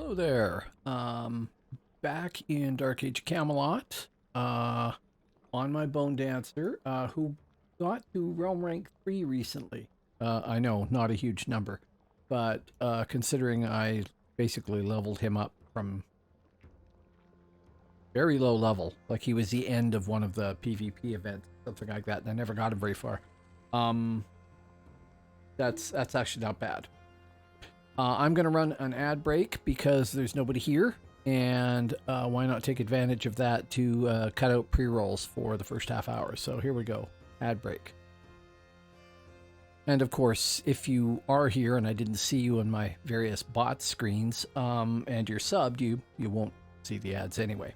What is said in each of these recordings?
Hello there. Back in Dark Age Camelot, on my Bonedancer, who got to realm rank 3 recently. I know, not a huge number, but considering I basically leveled him up from very low level, like he was the end of one of the PvP events, something like that, and I never got him very far. Um, that's actually not bad. I'm going to run an ad break because there's nobody here, and why not take advantage of that to cut out pre-rolls for the first half hour. So here we go, ad break. And of course, if you are here and I didn't see you on my various bot screens, and you're subbed, you won't see the ads anyway.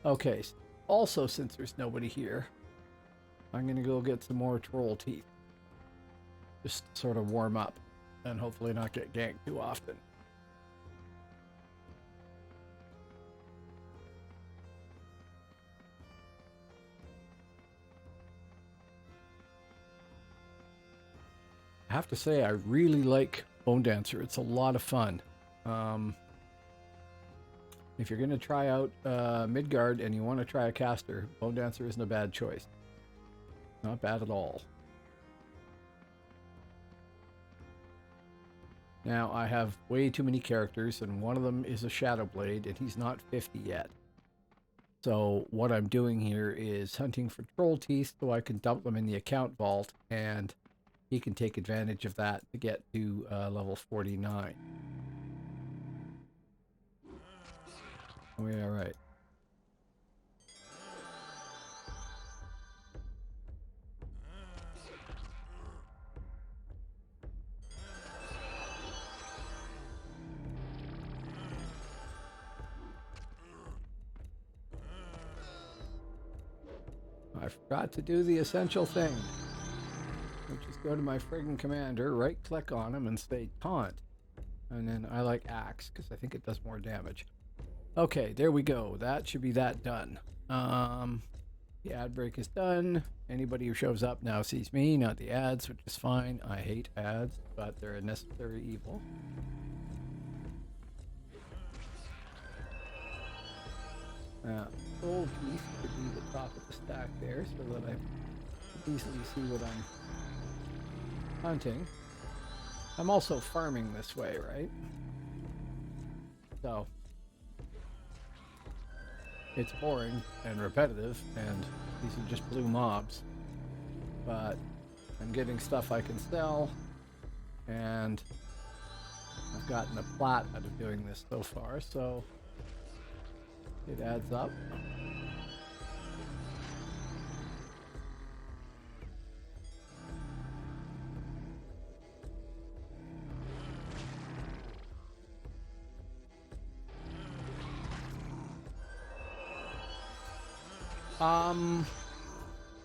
Okay, also since there's nobody here, I'm going to go get some more troll teeth. Just sort of warm up and hopefully not get ganked too often. I have to say, I really like Bonedancer. It's a lot of fun. If you're going to try out Midgard and you want to try a caster, Bonedancer isn't a bad choice. Not bad at all. Now, I have way too many characters, and one of them is a Shadowblade, and he's not 50 yet. So what I'm doing here is hunting for troll teeth so I can dump them in the account vault, and he can take advantage of that to get to level 49. Oh, yeah, right. I forgot to do the essential thing, which is go to my friggin' commander, right click on him and say taunt. And then I like axe because I think it does more damage. Okay, there we go. That should be that done. The ad break is done. Anybody who shows up now sees me, not the ads, which is fine. I hate ads, but they're a necessary evil. Gold piece could be the top of the stack there so that I can easily see what I'm hunting. I'm also farming this way, right? So it's boring and repetitive, and these are just blue mobs. But I'm getting stuff I can sell, and I've gotten a plat out of doing this so far, so it adds up.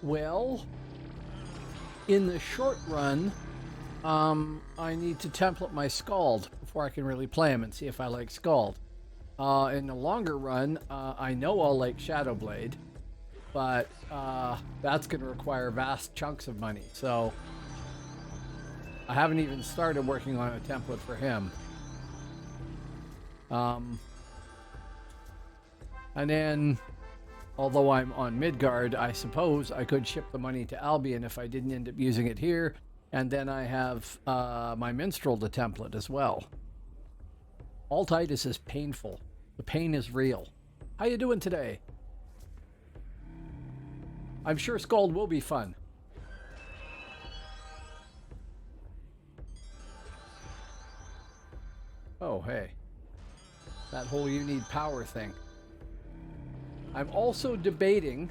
Well, in the short run, I need to template my Scald before I can really play him and see if I like Scald. In the longer run, I know I'll like Shadowblade, but that's going to require vast chunks of money. So I haven't even started working on a template for him. And then, although I'm on Midgard, I suppose I could ship the money to Albion if I didn't end up using it here. And then I have my Minstrel to template as well. Altitis is painful. The pain is real. How you doing today? I'm sure Scald will be fun. Oh, hey. That whole you need power thing. I'm also debating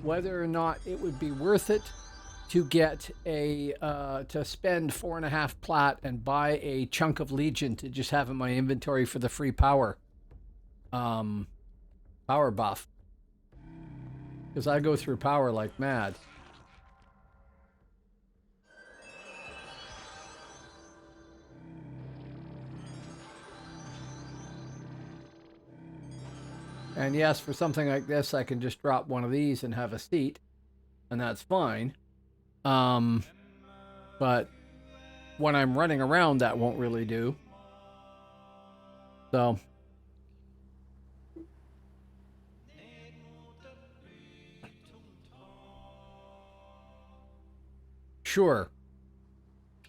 whether or not it would be worth it to get a to spend 4.5 plat and buy a chunk of Legion to just have in my inventory for the free power power buff, because I go through power like mad. And yes, for something like this, I can just drop one of these and have a seat, and that's fine. But when I'm running around, that won't really do. So sure.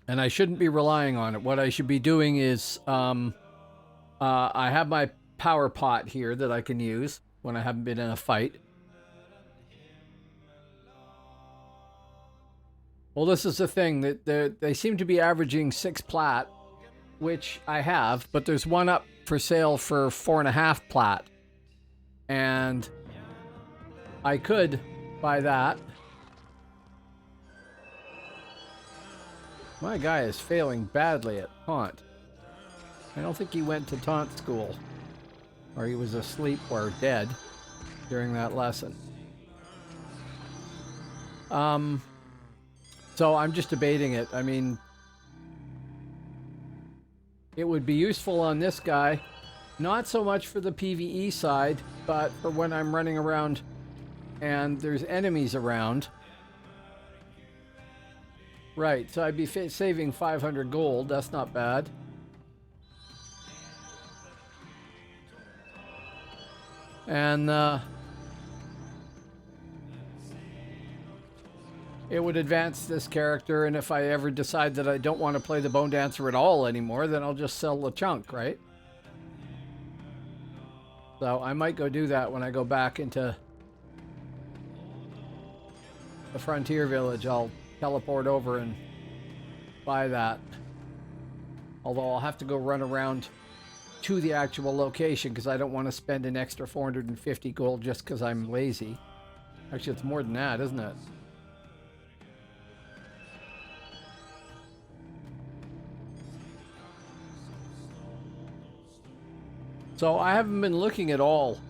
And I shouldn't be relying on it. What I should be doing is I have my power pot here that I can use when I haven't been in a fight. Well, this is the thing, that they seem to be averaging 6 plat, which I have, but there's one up for sale for 4.5 plat. And I could buy that. My guy is failing badly at taunt. I don't think he went to taunt school, or he was asleep or dead during that lesson. So I'm just debating it. I mean, it would be useful on this guy, not so much for the PvE side, but for when I'm running around and there's enemies around. Right, so I'd be saving 500 gold. That's not bad. And it would advance this character, and if I ever decide that I don't want to play the Bonedancer at all anymore, then I'll just sell the chunk, right? So I might go do that when I go back into the Frontier Village. I'll teleport over and buy that. Although I'll have to go run around to the actual location because I don't want to spend an extra 450 gold just because I'm lazy. Actually, it's more than that, isn't it? So I haven't been looking at all.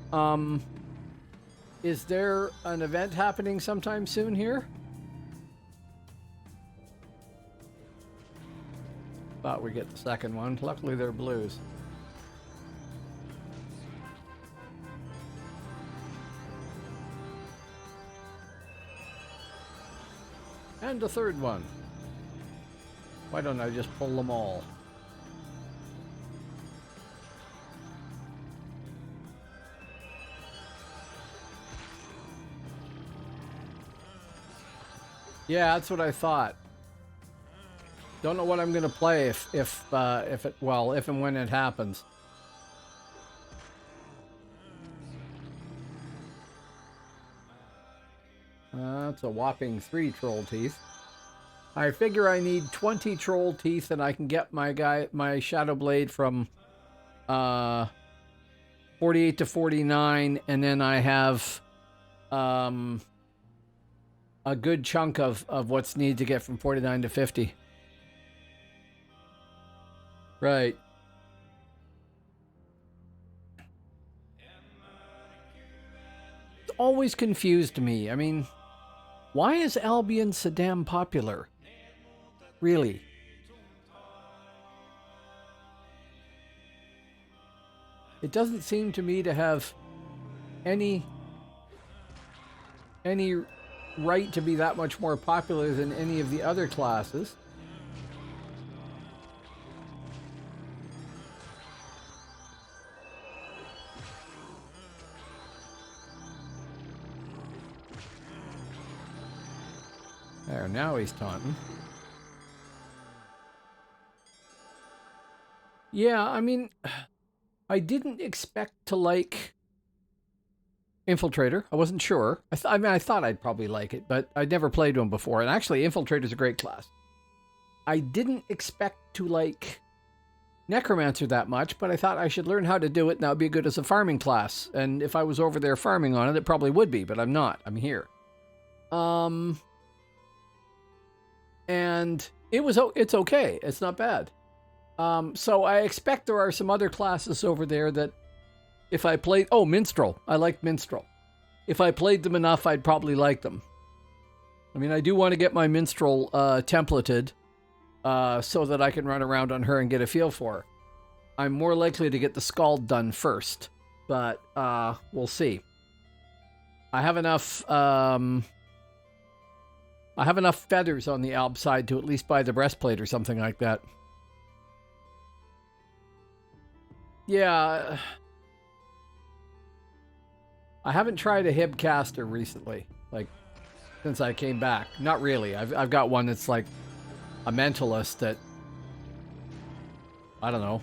Is there an event happening sometime soon here? Thought we'd get the second one. Luckily they're blues. And the third one. Why don't I just pull them all? Yeah, that's what I thought. Don't know what I'm gonna play if and when it happens. That's a whopping 3 troll teeth. I figure I need 20 troll teeth, and I can get my Shadow Blade from 48 to 49, and then I have a good chunk of what's needed to get from 49 to 50. Right. It's always confused me. I mean, why is Albion so damn popular? Really? It doesn't seem to me to have any right to be that much more popular than any of the other classes. There, now he's taunting. Yeah, I mean, I didn't expect to like Infiltrator. I wasn't sure. I mean, I thought I'd probably like it, but I'd never played one before. And actually, Infiltrator's a great class. I didn't expect to like Necromancer that much, but I thought I should learn how to do it, and that would be good as a farming class. And if I was over there farming on it, it probably would be, but I'm not. I'm here. And it's okay. It's not bad. So I expect there are some other classes over there that if I played... Oh, Minstrel. I like Minstrel. If I played them enough, I'd probably like them. I mean, I do want to get my Minstrel templated so that I can run around on her and get a feel for her. I'm more likely to get the Scald done first, but we'll see. I have enough feathers on the Alb side to at least buy the breastplate or something like that. Yeah. I haven't tried a Hibcaster recently, like since I came back. Not really. I've got one that's like a mentalist that, I don't know,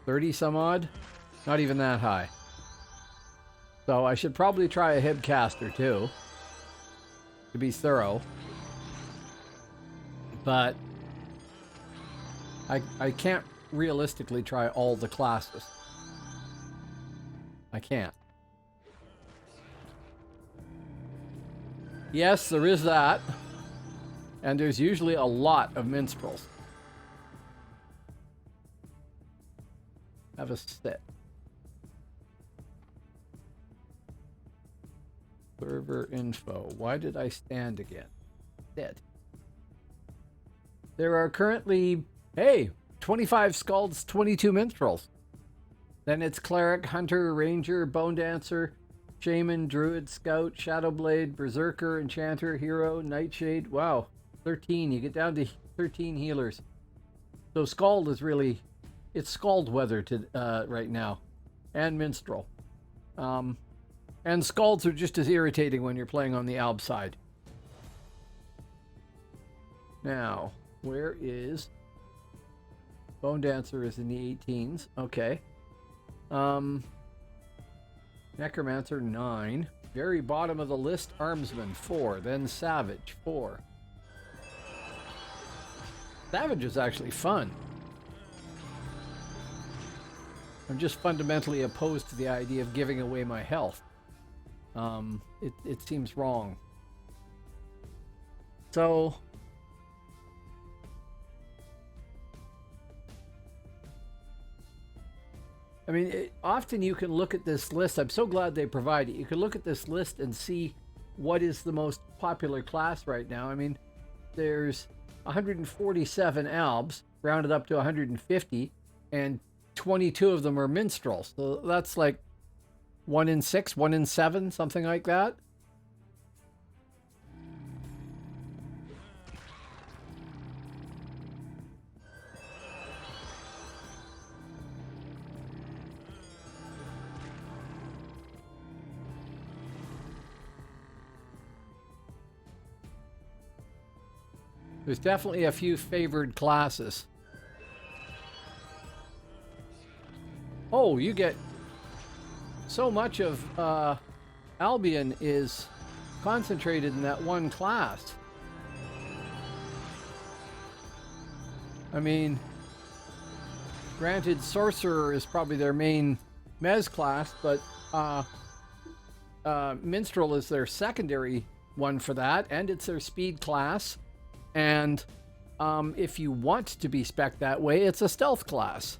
30 some odd? Not even that high. So I should probably try a Hibcaster too, to be thorough. But I can't realistically try all the classes. I can't. Yes, there is that. And there's usually a lot of minstrels. Have a sit. Server info. Why did I stand again? Sit. There are currently, hey, 25 Skalds, 22 minstrels. Then it's Cleric, Hunter, Ranger, Bonedancer, Shaman, Druid, Scout, Shadowblade, Berserker, Enchanter, Hero, Nightshade. Wow, 13. You get down to 13 healers. So Skald is really, it's Skald weather to right now. And Minstrel. And Skalds are just as irritating when you're playing on the Alb side. Now, where is... Bonedancer is in the 18s. Okay. Necromancer 9. Very bottom of the list, Armsman 4. Then Savage 4. Savage is actually fun. I'm just fundamentally opposed to the idea of giving away my health. It seems wrong. So... I mean, often you can look at this list. I'm so glad they provide it. You can look at this list and see what is the most popular class right now. I mean, there's 147 albs, rounded up to 150, and 22 of them are minstrels. So that's like 1 in 6, 1 in 7, something like that. There's definitely a few favored classes. Oh, you get so much of Albion is concentrated in that one class. I mean, granted, Sorcerer is probably their main Mez class, but Minstrel is their secondary one for that, and it's their speed class. And if you want to be spec'd that way, it's a stealth class.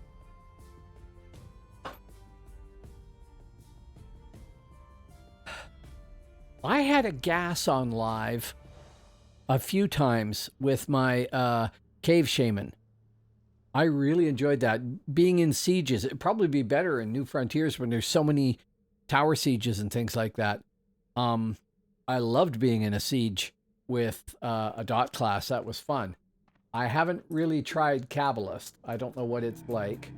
I had a gas on live a few times with my Cave Shaman. I really enjoyed that. Being in sieges, it'd probably be better in New Frontiers when there's so many tower sieges and things like that. I loved being in a siege with a dot class. That was fun. I haven't really tried Kabbalist. I don't know what it's like.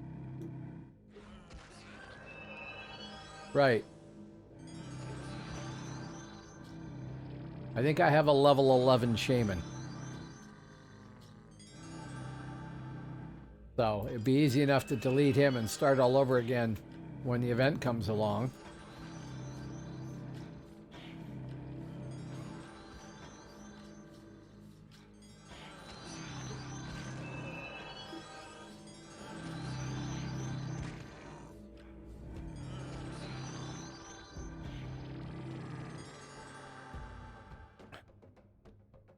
Right. I think I have a level 11 Shaman. So it'd be easy enough to delete him and start all over again when the event comes along.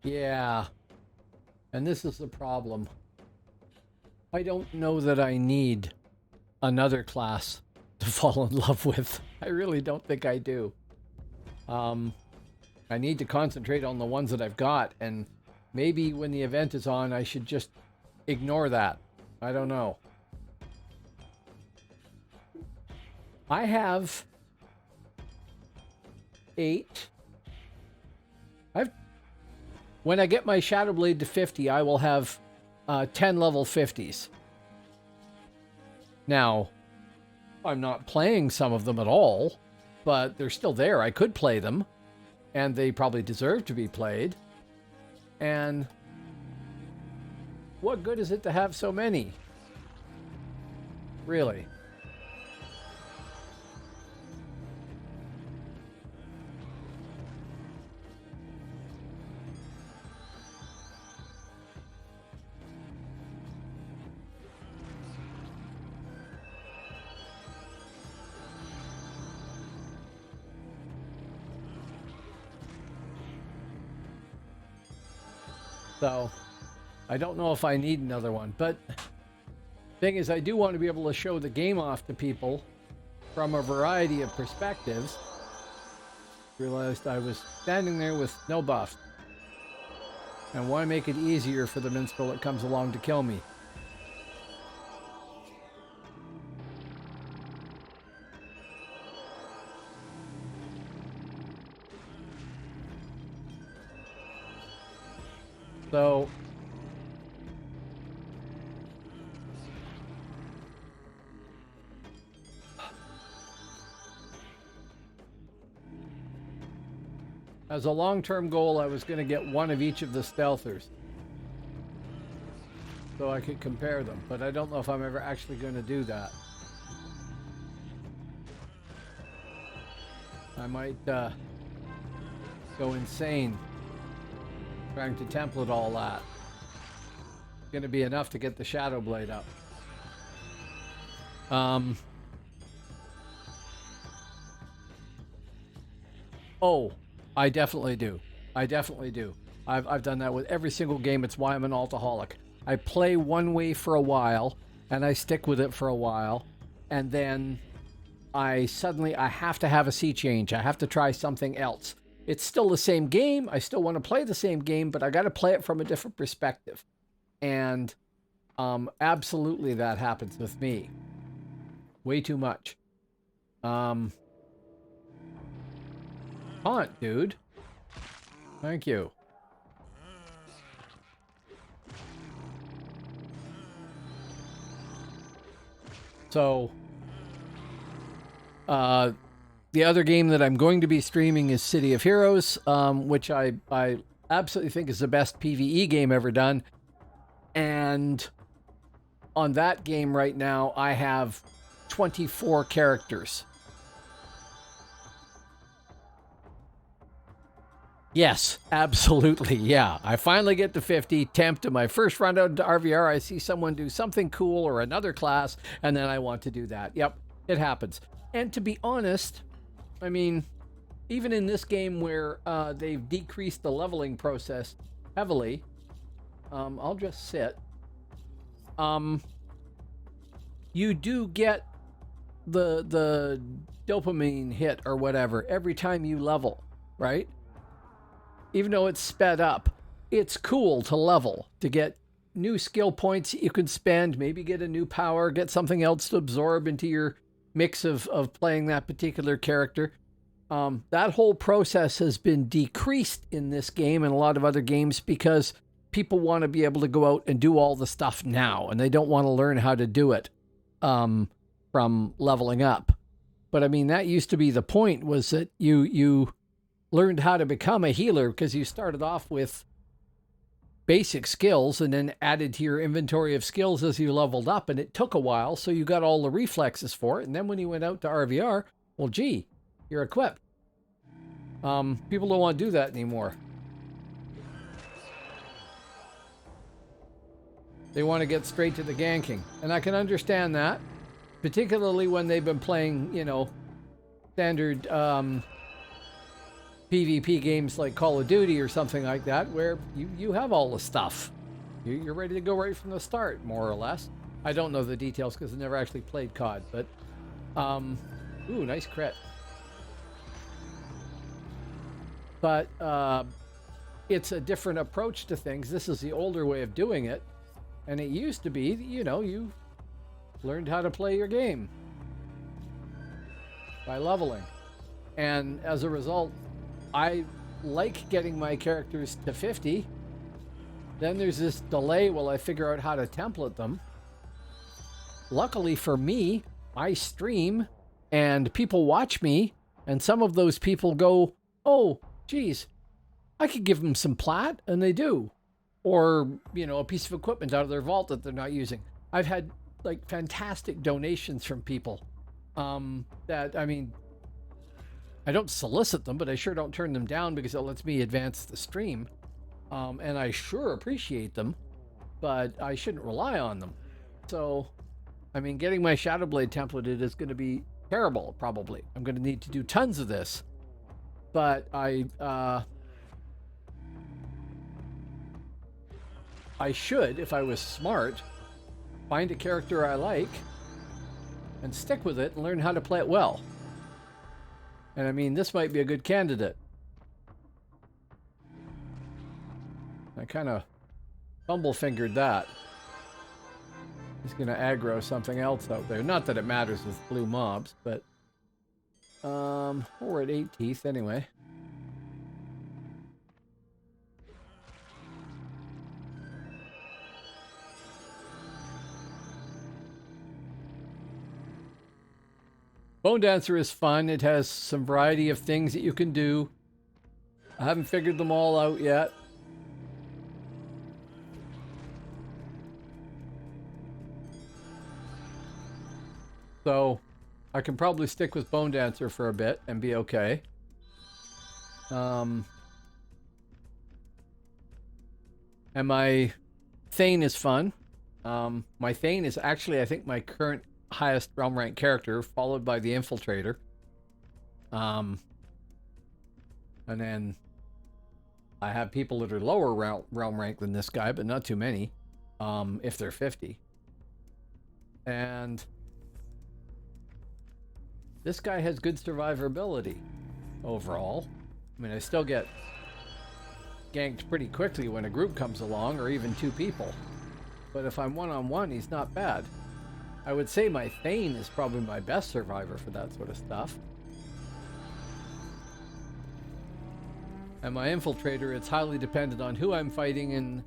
Yeah, and this is the problem. I don't know that I need another class to fall in love with. I really don't think I do. I need to concentrate on the ones that I've got, and maybe when the event is on, I should just ignore that. I don't know. I have 8. When I get my Shadowblade to 50, I will have 10 level 50s. Now, I'm not playing some of them at all, but they're still there. I could play them, and they probably deserve to be played. And what good is it to have so many? Really? So, I don't know if I need another one, but thing is, I do want to be able to show the game off to people from a variety of perspectives. Realized I was standing there with no buff, and want to make it easier for the minstrel that comes along to kill me. So as a long-term goal, I was going to get one of each of the stealthers so I could compare them, but I don't know if I'm ever actually going to do that. I might go insane trying to template all that. It's going to be enough to get the Shadow Blade up. Oh, I definitely do. I definitely do. I've done that with every single game. It's why I'm an altaholic. I play one way for a while, and I stick with it for a while, and then I have to have a sea change. I have to try something else. It's still the same game. I still want to play the same game, but I got to play it from a different perspective. And absolutely that happens with me. Way too much. Haunt, dude. Thank you. So, the other game that I'm going to be streaming is City of Heroes, which I absolutely think is the best PvE game ever done. And on that game right now, I have 24 characters. Yes, absolutely. Yeah. I finally get to 50, temp to my first run out into RVR. I see someone do something cool or another class, and then I want to do that. Yep, it happens. And to be honest, I mean, even in this game where they've decreased the leveling process heavily, I'll just sit. You do get the dopamine hit or whatever every time you level, right? Even though it's sped up, it's cool to level, to get new skill points you can spend, maybe get a new power, get something else to absorb into your mix of playing that particular character. That whole process has been decreased in this game and a lot of other games because people want to be able to go out and do all the stuff now, and they don't want to learn how to do it from leveling up. But I mean, that used to be the point, was that you learned how to become a healer because you started off with basic skills and then added to your inventory of skills as you leveled up, and it took a while, so you got all the reflexes for it, and then when you went out to RVR, well, gee, you're equipped. People don't want to do that anymore. They want to get straight to the ganking, and I can understand that, particularly when they've been playing, you know, standard PvP games like Call of Duty or something like that, where you have all the stuff. You're ready to go right from the start, more or less. I don't know the details because I never actually played COD, but ooh, nice crit. But it's a different approach to things. This is the older way of doing it, and it used to be, you know, you learned how to play your game by leveling, and as a result, I like getting my characters to 50. Then there's this delay while I figure out how to template them. luckily for me, I stream and people watch me, and some of those people go, oh, geez, I could give them some plat, and they do. Or, you know, a piece of equipment out of their vault that they're not using. I've had like fantastic donations from people that, I mean, I don't solicit them, but I sure don't turn them down because it lets me advance the stream. And I sure appreciate them, but I shouldn't rely on them. So, I mean, getting my Shadowblade templated is going to be terrible, probably. I'm going to need to do tons of this. But I should, if I was smart, find a character I like and stick with it and learn how to play it well. And I mean, this might be a good candidate. I kind of fumble-fingered that. He's going to aggro something else out there. Not that it matters with blue mobs, but we're at 8 teeth anyway. Bonedancer is fun. It has some variety of things that you can do. I haven't figured them all out yet. So I can probably stick with Bonedancer for a bit and be okay. And my Thane is fun. My Thane is actually, I think, my current highest realm rank character, followed by the Infiltrator. And then I have people that are lower realm rank than this guy, but not too many, if they're 50. And this guy has good survivability overall. I mean, I still get ganked pretty quickly when a group comes along, or even 2 people. But if I'm one-on-one, he's not bad. I would say my Thane is probably my best survivor for that sort of stuff. And my Infiltrator, it's highly dependent on who I'm fighting and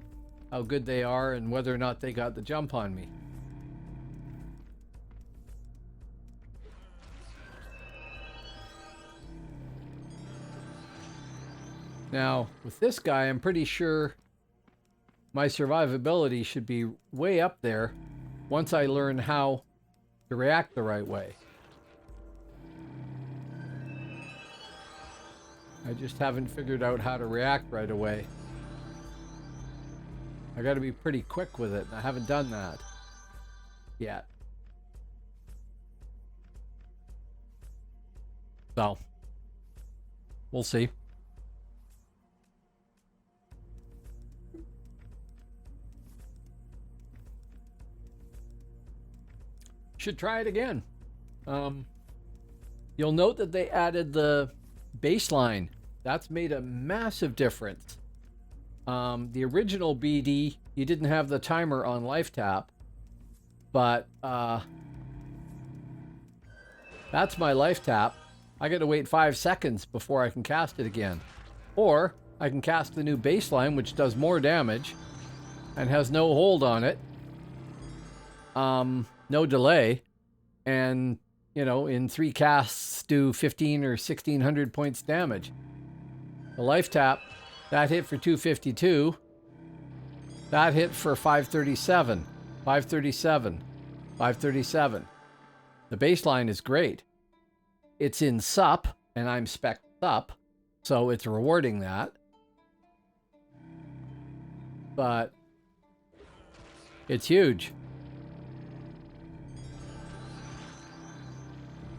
how good they are and whether or not they got the jump on me. Now, with this guy, I'm pretty sure my survivability should be way up there once I learn how to react the right way. I just haven't figured out how to react right away. I gotta be pretty quick with it, and I haven't done that yet. So, we'll see. Should try it again. You'll note that they added the baseline. That's made a massive difference. The original BD, you didn't have the timer on life tap, but that's my life tap. I gotta wait 5 seconds before I can cast it again. Or I can cast the new baseline, which does more damage and has no hold on it. No delay, and, you know, in 3 casts do 15 or 1600 points damage. The life tap, that hit for 252. That hit for 537. 537. 537. The baseline is great. It's in sup, and I'm spec sup, so it's rewarding that. But it's huge.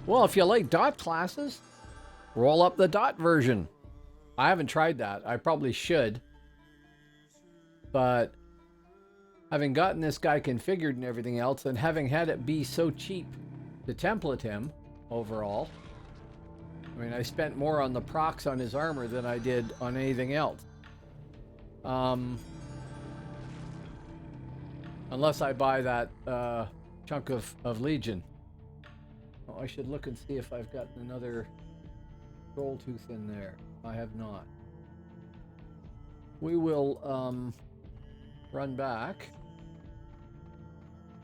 Well, if you like dot classes, roll up the dot version. I haven't tried that. I probably should. But having gotten this guy configured and everything else, and having had it be so cheap to template him overall, I mean, I spent more on the procs on his armor than I did on anything else. Unless I buy that chunk of Legion. Oh, I should look and see if I've got another troll tooth in there. I have not. We will run back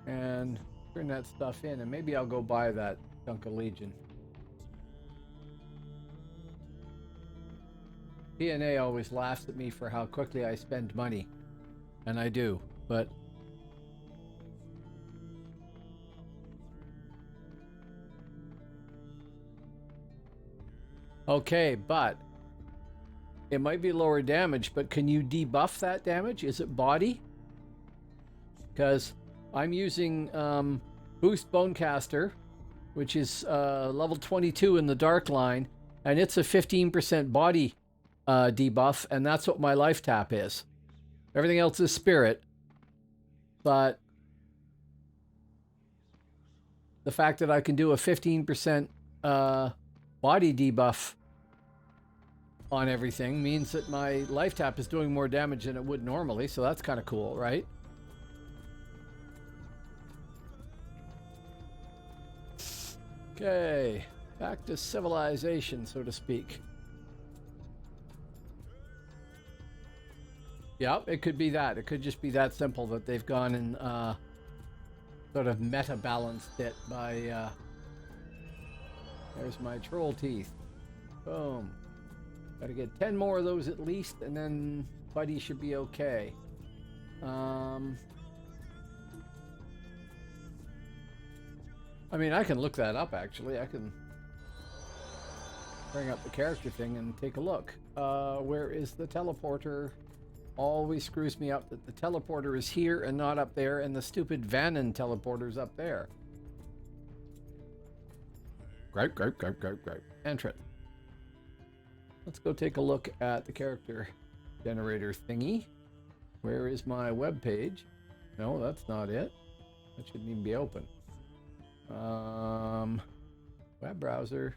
and turn that stuff in, and maybe I'll go buy that chunk of Legion. PNA always laughs at me for how quickly I spend money. And I do, but... Okay, but... It might be lower damage, but can you debuff that damage? Is it body? Because I'm using Boost Bonecaster, which is level 22 in the Dark Line, and it's a 15% body debuff, and that's what my life tap is. Everything else is spirit, but the fact that I can do a 15% body debuff on everything means that my life tap is doing more damage than it would normally, so that's kind of cool, right? Okay, back to civilization, so to speak. Yeah, it could be that. It could just be that simple that they've gone and sort of meta-balanced it by... There's my troll teeth. Boom. Gotta get 10 more of those at least, and then Buddy should be okay. I mean, I can look that up, actually. I can bring up the character thing and take a look. Where is the teleporter? Always screws me up that the teleporter is here and not up there, and the stupid Vannon teleporter's up there. Gripe. Entrance. Let's go take a look at the character generator thingy. Where is my web page? No, that's not it. That shouldn't even be open. Web browser.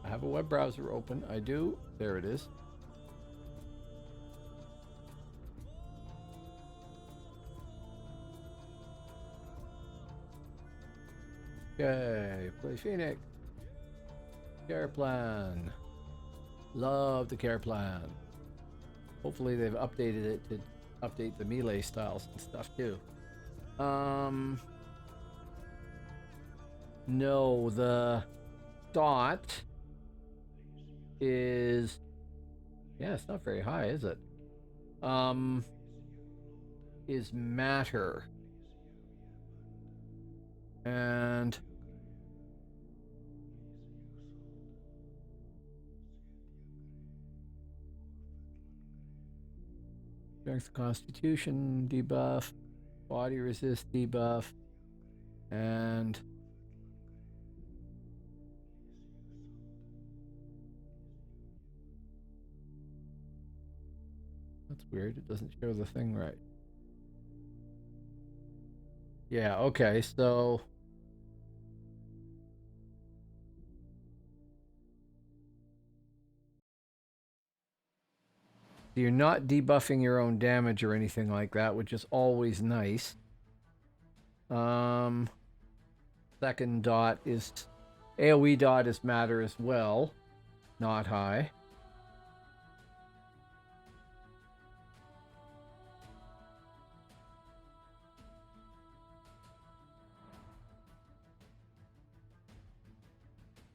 I have a web browser open. I do. There it is. Okay, play Phoenix. Care plan. Love the care plan. Hopefully they've updated it to update the melee styles and stuff too. No, the dot is... Yeah, it's not very high, is it? Is matter. And... Strength Constitution debuff, body resist debuff, and that's weird, it doesn't show the thing right. Yeah, okay, so you're not debuffing your own damage or anything like that, which is always nice. Second dot is... AoE dot is matter as well. Not high.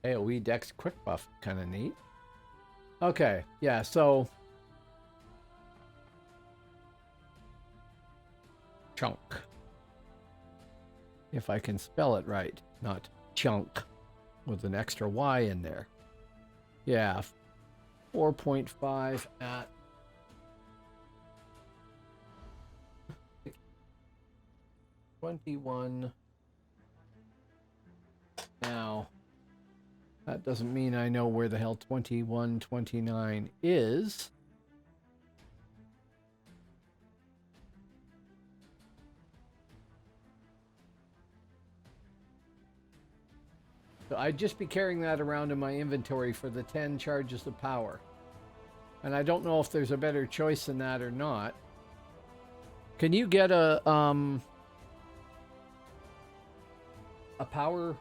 AoE dex quick buff, kind of neat. Okay, yeah, so... Chunk. If I can spell it right, not chunk with an extra Y in there. Yeah, 4.5 at 21. Now, that doesn't mean I know where the hell 2129 is. So I'd just be carrying that around in my inventory for the 10 charges of power. And I don't know if there's a better choice than that or not. Can you get a power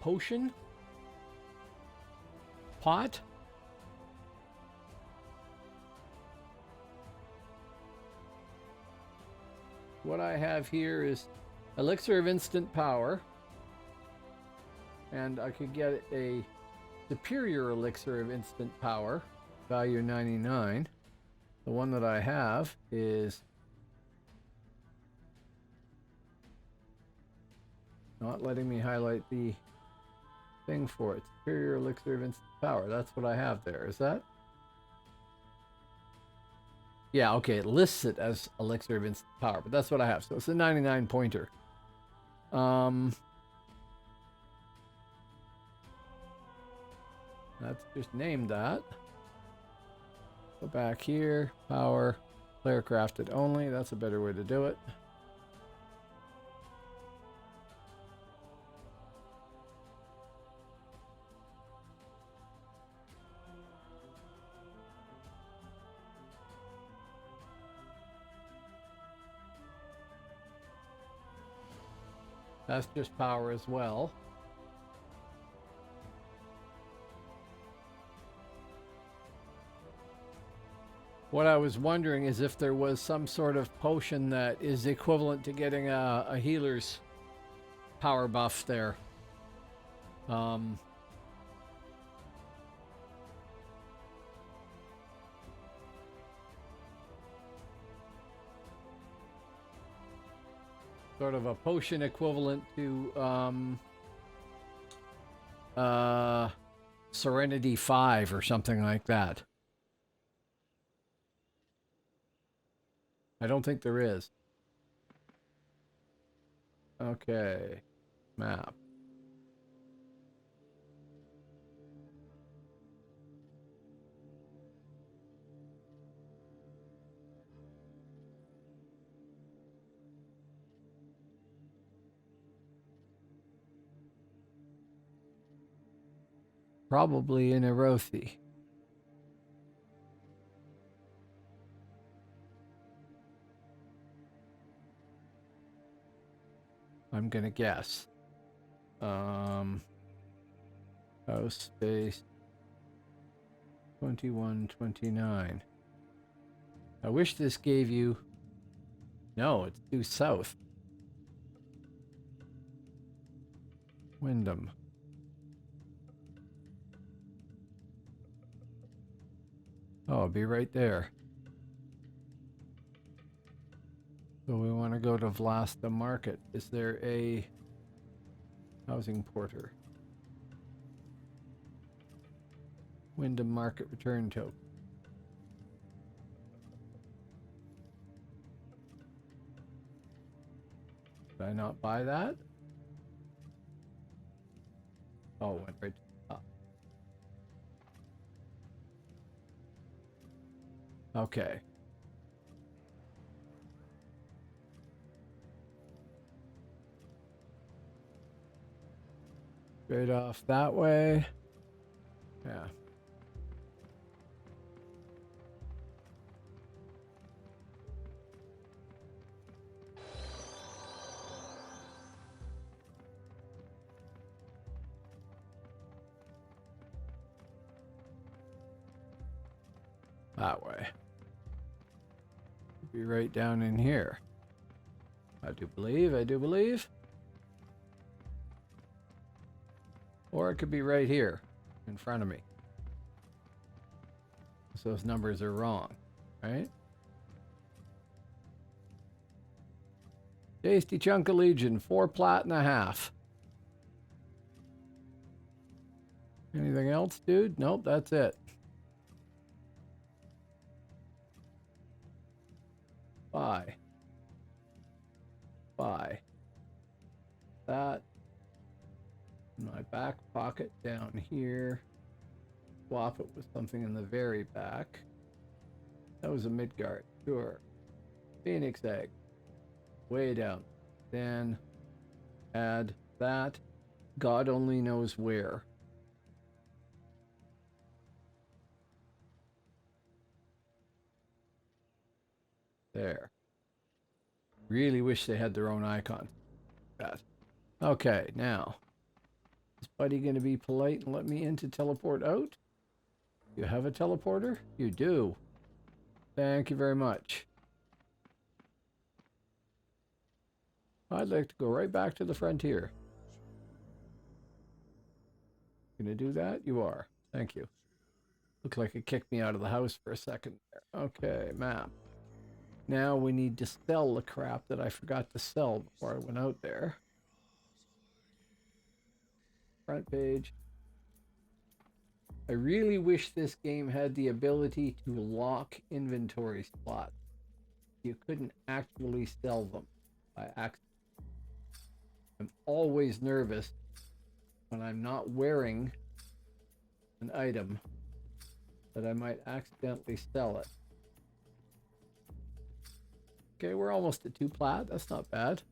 potion pot? What I have here is Elixir of instant power. And I could get a superior elixir of instant power, value 99. The one that I have is not letting me highlight the thing for it. Superior elixir of instant power. That's what I have there. Is that? Yeah, okay, it lists it as elixir of instant power, but that's what I have. So it's a 99 pointer. Let's just name that. Go back here, power, player crafted only. That's a better way to do it. That's just power as well. What I was wondering is if there was some sort of potion that is equivalent to getting a healer's power buff there. Sort of a potion equivalent to Serenity 5 or something like that. I don't think there is. Okay. Map. Probably in Erothi. I'm gonna guess. House space 2129. I wish this gave you. No, it's due south. Wyndham. Oh, it'll be right there. So we want to go to Vlasta Market. Is there a housing porter? Wyndham Market return token. Did I not buy that? Oh, it went right to the top. Okay. Straight off that way. Yeah. That way. Be right down in here. I do believe. Or it could be right here in front of me. So those numbers are wrong, right? Tasty chunk of Legion, 4 plat and a half. Anything else, dude? Nope, that's it. Buy. That. In my back pocket down here. Swap it with something in the very back. That was a Midgard. Sure. Phoenix egg. Way down. Then add that. God only knows where. There. Really wish they had their own icon. That. Okay, now. Is Buddy going to be polite and let me in to teleport out? You have a teleporter? You do. Thank you very much. I'd like to go right back to the frontier. Gonna do that? You are. Thank you. Looked like it kicked me out of the house for a second there. Okay, map. Now we need to sell the crap that I forgot to sell before I went out there. Front page. I really wish this game had the ability to lock inventory slots. You couldn't actually sell them by accident. I'm always nervous when I'm not wearing an item that I might accidentally sell it. Okay, we're almost at 2 plat. That's not bad.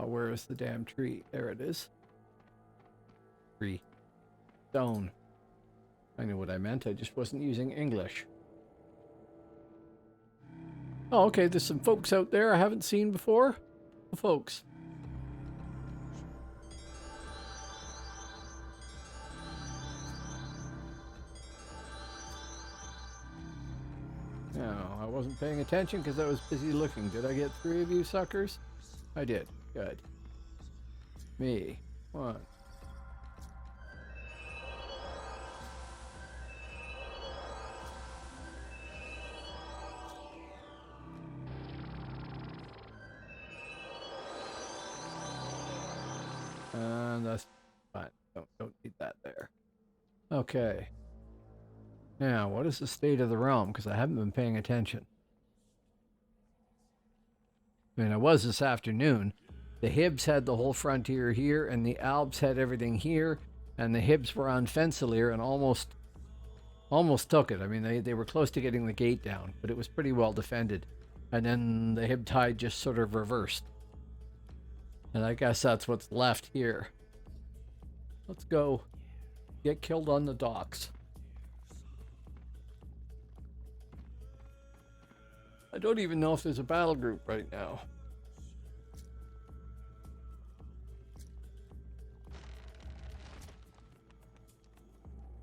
Where's the damn tree? There it is. Tree. Stone. I knew what I meant. I just wasn't using English. Oh, okay. There's some folks out there I haven't seen before. Folks. No, I wasn't paying attention because I was busy looking. Did I get 3 of you suckers? I did. Good. Me. 1. And that's fine. Don't need that there. Okay. Now, what is the state of the realm? Because I haven't been paying attention. I mean, I was this afternoon. The Hibs had the whole frontier here, and the Alps had everything here, and the Hibs were on Fensalir and almost took it. I mean, they were close to getting the gate down, but it was pretty well defended. And then the Hib tide just sort of reversed. And I guess that's what's left here. Let's go get killed on the docks. I don't even know if there's a battle group right now.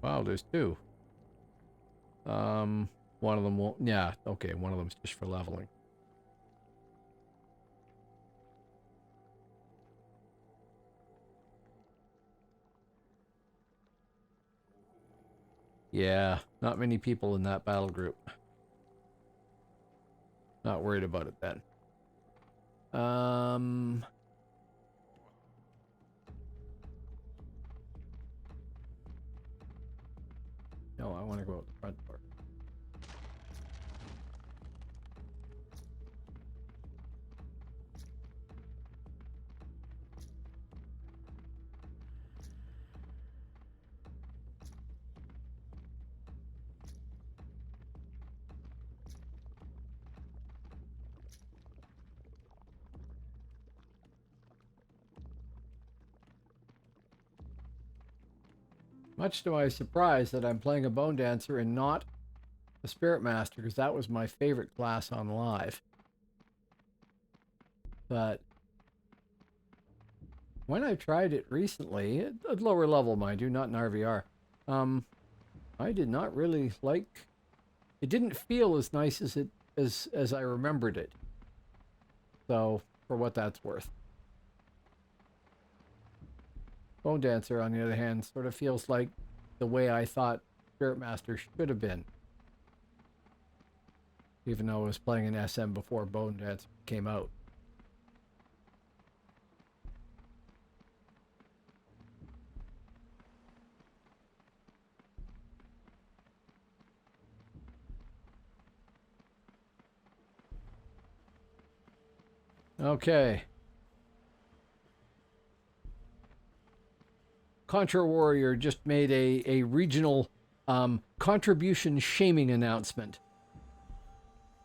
Wow, there's 2. One of them won't. Yeah, okay, one of them's just for leveling. Yeah, not many people in that battle group. Not worried about it then. No, I want to go out the front door. Much to my surprise that I'm playing a Bonedancer and not a Spirit Master, because that was my favorite class on live. But when I tried it recently, at lower level, mind you, not in RVR, I did not really like. It didn't feel as nice as I remembered it. So, for what that's worth. Bonedancer, on the other hand, sort of feels like the way I thought Spirit Master should have been. Even though I was playing an SM before Bonedancer came out. Okay. Contra Warrior just made a regional contribution shaming announcement.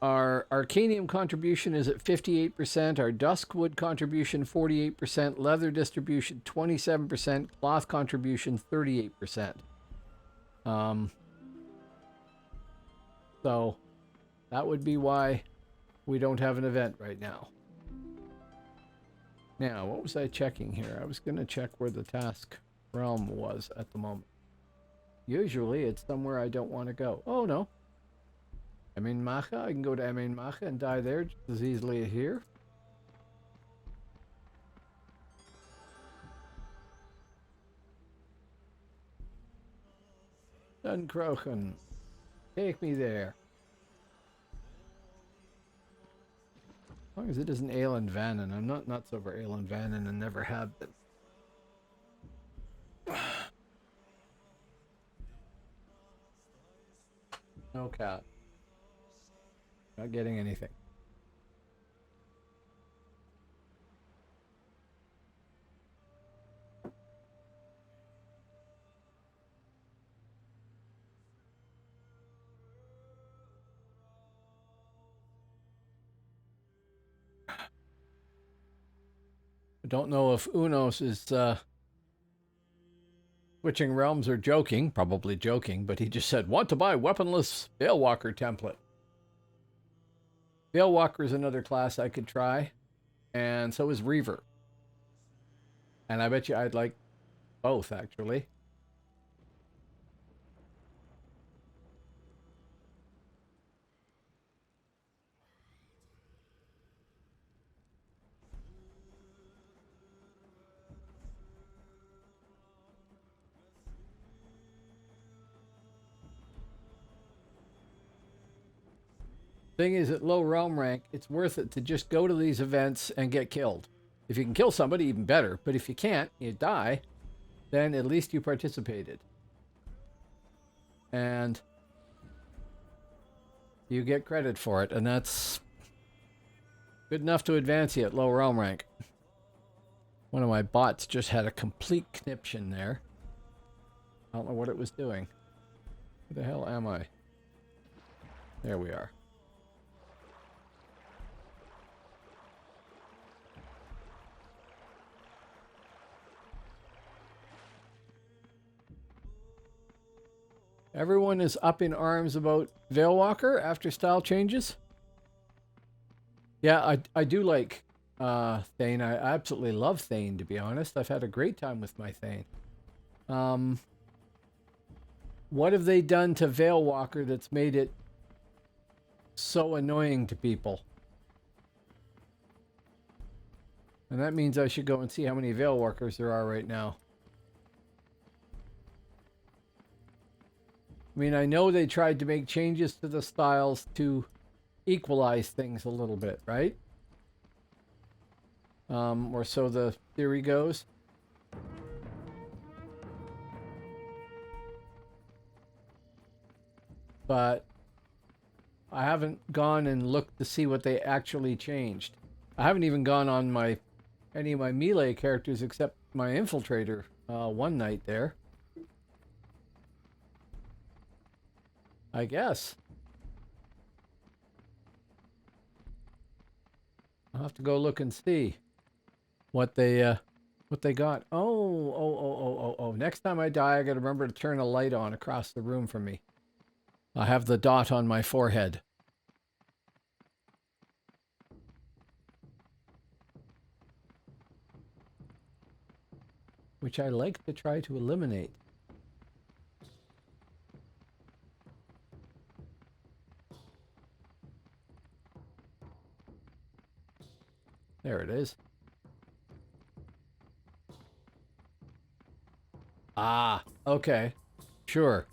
Our Arcanium contribution is at 58%, our Duskwood contribution 48%, leather distribution 27%, cloth contribution 38%. So that would be why we don't have an event right now. Now, what was I checking here? I was going to check where the task realm was at the moment. Usually it's somewhere I don't want to go. Oh no, Eminmacha. I can go to Eminmacha and die there just as easily as here. Dunkrochen. Take me there. As long as it isn't Aelin Vannon. I'm not nuts over Aelin Vannon and never have been. No cat. Not getting anything. I don't know if Unos is switching realms or joking. Probably joking, but he just said, want to buy weaponless Veilwalker template. Veilwalker is another class I could try, and so is Reaver. And I bet you I'd like both, actually. Thing is, at low realm rank, it's worth it to just go to these events and get killed. If you can kill somebody, even better. But if you can't, you die, then at least you participated. And you get credit for it, and that's good enough to advance you at low realm rank. One of my bots just had a complete conniption there. I don't know what it was doing. Where the hell am I? There we are. Everyone is up in arms about Veilwalker after style changes. Yeah, I do like Thane. I absolutely love Thane, to be honest. I've had a great time with my Thane. What have they done to Veilwalker that's made it so annoying to people? And that means I should go and see how many Veilwalkers there are right now. I mean, I know they tried to make changes to the styles to equalize things a little bit, right? Or so the theory goes. But I haven't gone and looked to see what they actually changed. I haven't even gone on any of my melee characters except my infiltrator one night there. I guess. I'll have to go look and see what they got. Oh. Next time I die, I gotta remember to turn a light on across the room from me. I have the dot on my forehead. Which I like to try to eliminate. There it is. Ah, okay. Sure.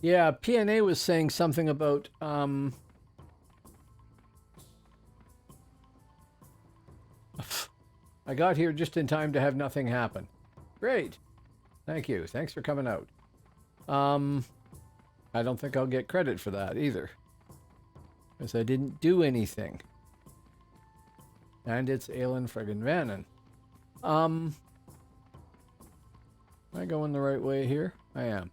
Yeah, PNA was saying something about I got here just in time to have nothing happen. Great. Thank you. Thanks for coming out. I don't think I'll get credit for that either. Because I didn't do anything. And it's Aelin friggin' Vannon. Am I going the right way here? I am.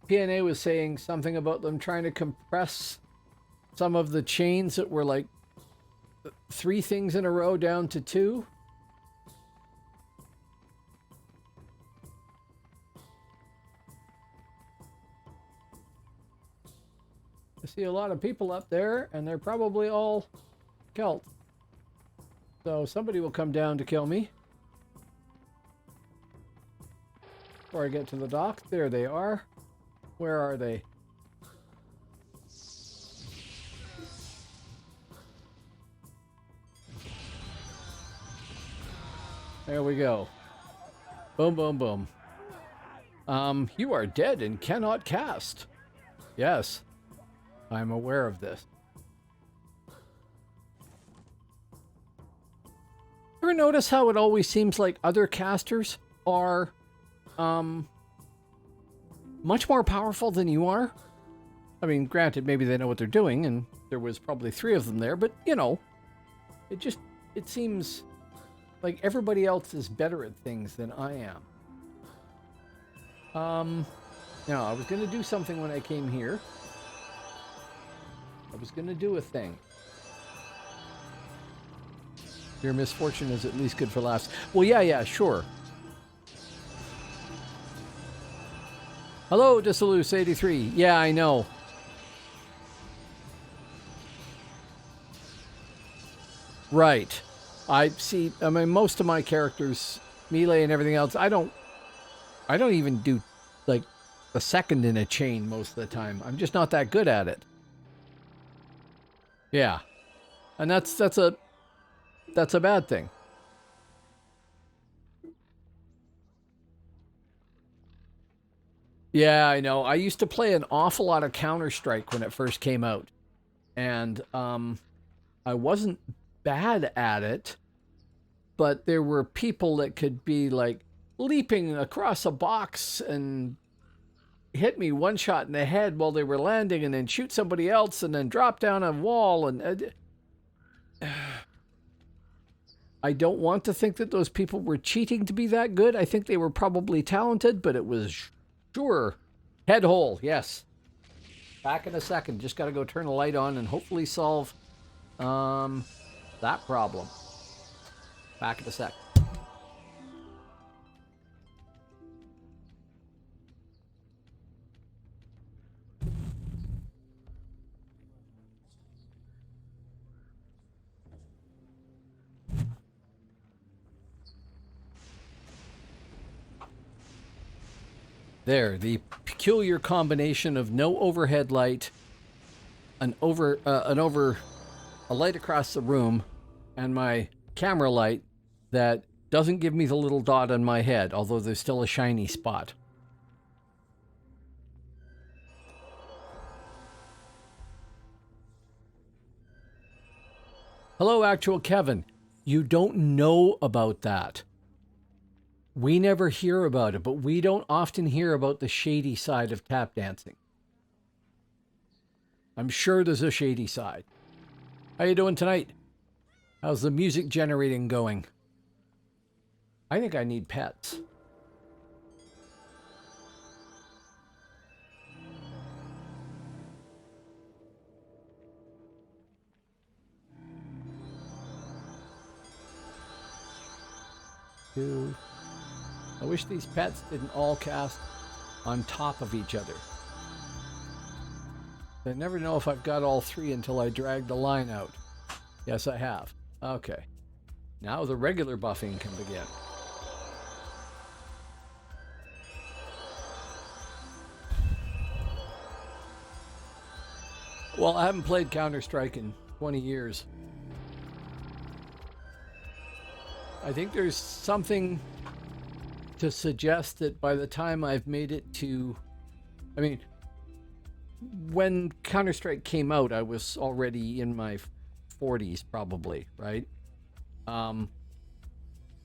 PNA was saying something about them trying to compress some of the chains that were like 3 things in a row down to 2. I see a lot of people up there, and they're probably all Celt. So somebody will come down to kill me. before I get to the dock. There they are. Where are they? There we go. Boom, boom, boom. You are dead and cannot cast. Yes, I'm aware of this. Ever notice how it always seems like other casters are much more powerful than you are? I mean, granted, maybe they know what they're doing, and there was probably 3 of them there, but, you know, it seems like everybody else is better at things than I am. Now, I was going to do something when I came here. I was going to do a thing. Your misfortune is at least good for laughs. Well, yeah, sure. Hello, Dissoluse83. Yeah, I know. Right. I see. I mean, most of my characters, melee and everything else, I don't even do like a second in a chain most of the time. I'm just not that good at it. Yeah, and that's a bad thing. Yeah, I know. I used to play an awful lot of Counter-Strike when it first came out, and I wasn't bad at it, but there were people that could be like leaping across a box and hit me one shot in the head while they were landing, and then shoot somebody else, and then drop down a wall. And I don't want to think that those people were cheating to be that good. I think they were probably talented, but it was sure head hole. Yes. Back in a second. Just got to go turn the light on and hopefully solve that problem. Back in a sec. There, the peculiar combination of no overhead light, a light across the room, and my camera light that doesn't give me the little dot on my head, although there's still a shiny spot. Hello, actual Kevin. You don't know about that. We never hear about it, but we don't often hear about the shady side of tap dancing. I'm sure there's a shady side. How you doing tonight? How's the music generating going? I think I need pets. Two. I wish these pets didn't all cast on top of each other. I never know if I've got all 3 until I drag the line out. Yes, I have. Okay. Now the regular buffing can begin. Well, I haven't played Counter-Strike in 20 years. I think there's something to suggest that by the time I've made it to... I mean, when Counter-Strike came out, I was already in my 40s, probably, right? I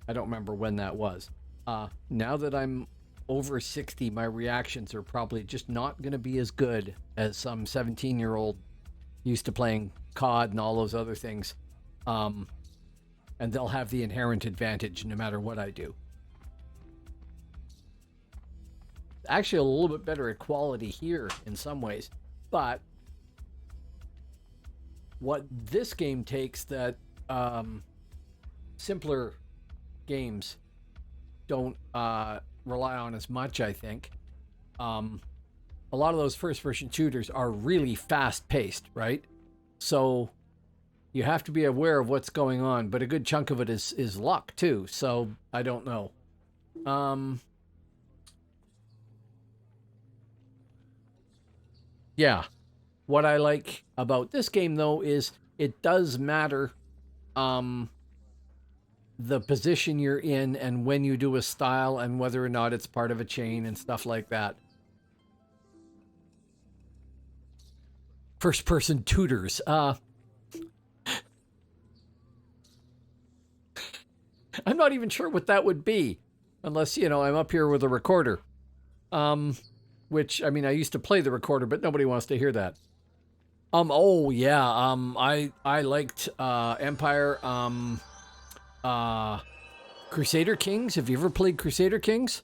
don't remember when that was. Now that I'm over 60, my reactions are probably just not going to be as good as some 17-year-old used to playing COD and all those other things. And they'll have the inherent advantage no matter what I do. Actually, a little bit better at quality here in some ways. But what this game takes that simpler games don't rely on as much, I think. A lot of those first-person shooters are really fast-paced, right? So you have to be aware of what's going on, but a good chunk of it is luck, too. So I don't know. Yeah. What I like about this game, though, is it does matter the position you're in and when you do a style and whether or not it's part of a chain and stuff like that. First person tutors. I'm not even sure what that would be unless, I'm up here with a recorder. Which, I mean, I used to play the recorder, but nobody wants to hear that. Oh yeah. I liked Empire. Crusader Kings. Have you ever played Crusader Kings?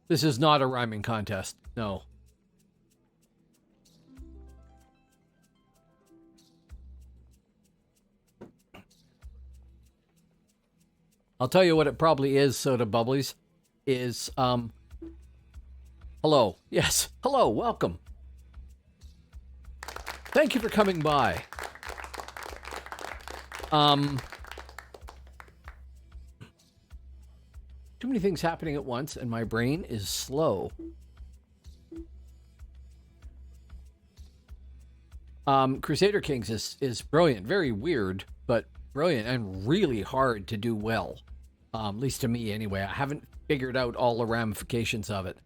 This is not a rhyming contest. No. I'll tell you what it probably is, Soda Bubblies, is, hello. Yes. Hello. Welcome. Thank you for coming by. Too many things happening at once, and my brain is slow. Crusader Kings is brilliant. Very weird, but brilliant and really hard to do well. At least to me, anyway. I haven't figured out all the ramifications of it.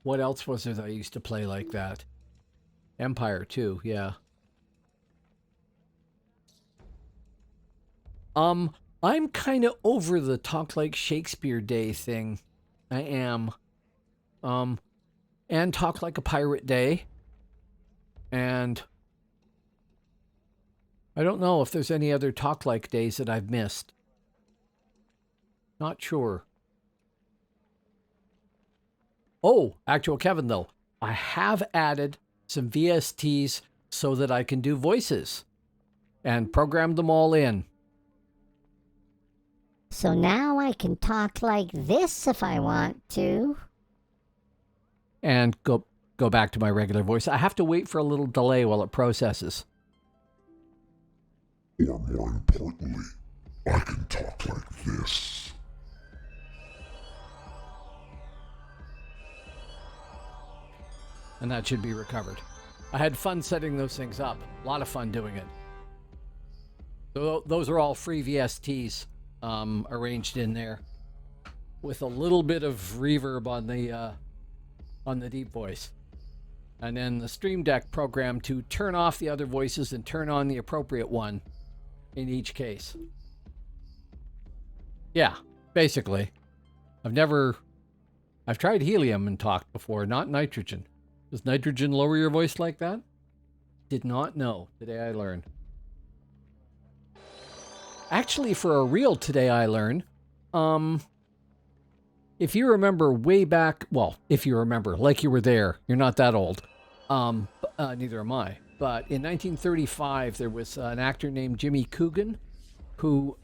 What else was there that I used to play like that? Empire, too, yeah. I'm kind of over the Talk Like Shakespeare Day thing. I am. And Talk Like a Pirate Day. And I don't know if there's any other Talk Like days that I've missed. Not sure. Oh, Actual Kevin, though. I have added some VSTs so that I can do voices and program them all in. So now I can talk like this if I want to. And go back to my regular voice. I have to wait for a little delay while it processes. Or more importantly, I can talk like this. And that should be recovered. I had fun setting those things up. A lot of fun doing it. So those are all free VSTs arranged in there with a little bit of reverb on the deep voice. And then the Stream Deck program to turn off the other voices and turn on the appropriate one in each case. Yeah, basically. I've tried helium and talked before, not nitrogen. Does nitrogen lower your voice like that? Did not know. Today I learned. Actually, for a real Today I learned, if you remember way back, well, if you remember, like you were there, you're not that old. Neither am I. But in 1935, there was an actor named Jimmy Coogan who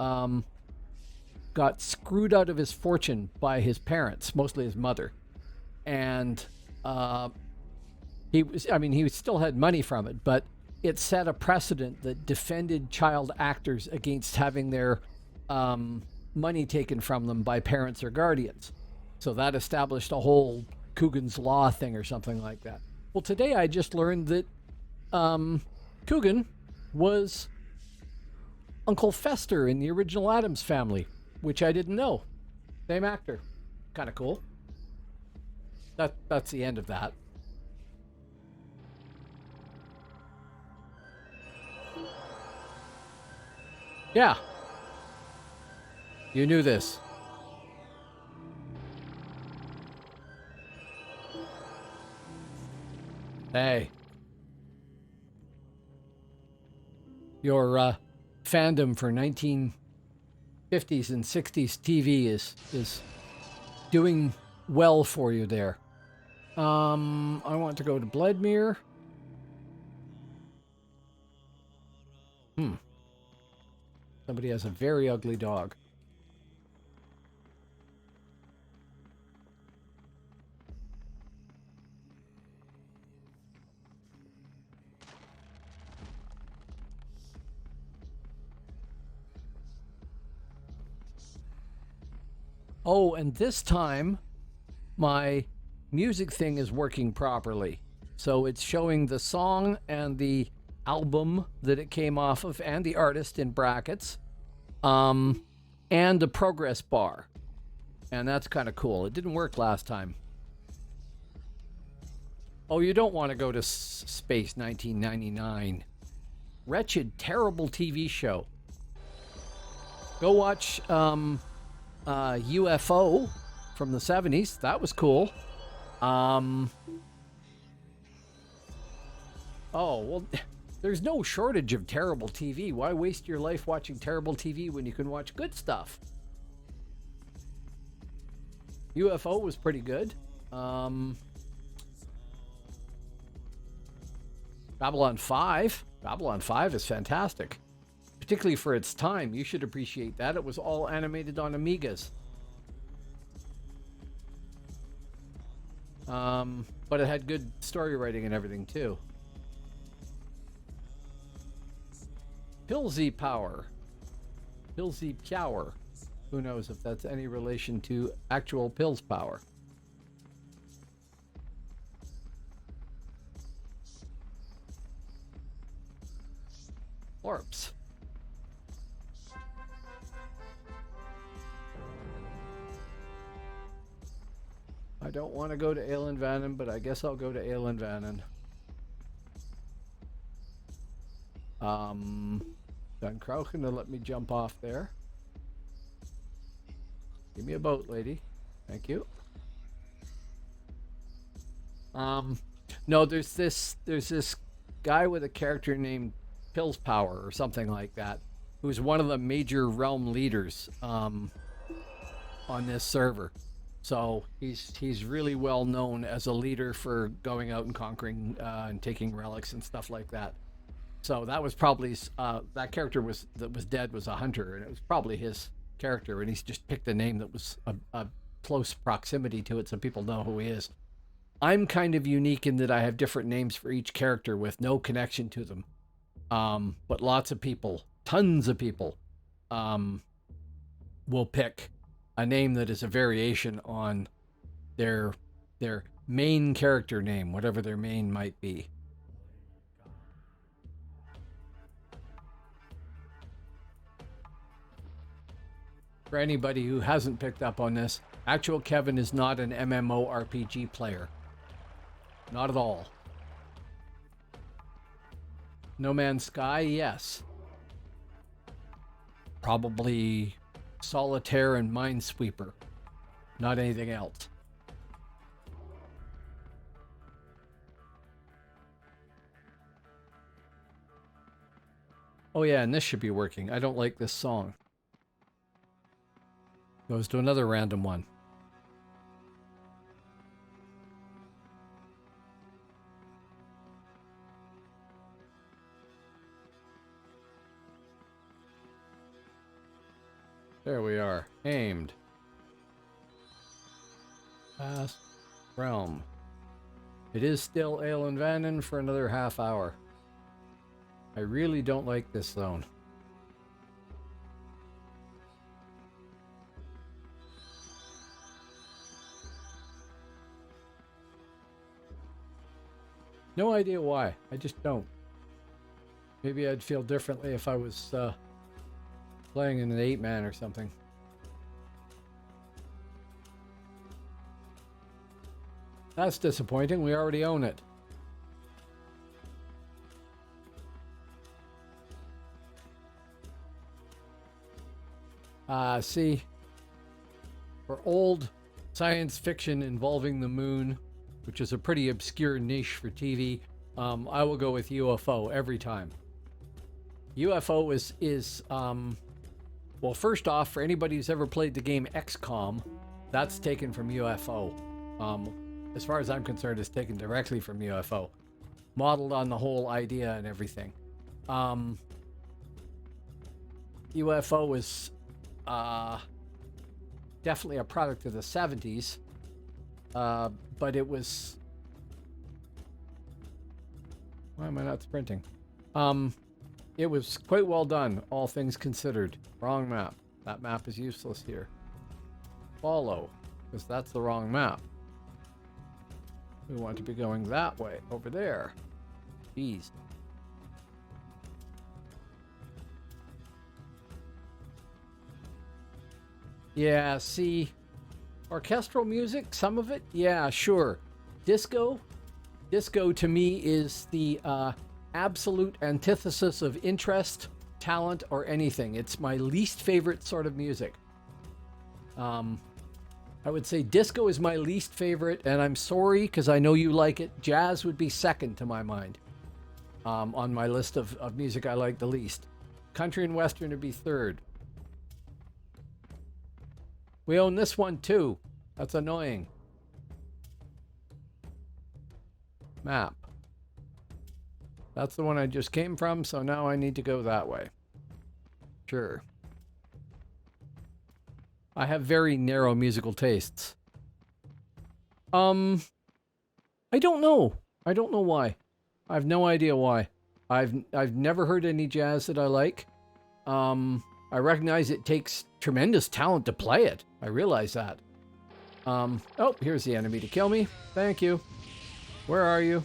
got screwed out of his fortune by his parents, mostly his mother. And he still had money from it, but it set a precedent that defended child actors against having their money taken from them by parents or guardians. So that established a whole Coogan's Law thing or something like that. Well, today I just learned that Coogan was Uncle Fester in the original Addams Family, which I didn't know. Same actor. Kind of cool. That's the end of that. Yeah. You knew this. Hey. Your fandom for 1950s and 60s TV is doing well for you there. I want to go to Bloodmere. Somebody has a very ugly dog. Oh, and this time, my music thing is working properly. So it's showing the song and the album that it came off of and the artist in brackets, and the progress bar. And that's kind of cool. It didn't work last time. Oh, you don't want to go to Space 1999. Wretched, terrible TV show. Go watch UFO from the 70s. That was cool. Oh, well, there's no shortage of terrible TV. Why waste your life watching terrible TV when you can watch good stuff? UFO was pretty good. Babylon 5. Babylon 5 is fantastic. Particularly for its time. You should appreciate that. It was all animated on Amigas. But it had good story writing and everything too. Pilsy Power. Pilsy Power. Who knows if that's any relation to actual Pills Power. Corpse. I don't want to go to Alan Vannon, but I guess I'll go to Alan Vannon. Don Krauchen to let me jump off there. Give me a boat, lady. Thank you. No, there's this guy with a character named Pills Power or something like that, who's one of the major realm leaders on this server. So he's really well known as a leader for going out and conquering and taking relics and stuff like that. So that was probably that character that was dead was a hunter, and it was probably his character, and he's just picked a name that was a close proximity to it so people know who he is. I'm kind of unique in that I have different names for each character with no connection to them. But lots of people, tons of people, will pick a name that is a variation on their main character name, whatever their main might be. For anybody who hasn't picked up on this, Actual Kevin is not an MMORPG player. Not at all. No Man's Sky, yes. Probably Solitaire and Minesweeper. Not anything else. Oh yeah, and this should be working. I don't like this song. Goes to another random one. There we are. Aimed. Past realm. It is still Alan Vannon for another half hour. I really don't like this zone. No idea why. I just don't. Maybe I'd feel differently if I was playing in an 8-man or something. That's disappointing. We already own it. See, for old science fiction involving the moon, which is a pretty obscure niche for TV, I will go with UFO every time. UFO is well, first off, for anybody who's ever played the game XCOM, that's taken from UFO. As far as I'm concerned, it's taken directly from UFO. Modeled on the whole idea and everything. UFO is definitely a product of the 70s. But it was... Why am I not sprinting? It was quite well done, all things considered. Wrong map. That map is useless here. Follow, because that's the wrong map. We want to be going that way, over there. Jeez. Yeah, see, orchestral music, some of it, yeah, sure. Disco to me is the absolute antithesis of interest, talent, or anything. It's my least favorite sort of music. I would say disco is my least favorite, and I'm sorry because I know you like it. Jazz would be second to my mind on my list of music I like the least. Country and Western would be third. We own this one too. That's annoying. Map. That's the one I just came from, so now I need to go that way. Sure. I have very narrow musical tastes. I don't know. I don't know why. I have no idea why. I've never heard any jazz that I like. I recognize it takes tremendous talent to play it. I realize that. Oh, here's the enemy to kill me. Thank you. Where are you?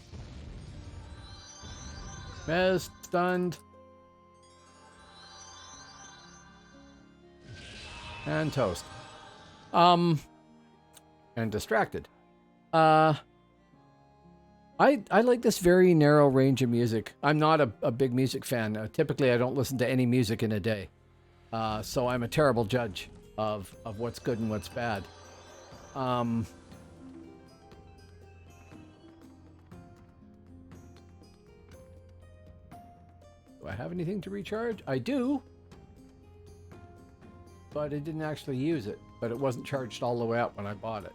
Mez, stunned. And toast. And distracted. I like this very narrow range of music. I'm not a big music fan. Typically, I don't listen to any music in a day. So I'm a terrible judge of what's good and what's bad. Do I have anything to recharge? I do. But I didn't actually use it. But it wasn't charged all the way up when I bought it.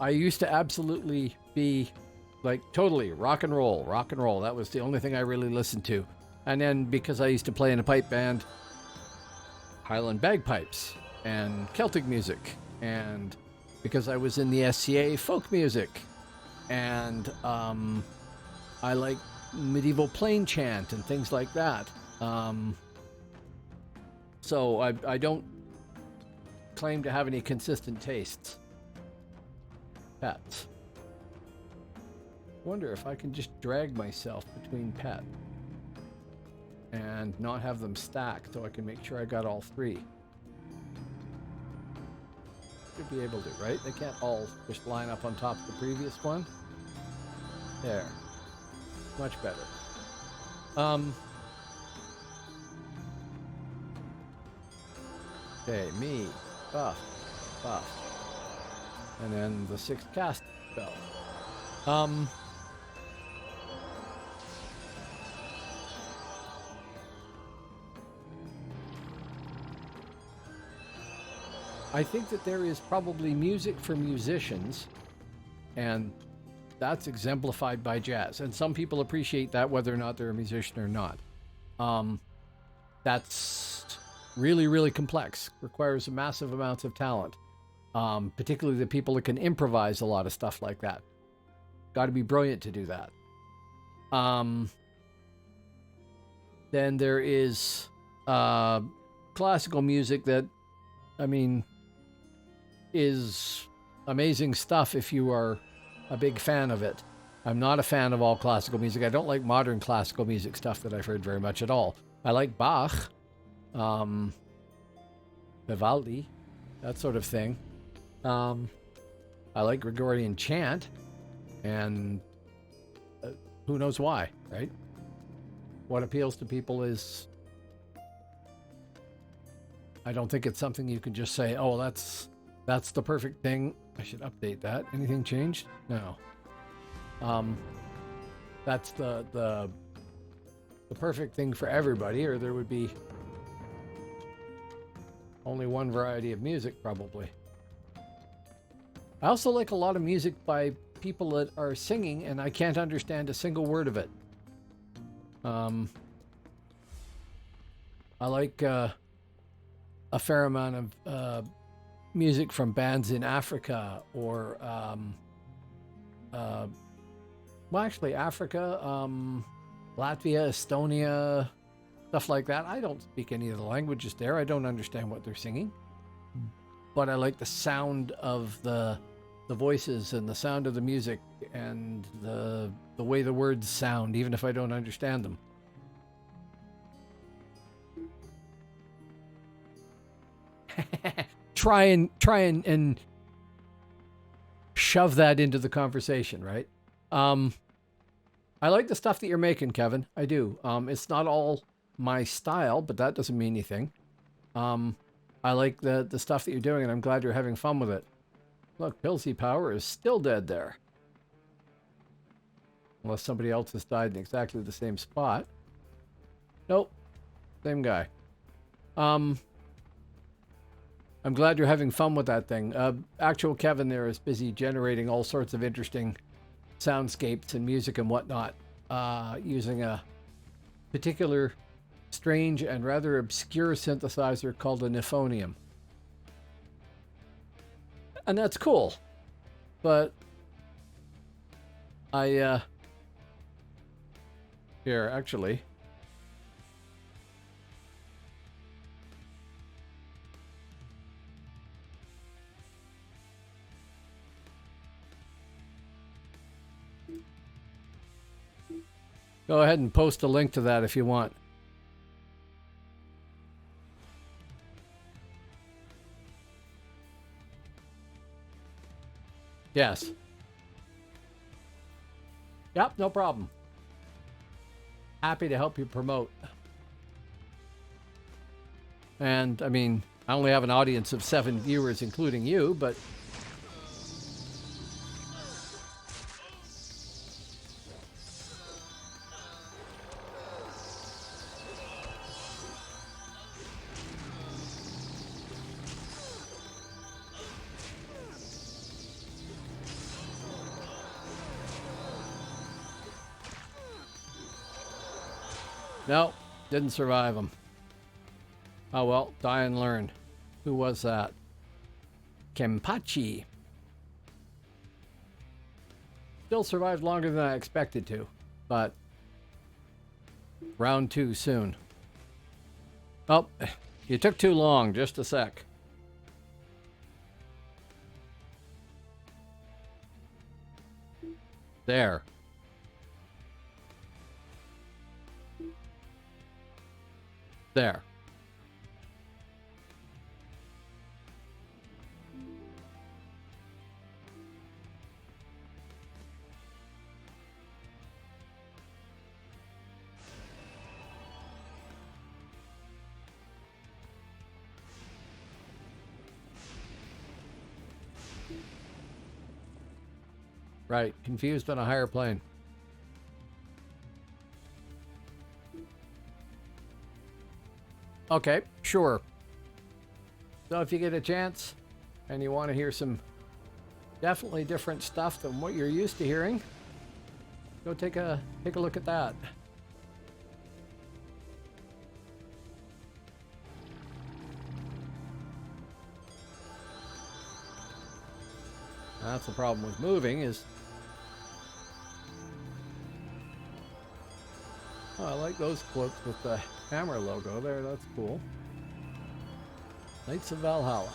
I used to absolutely be like totally rock and roll. That was the only thing I really listened to. And then because I used to play in a pipe band, Highland bagpipes and Celtic music. And because I was in the SCA, folk music. And I like medieval plain chant and things like that. So I don't claim to have any consistent tastes. Pets. Wonder if I can just drag myself between pet and not have them stacked so I can make sure I got all three. Should be able to, right? They can't all just line up on top of the previous one. There. Much better. Okay, me, buff. And then the 6th cast spell. I think that there is probably music for musicians, and that's exemplified by jazz. And some people appreciate that whether or not they're a musician or not. That's really, really complex. Requires massive amounts of talent. Particularly the people that can improvise a lot of stuff like that. Got to be brilliant to do that. Then there is classical music that, I mean, is amazing stuff if you are a big fan of it. I'm not a fan of all classical music. I don't like modern classical music stuff that I've heard very much at all. I like Bach, Vivaldi, that sort of thing. I like Gregorian chant, and who knows why, right? What appeals to people is, I don't think it's something you can just say, oh, that's the perfect thing. I should update that. Anything changed? No. That's the perfect thing for everybody, or there would be only one variety of music, probably. I also like a lot of music by people that are singing, and I can't understand a single word of it. I like a fair amount of music from bands in Africa, or well, actually Africa, Latvia, Estonia, stuff like that. I don't speak any of the languages there. I don't understand what they're singing. but I like the sound of the voices and the sound of the music and the way the words sound, even if I don't understand them. try and shove that into the conversation, right? I like the stuff that you're making, Kevin. I do. It's not all my style, but that doesn't mean anything. I like the stuff that you're doing, and I'm glad you're having fun with it. Look, Pilsy Power is still dead there. Unless somebody else has died in exactly the same spot. Nope. Same guy. I'm glad you're having fun with that thing. Actual Kevin there is busy generating all sorts of interesting soundscapes and music and whatnot, using a particular strange and rather obscure synthesizer called a euphonium. And that's cool. But I here actually go ahead and post a link to that if you want. Yes. Yep, no problem. Happy to help you promote. And, I mean, I only have an audience of 7 viewers, including you, but... No, didn't survive him. Oh well, die and learn. Who was that? Kempachi. Still survived longer than I expected to, but round 2 soon. Oh, you took too long. Just a sec. There. There. Right, confused on a higher plane. Okay, sure. So if you get a chance and you want to hear some definitely different stuff than what you're used to hearing, go take a look at that. That's the problem with moving is... Oh, I like those quotes with the hammer logo there. That's cool. Knights of Valhalla.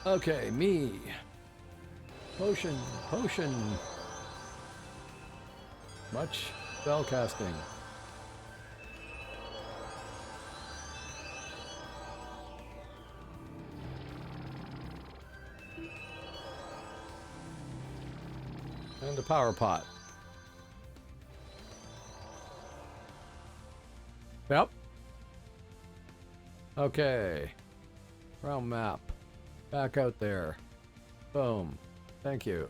Okay, me. Potion. Much spell casting. And a power pot. Yep. Okay. Round map. Back out there. Boom. Thank you.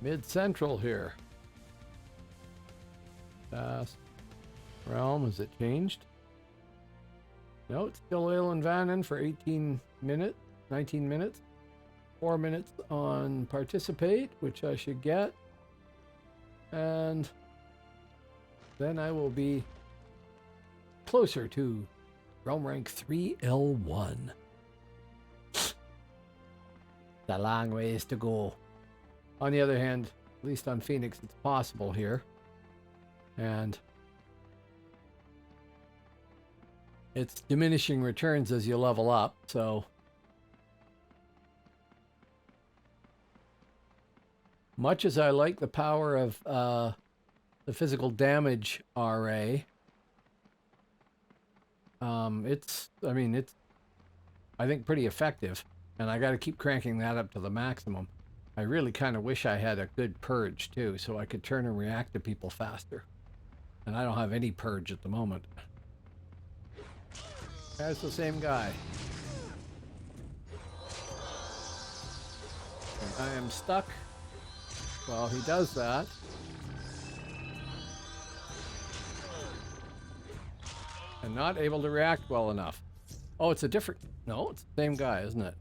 Mid-central here. Realm, has it changed? No, it's still Leyland Vannon for 19 minutes. 4 minutes on participate, which I should get. And then I will be closer to realm rank 3L1. A long ways to go. On the other hand, at least on Phoenix, it's possible here. And it's diminishing returns as you level up, so much as I like the power of the physical damage RA, it's I think pretty effective, and I got to keep cranking that up to the maximum. I really kind of wish I had a good purge too, so I could turn and react to people faster. And I don't have any purge at the moment. That's the same guy. And I am stuck while he does that. And not able to react well enough. Oh, it's a different... No, it's the same guy, isn't it?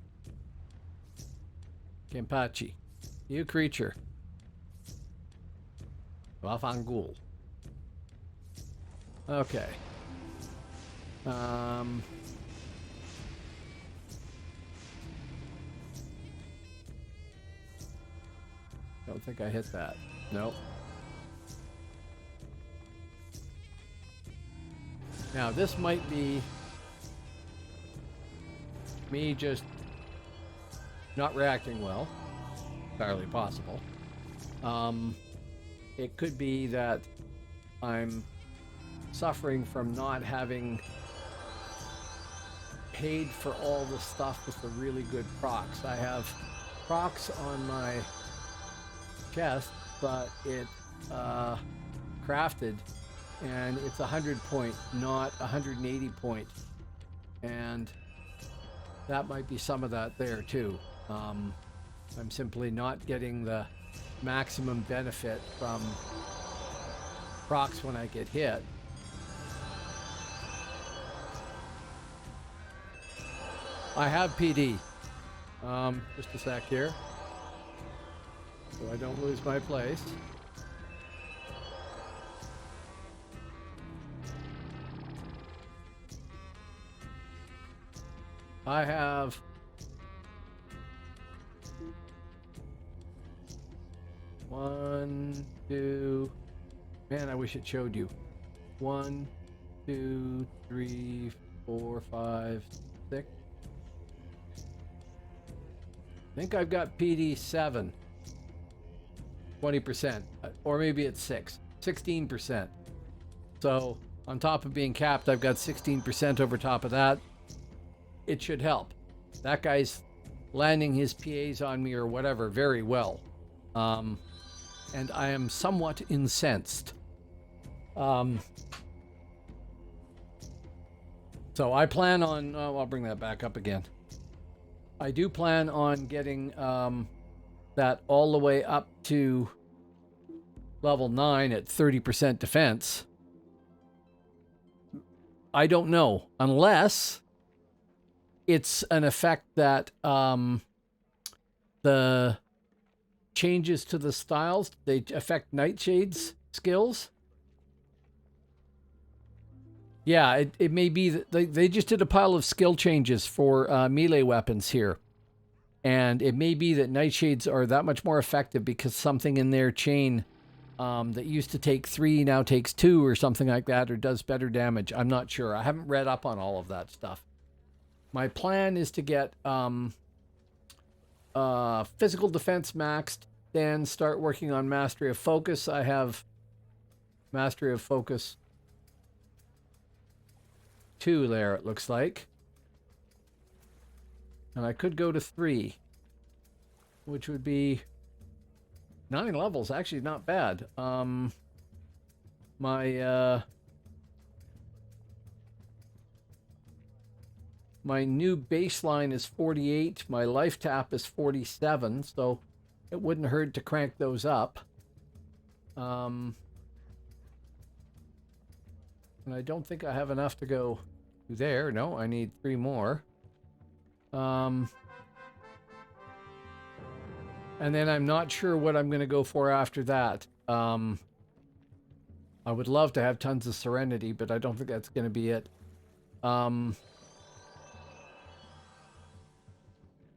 Kimpachi. You creature. Wafangul. Okay. Don't think I hit that. Nope. Now this might be me just not reacting well. Entirely possible. It could be that I'm suffering from not having paid for all the stuff with the really good procs. I have procs on my chest, but it crafted, and it's 100 point, not 180 point, and that might be some of that there too. I'm simply not getting the maximum benefit from procs when I get hit. I have PD. Just a sec here, so I don't lose my place. I have one, two, man, I wish it showed you. 1, 2, 3, 4, 5, 6. I think I've got PD 7. 20%, or maybe it's 16%. So on top of being capped, I've got 16% over top of that. It should help. That guy's landing his PAs on me or whatever very well. And I am somewhat incensed. So I plan on, I'll bring that back up again. I do plan on getting that all the way up to level 9 at 30% defense. I don't know, unless it's an effect that the changes to the styles, they affect Nightshade's skills. Yeah, it may be that they just did a pile of skill changes for melee weapons here. And it may be that Nightshades are that much more effective because something in their chain that used to take 3 now takes 2 or something like that, or does better damage. I'm not sure. I haven't read up on all of that stuff. My plan is to get physical defense maxed, then start working on Mastery of Focus. I have Mastery of Focus 2 there, it looks like. And I could go to 3, which would be 9 levels. Actually, not bad. My new baseline is 48. My life tap is 47, so it wouldn't hurt to crank those up. And I don't think I have enough to go there. No, I need 3 more. And then I'm not sure what I'm going to go for after that. I I would love to have tons of serenity, but I don't think that's going to be it.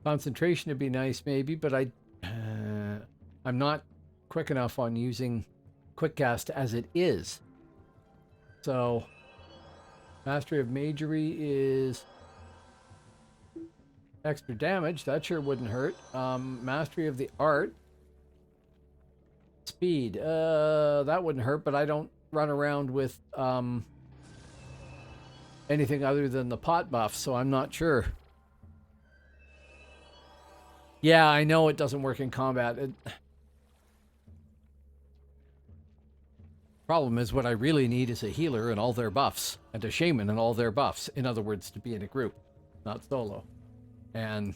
Concentration would be nice, maybe, but I'm not quick enough on using quick cast as it is. So, mastery of magery is extra damage. That sure wouldn't hurt. Mastery of the art, speed. That wouldn't hurt, but I don't run around with anything other than the pot buff, so I'm not sure. Yeah, I know it doesn't work in combat. Problem is, what I really need is a healer and all their buffs, and a shaman and all their buffs. In other words, to be in a group, not solo. And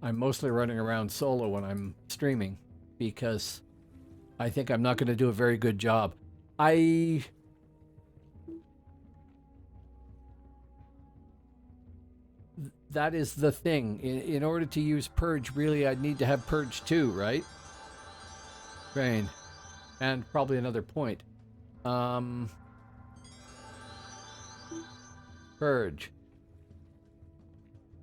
I'm mostly running around solo when I'm streaming because I think I'm not going to do a very good job. That is the thing. In order to use Purge, really, I'd need to have Purge 2, right? Rain. And probably another point. Purge.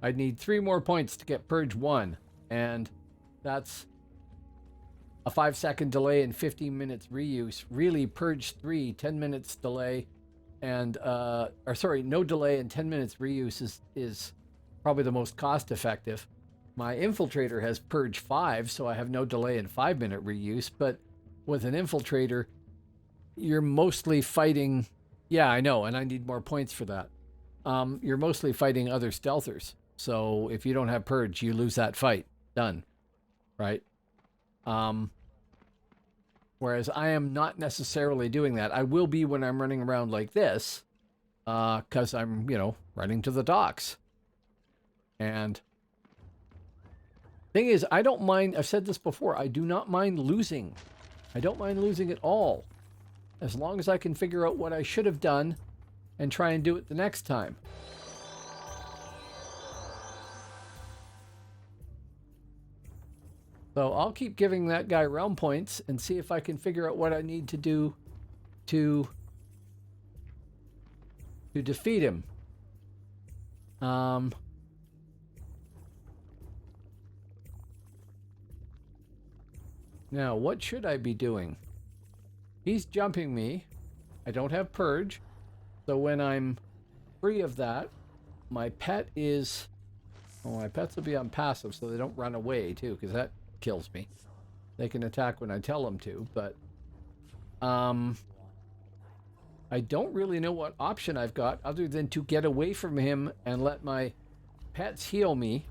I'd need 3 more points to get Purge 1. And that's a 5-second delay and 15 minutes reuse. Really, Purge 3, 10 minutes delay. And, no delay and 10 minutes reuse is probably the most cost effective. My Infiltrator has Purge 5, so I have no delay and 5-minute reuse, but with an Infiltrator, you're mostly fighting... Yeah, I know, and I need more points for that. You're mostly fighting other stealthers, so if you don't have Purge, you lose that fight. Done. Right? Whereas I am not necessarily doing that. I will be when I'm running around like this, because I'm, running to the docks. And thing is, I don't mind, I've said this before, I do not mind losing. I don't mind losing at all. As long as I can figure out what I should have done and try and do it the next time. So I'll keep giving that guy realm points and see if I can figure out what I need to do to defeat him. Now, what should I be doing? He's jumping me. I don't have Purge. So when I'm free of that, my pet is... Oh, my pets will be on passive so they don't run away too, because that kills me. They can attack when I tell them to, but... I don't really know what option I've got other than to get away from him and let my pets heal me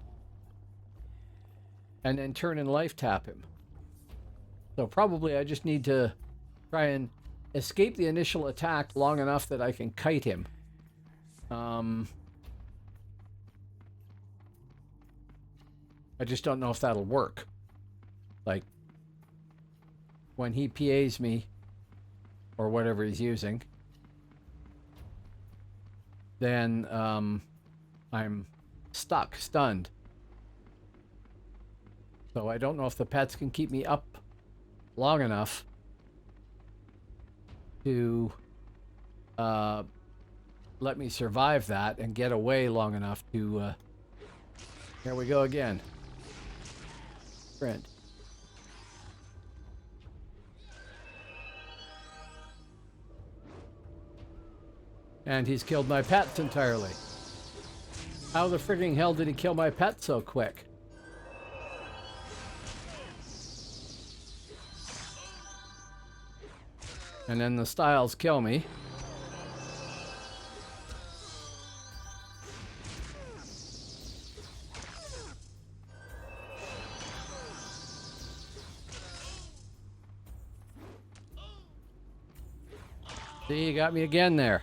and then turn and life tap him. So probably I just need to try and escape the initial attack long enough that I can kite him. I just don't know if that'll work. Like, when he PAs me, or whatever he's using, then I'm stunned. So I don't know if the pets can keep me up long enough to let me survive that and get away long enough to... Here we go again. Sprint. And he's killed my pets entirely. How the frigging hell did he kill my pet so quick? And then the styles kill me. See, you got me again there.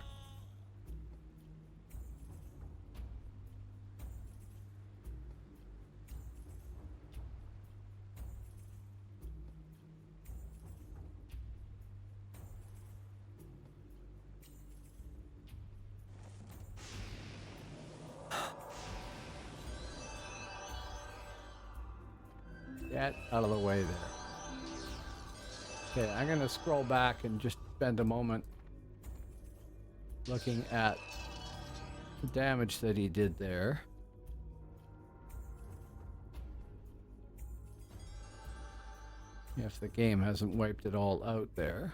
Get out of the way there. Okay, I'm going to scroll back and just spend a moment looking at the damage that he did there. If the game hasn't wiped it all out there.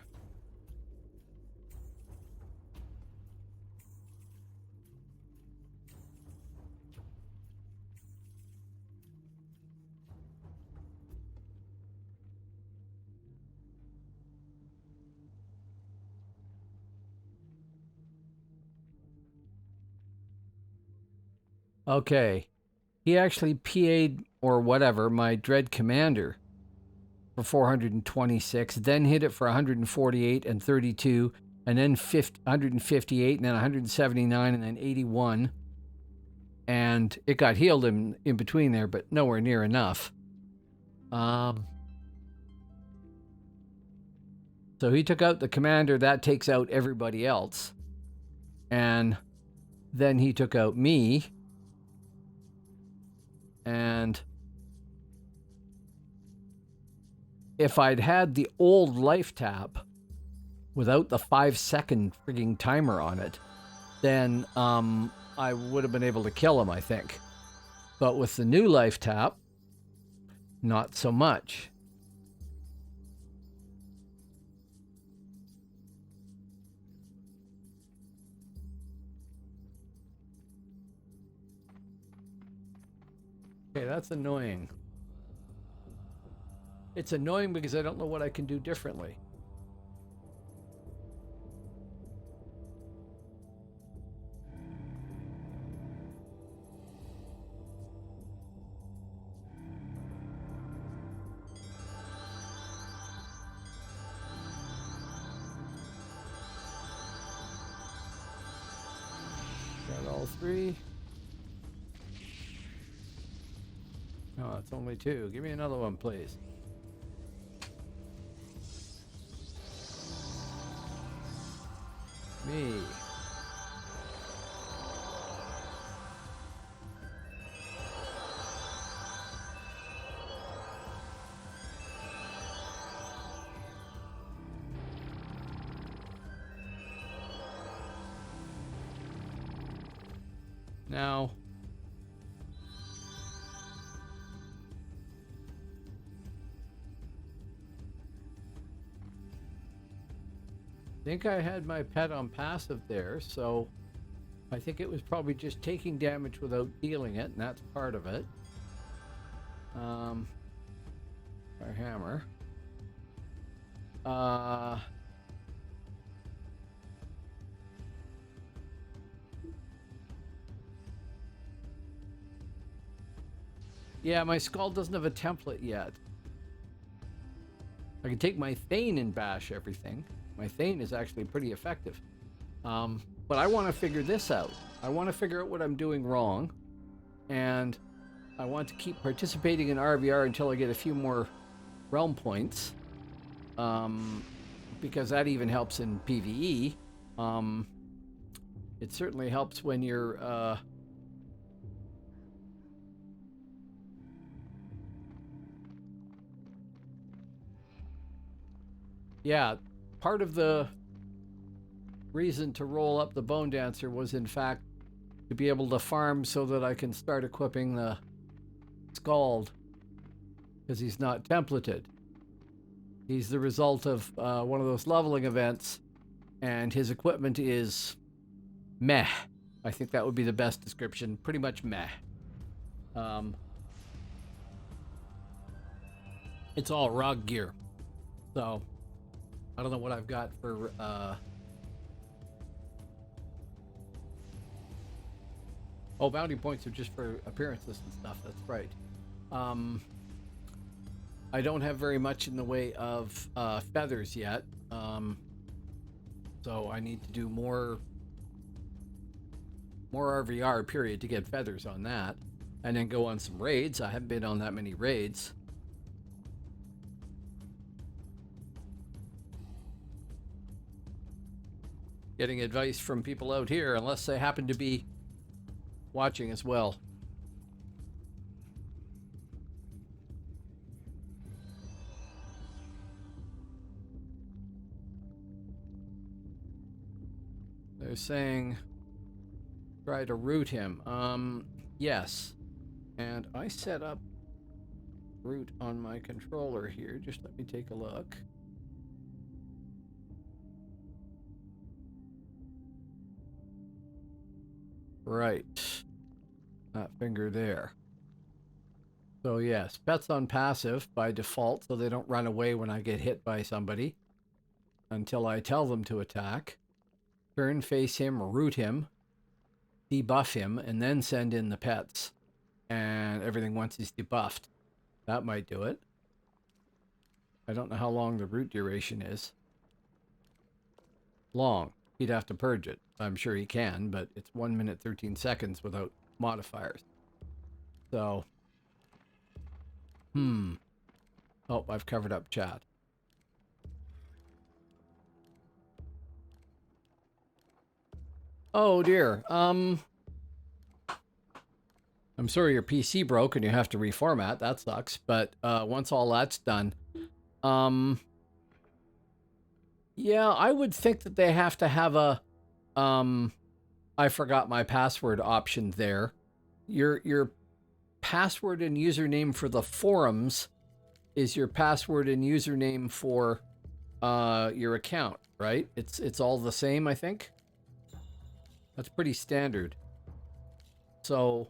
Okay. He actually PA'd or whatever my Dread Commander for 426, then hit it for 148 and 32, and then 158, and then 179, and then 81. And it got healed in between there, but nowhere near enough. So he took out the commander. That takes out everybody else. And then he took out me. And if I'd had the old life tap without the 5-second frigging timer on it, then I would have been able to kill him, I think. But with the new life tap, not so much. Okay, that's annoying. It's annoying because I don't know what I can do differently. Got all three. No, it's only two. Give me another one, please. Me. Now, I think I had my pet on passive there, so I think it was probably just taking damage without dealing it, and that's part of it. Our hammer. Yeah, my skull doesn't have a template yet. I can take my Thane and bash everything. My Thane is actually pretty effective. But I want to figure this out. I want to figure out what I'm doing wrong. And I want to keep participating in RVR until I get a few more realm points. Because that even helps in PvE. It certainly helps when you're... Yeah, part of the reason to roll up the Bonedancer was, in fact, to be able to farm so that I can start equipping the Scald, because he's not templated. He's the result of one of those leveling events, and his equipment is meh. I think that would be the best description. Pretty much meh. It's all ROG gear. So... I don't know what I've got for, Oh, bounty points are just for appearances and stuff, that's right. I don't have very much in the way of, feathers yet. So I need to do more RVR, period, to get feathers on that. And then go on some raids. I haven't been on that many raids. Getting advice from people out here, unless they happen to be watching as well. They're saying try to root him. Yes. And I set up root on my controller here. Just let me take a look. Right. That finger there. So yes, pets on passive by default, so they don't run away when I get hit by somebody until I tell them to attack. Turn, face him, root him, debuff him, and then send in the pets. And everything once he's debuffed. That might do it. I don't know how long the root duration is. Long. He'd have to purge it. I'm sure he can, but it's 1 minute 13 seconds without modifiers. So... Oh, I've covered up chat. Oh dear. I'm sorry your PC broke and you have to reformat. That sucks. But once all that's done, yeah, I would think that they have to have a I forgot my password option there. Your password and username for the forums is your password and username for your account, right? It's all the same, I think. That's pretty standard. So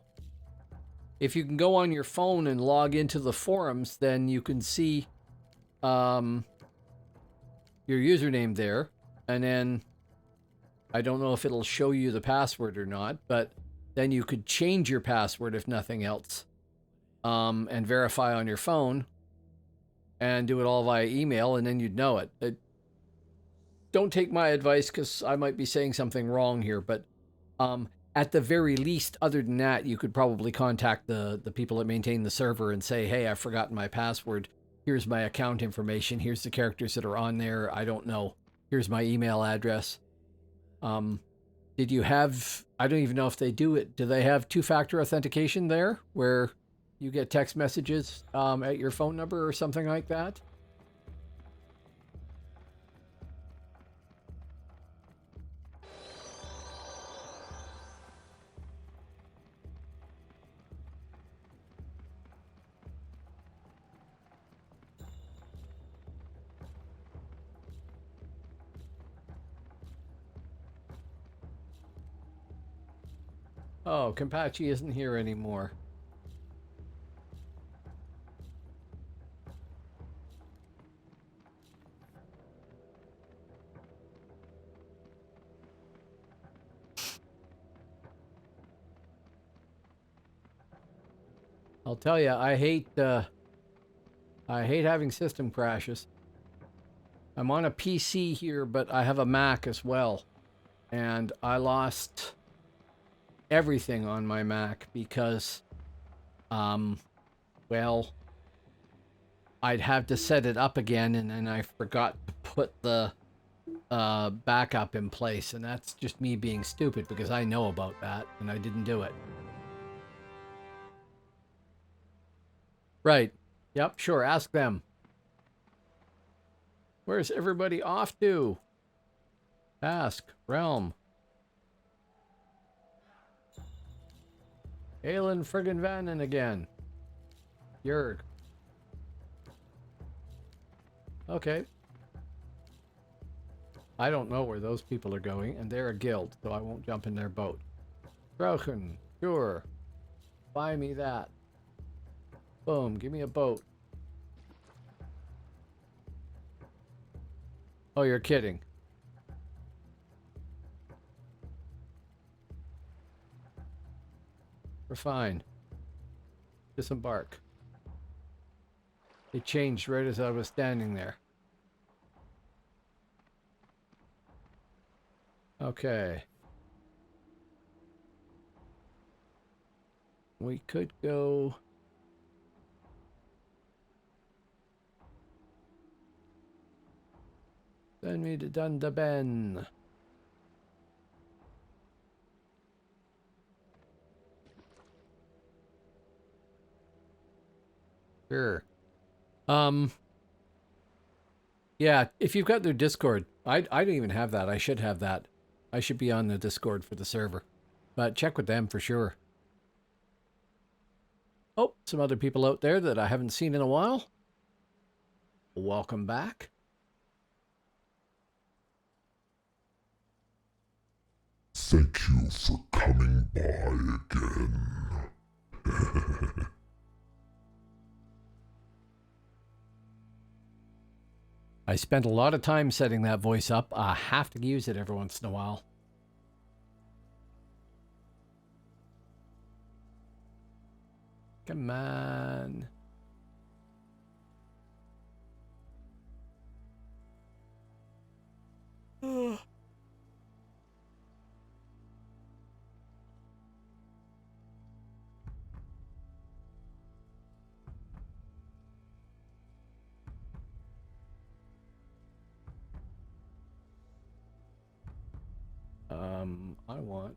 if you can go on your phone and log into the forums, then you can see your username there, and then I don't know if it'll show you the password or not, but then you could change your password if nothing else, and verify on your phone and do it all via email, and then you'd know it. Don't take my advice because I might be saying something wrong here, but at the very least, other than that, you could probably contact the people that maintain the server and say, hey, I've forgotten my password. Here's my account information. Here's the characters that are on there. I don't know. Here's my email address. Did you have, I don't even know if they do it. Do they have two-factor authentication there where you get text messages at your phone number or something like that? Oh, Kampachi isn't here anymore. I'll tell you, I hate having system crashes. I'm on a PC here, but I have a Mac as well, and I lost everything on my Mac because, well, I'd have to set it up again, and then I forgot to put the backup in place, and that's just me being stupid because I know about that, and I didn't do it. Right. Yep, sure, ask them. Where's everybody off to? Ask. Realm. Aelin friggin' Vannon again. Yerg. Okay. I don't know where those people are going, and they're a guild, so I won't jump in their boat. Broken. Sure. Buy me that. Boom. Give me a boat. Oh, you're kidding. We're fine. Disembark. It changed right as I was standing there. Okay. We could go... Send me to Dundaben. Sure. Yeah, if you've got their Discord, I don't even have that. I should have that. I should be on the Discord for the server. But check with them for sure. Oh, some other people out there that I haven't seen in a while. Welcome back. Thank you for coming by again. I spent a lot of time setting that voice up. I have to use it every once in a while. Come on. I want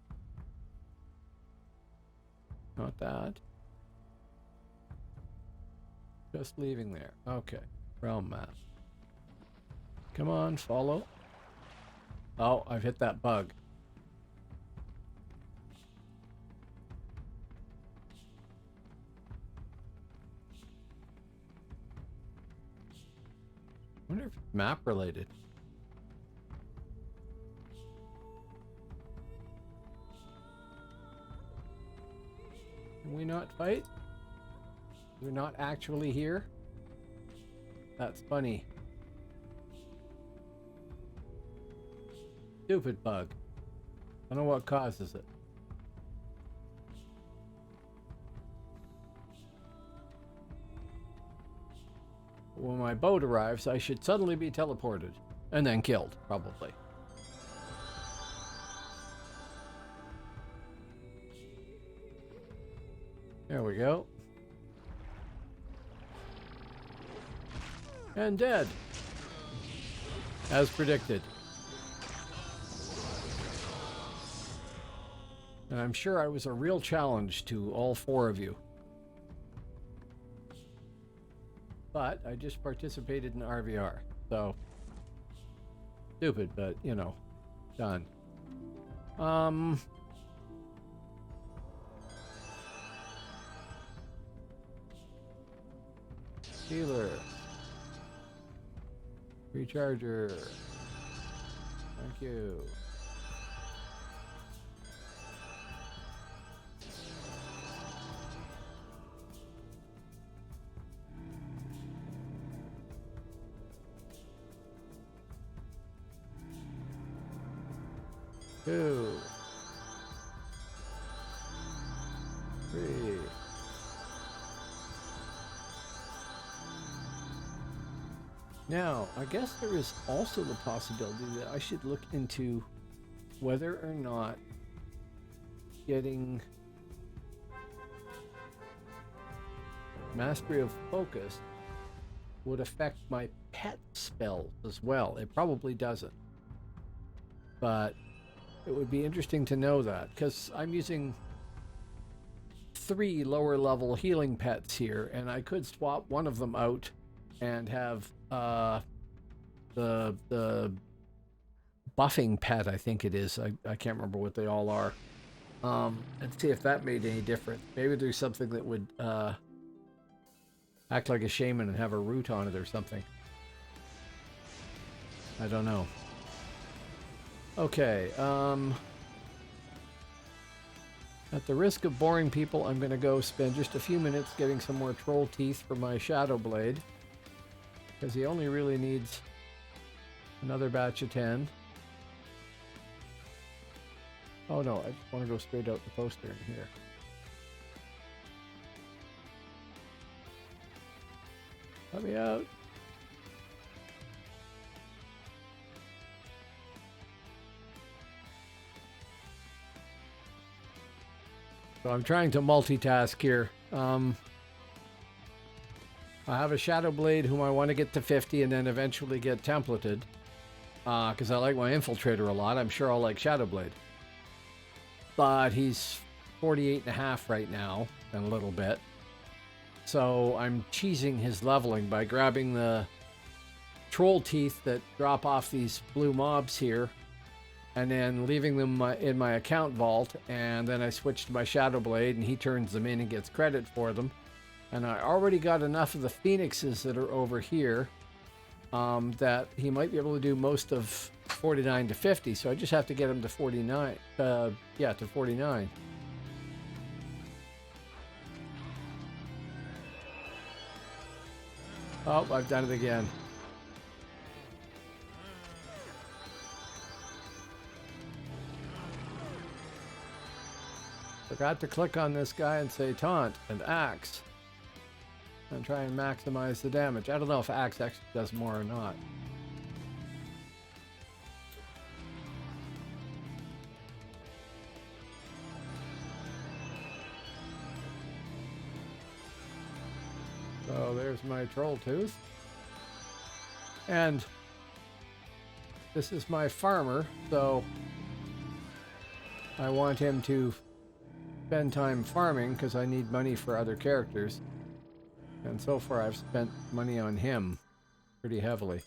not that. Just leaving there. Okay. Realm map. Come on, follow. Oh, I've hit that bug. I wonder if it's map related. Can we not fight? You're not actually here? That's funny. Stupid bug. I don't know what causes it. When my boat arrives, I should suddenly be teleported. And then killed, probably. There we go. And dead. As predicted. And I'm sure I was a real challenge to all four of you. But I just participated in RVR. So, stupid, but, you know, done. Healer. Recharger. Thank you. Two. Three. Now, I guess there is also the possibility that I should look into whether or not getting Mastery of Focus would affect my pet spells as well. It probably doesn't. But it would be interesting to know that, because I'm using 3 lower level healing pets here, and I could swap one of them out and have the buffing pet, I think it is. I can't remember what they all are. And see if that made any difference. Maybe there's something that would act like a shaman and have a root on it or something. I don't know. Okay, at the risk of boring people, I'm going to go spend just a few minutes getting some more troll teeth for my Shadow Blade. Because he only really needs another batch of 10. Oh no, I just want to go straight out the poster in here. Let me out. So I'm trying to multitask here. I have a Shadow Blade whom I want to get to 50 and then eventually get templated. Because I like my Infiltrator a lot. I'm sure I'll like Shadow Blade. But he's 48.5 right now, and a little bit. So I'm cheesing his leveling by grabbing the troll teeth that drop off these blue mobs here. and then leaving them in my account vault, and then I switch to my Shadow Blade, and he turns them in and gets credit for them. And I already got enough of the Phoenixes that are over here that he might be able to do most of 49 to 50, so I just have to get him to 49. Yeah, to 49. Oh, I've done it again. Forgot to click on this guy and say taunt and axe. And try and maximize the damage. I don't know if axe actually does more or not. So there's my troll tooth. And this is my farmer, so I want him to spend time farming because I need money for other characters. And so far I've spent money on him pretty heavily.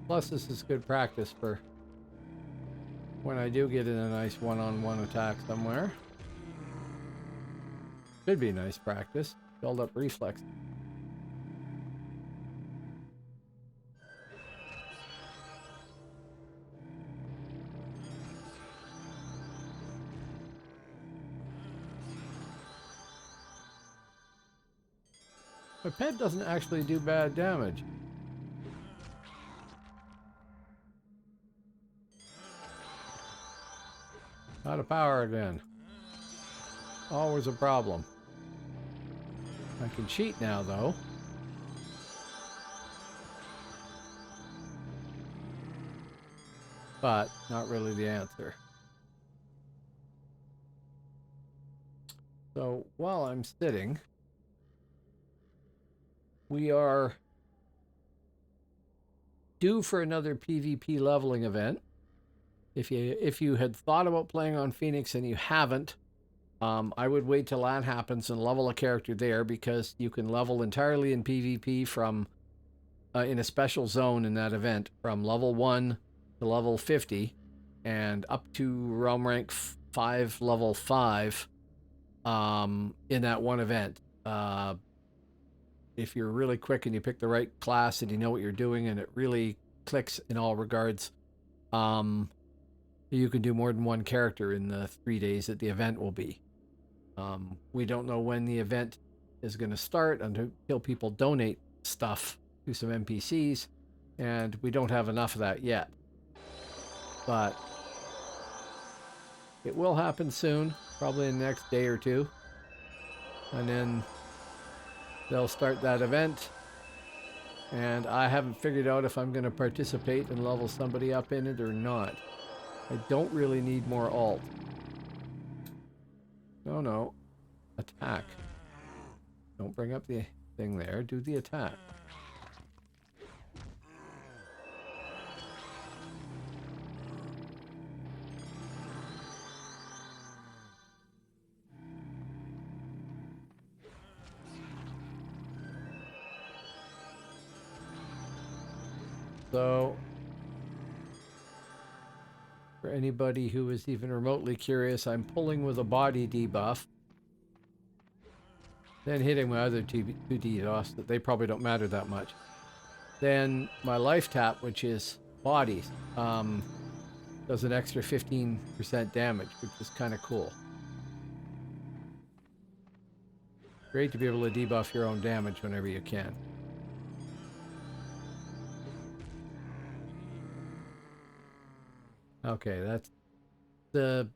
Plus this is good practice for when I do get in a nice one-on-one attack somewhere. Should be nice practice. Build up reflex. My pet doesn't actually do bad damage. Out of power again. Always a problem. I can cheat now, though. But not really the answer. So while I'm sitting, we are due for another PvP leveling event. If you had thought about playing on Phoenix and you haven't, I would wait till that happens and level a character there, because you can level entirely in PvP from in a special zone in that event from level 1 to level 50 and up to realm rank 5 level 5 in that one event. If you're really quick and you pick the right class and you know what you're doing and it really clicks in all regards, you can do more than one character in the 3 days that the event will be. We don't know when the event is going to start until people donate stuff to some NPCs, and we don't have enough of that yet. But it will happen soon, probably in the next day or two. And then they'll start that event, and I haven't figured out if I'm going to participate and level somebody up in it or not. I don't really need more alt. No. Attack. Don't bring up the thing there. Do the attack. So, for anybody who is even remotely curious, I'm pulling with a body debuff, then hitting my other two debuffs that they probably don't matter that much. Then my life tap, which is body, does an extra 15% damage, which is kind of cool. Great to be able to debuff your own damage whenever you can. Okay, that's the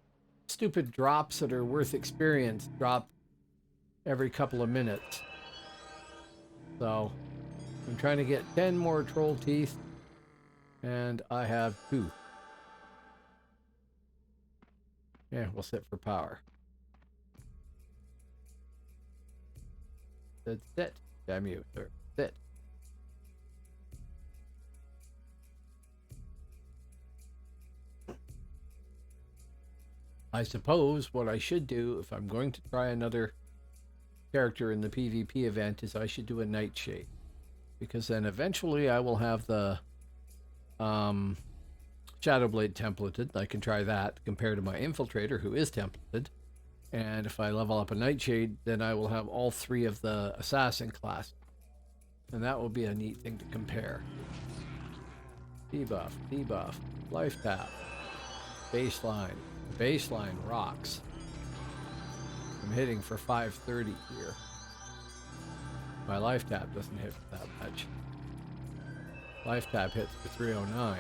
stupid drops that are worth experience drop every couple of minutes. So I'm trying to get 10 more troll teeth, and I have 2. Yeah, we'll sit for power. That's it. Damn you, sir. Sit. I suppose what I should do if I'm going to try another character in the PvP event is I should do a Nightshade, because then eventually I will have the Shadowblade templated. I can try that compared to my Infiltrator, who is templated. And if I level up a Nightshade, then I will have all 3 of the Assassin class. And that will be a neat thing to compare. Debuff, debuff, life tap, baseline. Baseline rocks. I'm hitting for 530 here. My life tap doesn't hit for that much. Life tap hits for 309.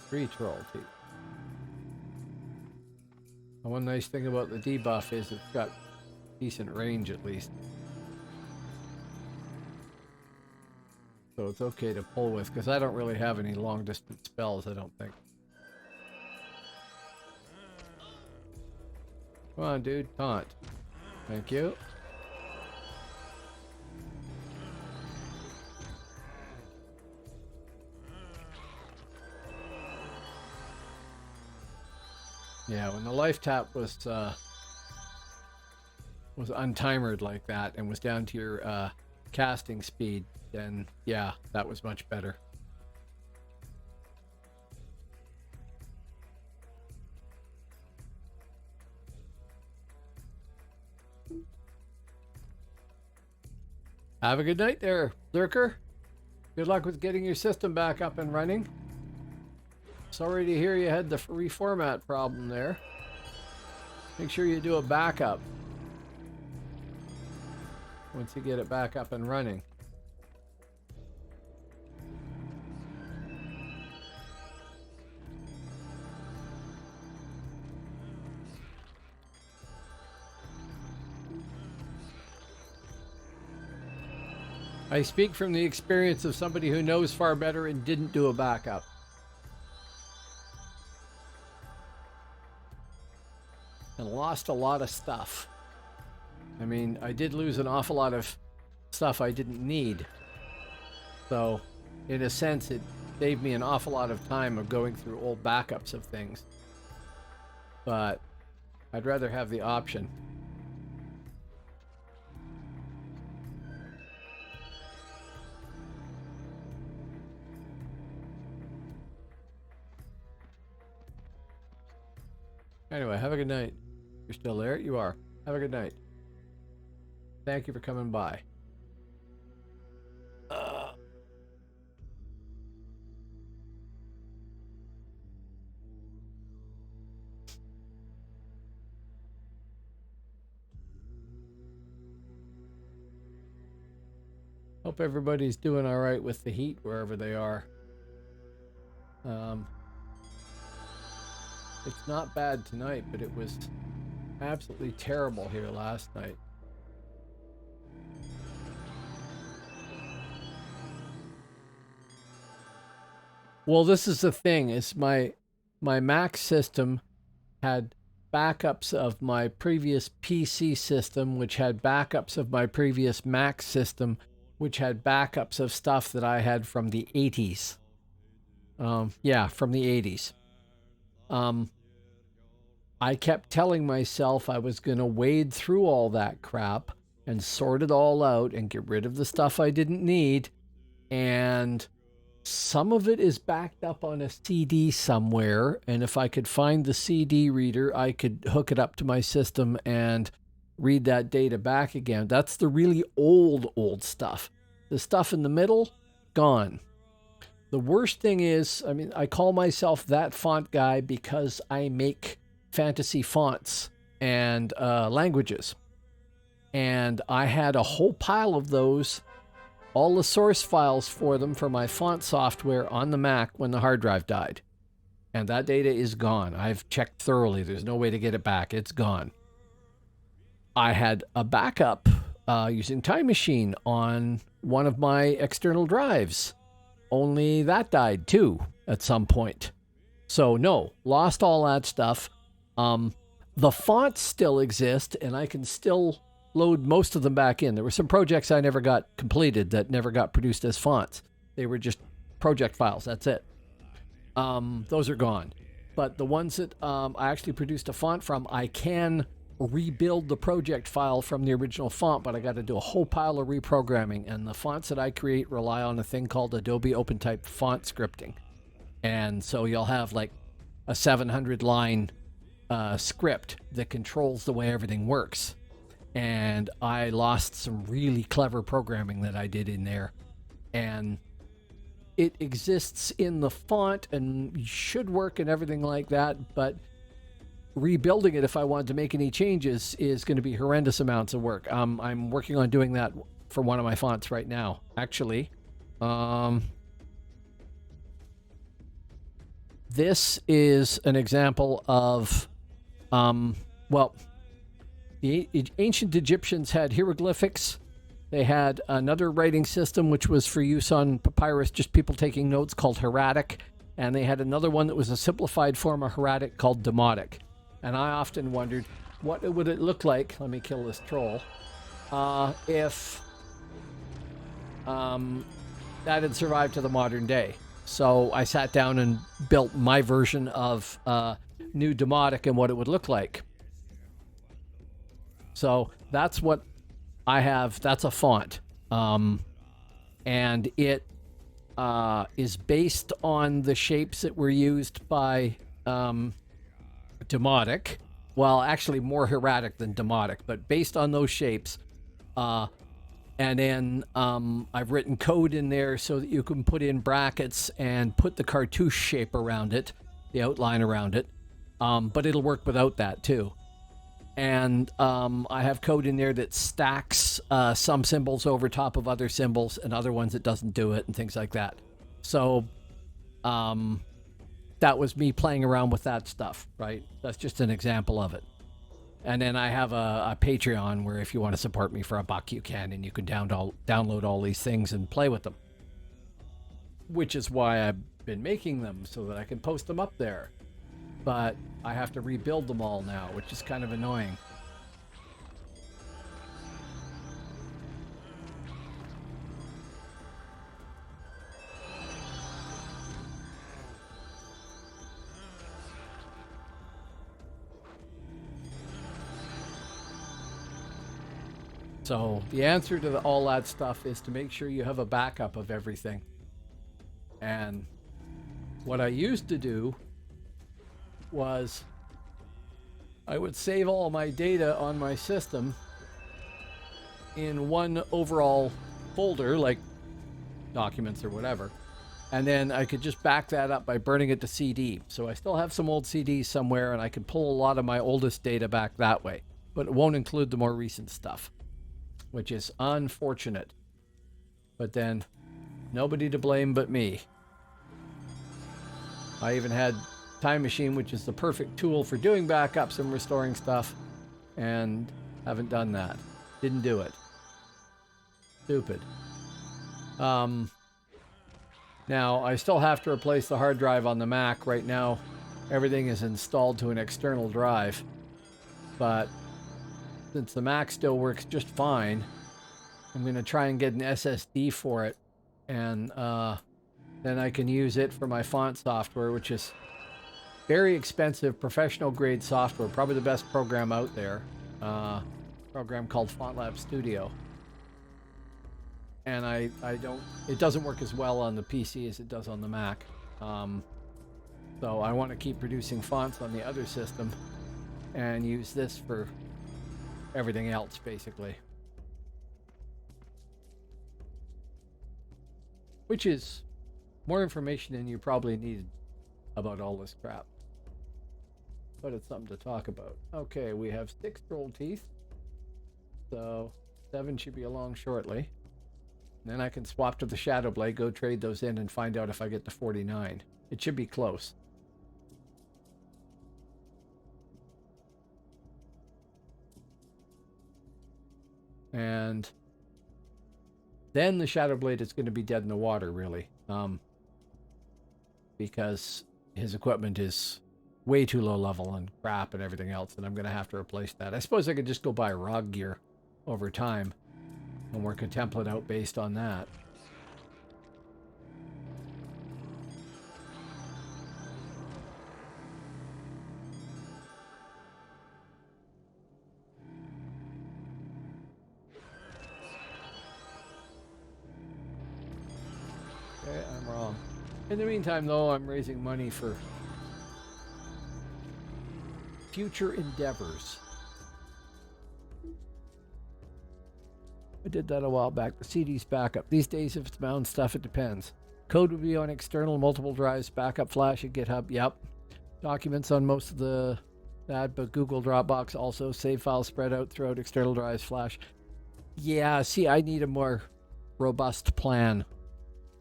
Free troll teeth. And one nice thing about the debuff is it's got decent range at least. So it's okay to pull with, because I don't really have any long distance spells, I don't think. Come on, dude. Taunt. Thank you. Yeah, when the life tap was untimered like that and was down to your casting speed, then yeah, that was much better. Have a good night there, Lurker. Good luck with getting your system back up and running. Sorry to hear you had the reformat problem there. Make sure you do a backup once you get it back up and running. I speak from the experience of somebody who knows far better and didn't do a backup. And lost a lot of stuff. I mean, I did lose an awful lot of stuff I didn't need. So, in a sense, it saved me an awful lot of time of going through old backups of things. But I'd rather have the option. Anyway, have a good night. You're still there? You are. Have a good night. Thank you for coming by. Hope everybody's doing all right with the heat wherever they are. It's not bad tonight, but it was absolutely terrible here last night. Well, this is the thing, is my Mac system had backups of my previous PC system, which had backups of my previous Mac system, which had backups of stuff that I had from the 80s. Yeah, from the 80s. I kept telling myself I was going to wade through all that crap and sort it all out and get rid of the stuff I didn't need. And some of it is backed up on a CD somewhere. And if I could find the CD reader, I could hook it up to my system and read that data back again. That's the really old stuff. The stuff in the middle, gone. The worst thing is, I mean, I call myself that font guy because I make fantasy fonts and languages. And I had a whole pile of those, all the source files for them for my font software on the Mac when the hard drive died. And that data is gone. I've checked thoroughly. There's no way to get it back. It's gone. I had a backup using Time Machine on one of my external drives. Only that died too at some point. So no, lost all that stuff. The fonts still exist, and I can still load most of them back in. There were some projects I never got completed that never got produced as fonts. They were just project files, that's it. Those are gone. But the ones that I actually produced a font from, I can rebuild the project file from the original font, but I got to do a whole pile of reprogramming. And the fonts that I create rely on a thing called Adobe OpenType font scripting. And so you'll have like a 700 line script that controls the way everything works. And I lost some really clever programming that I did in there. And it exists in the font and should work and everything like that, but rebuilding it, if I wanted to make any changes, is going to be horrendous amounts of work. I'm working on doing that for one of my fonts right now, actually. This is an example of, well, the ancient Egyptians had hieroglyphics. They had another writing system, which was for use on papyrus, just people taking notes, called hieratic. And they had another one that was a simplified form of hieratic called demotic. And I often wondered, what would it look like, let me kill this troll, if that had survived to the modern day. So I sat down and built my version of new demotic and what it would look like. So that's what I have. That's a font. And it is based on the shapes that were used by demotic. Well, actually more hieratic than demotic, but based on those shapes. And then I've written code in there so that you can put in brackets and put the cartouche shape around it, the outline around it. But it'll work without that too. And I have code in there that stacks some symbols over top of other symbols and other ones that doesn't do it and things like that. So that was me playing around with that stuff, right? That's just an example of it. And then I have a Patreon where if you want to support me for $1, you can, and you can download all these things and play with them. Which is why I've been making them, so that I can post them up there. But I have to rebuild them all now, which is kind of annoying. So the answer to all that stuff is to make sure you have a backup of everything. And what I used to do was I would save all my data on my system in one overall folder, like documents or whatever. And then I could just back that up by burning it to CD. So I still have some old CDs somewhere, and I can pull a lot of my oldest data back that way. But it won't include the more recent stuff, which is unfortunate. But then, nobody to blame but me. I even had Time Machine, which is the perfect tool for doing backups and restoring stuff, and haven't done that. Didn't do it. Stupid. Now, I still have to replace the hard drive on the Mac. Right now, everything is installed to an external drive. But since the Mac still works just fine, I'm going to try and get an SSD for it. And then I can use it for my font software, which is very expensive, professional grade software. Probably the best program out there. Program called FontLab Studio. And it doesn't work as well on the PC as it does on the Mac. So I want to keep producing fonts on the other system and use this for everything else, basically. Which is more information than you probably needed about all this crap. But it's something to talk about. Okay, we have 6 troll teeth. So 7 should be along shortly. Then I can swap to the Shadow Blade, go trade those in, and find out if I get to 49. It should be close. And then the Shadow Blade is going to be dead in the water, really. Because his equipment is way too low level and crap and everything else, and I'm going to have to replace that. I suppose I could just go buy ROG gear over time and work a template out based on that. Okay, I'm wrong. In the meantime, though, I'm raising money for future endeavors. I did that a while back. The CD's backup. These days, if it's my own stuff, it depends. Code would be on external multiple drives, backup flash at GitHub. Yep. Documents on most of that, but Google Dropbox also. Save files spread out throughout external drives, flash. Yeah, see, I need a more robust plan.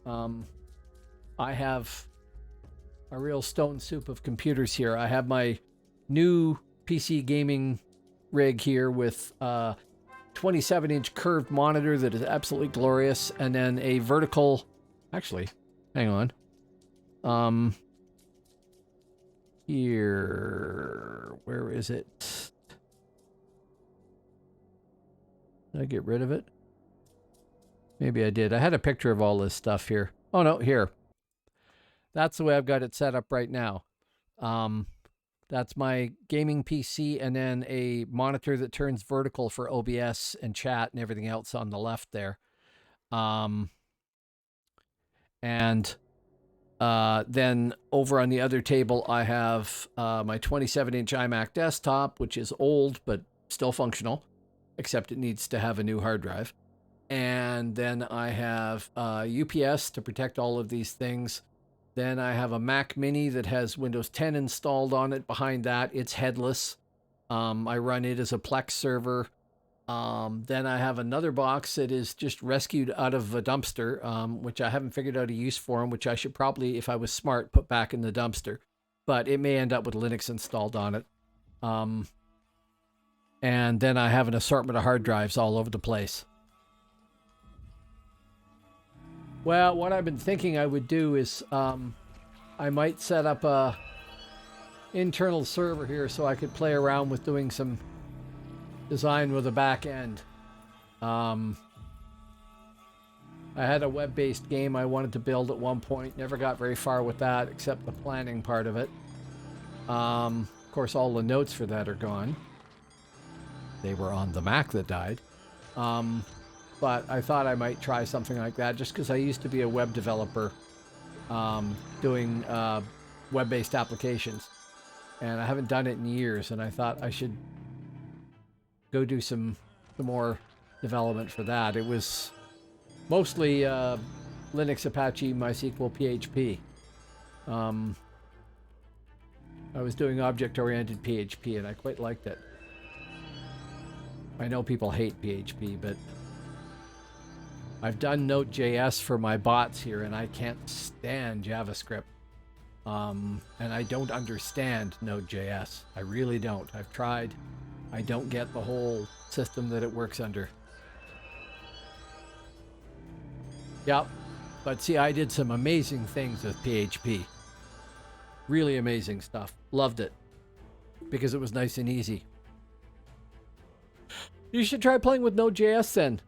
I have a real stone soup of computers here. I have my new PC gaming rig here with 27-inch curved monitor that is absolutely glorious, and then a vertical... Actually, hang on. Here... Where is it? Did I get rid of it? Maybe I did. I had a picture of all this stuff here. Oh, no, here. That's the way I've got it set up right now. That's my gaming PC, and then a monitor that turns vertical for OBS and chat and everything else on the left there. And then over on the other table, I have my 27-inch iMac desktop, which is old but still functional, except it needs to have a new hard drive. And then I have UPS to protect all of these things. Then I have a Mac Mini that has Windows 10 installed on it. Behind that, it's headless. I run it as a Plex server. Then I have another box that is just rescued out of a dumpster, which I haven't figured out a use for them, which I should probably, if I was smart, put back in the dumpster. But it may end up with Linux installed on it. And then I have an assortment of hard drives all over the place. Well, what I've been thinking I would do is I might set up a internal server here so I could play around with doing some design with a back end. I had a web-based game I wanted to build at one point. Never got very far with that, except the planning part of it. Of course, all the notes for that are gone. They were on the Mac that died. But I thought I might try something like that just because I used to be a web developer doing web-based applications. And I haven't done it in years, and I thought I should go do some more development for that. It was mostly Linux, Apache, MySQL, PHP. I was doing object-oriented PHP, and I quite liked it. I know people hate PHP, but I've done Node.js for my bots here, and I can't stand JavaScript. And I don't understand Node.js. I really don't. I've tried. I don't get the whole system that it works under. Yep. But see, I did some amazing things with PHP. Really amazing stuff. Loved it. Because it was nice and easy. You should try playing with Node.js then.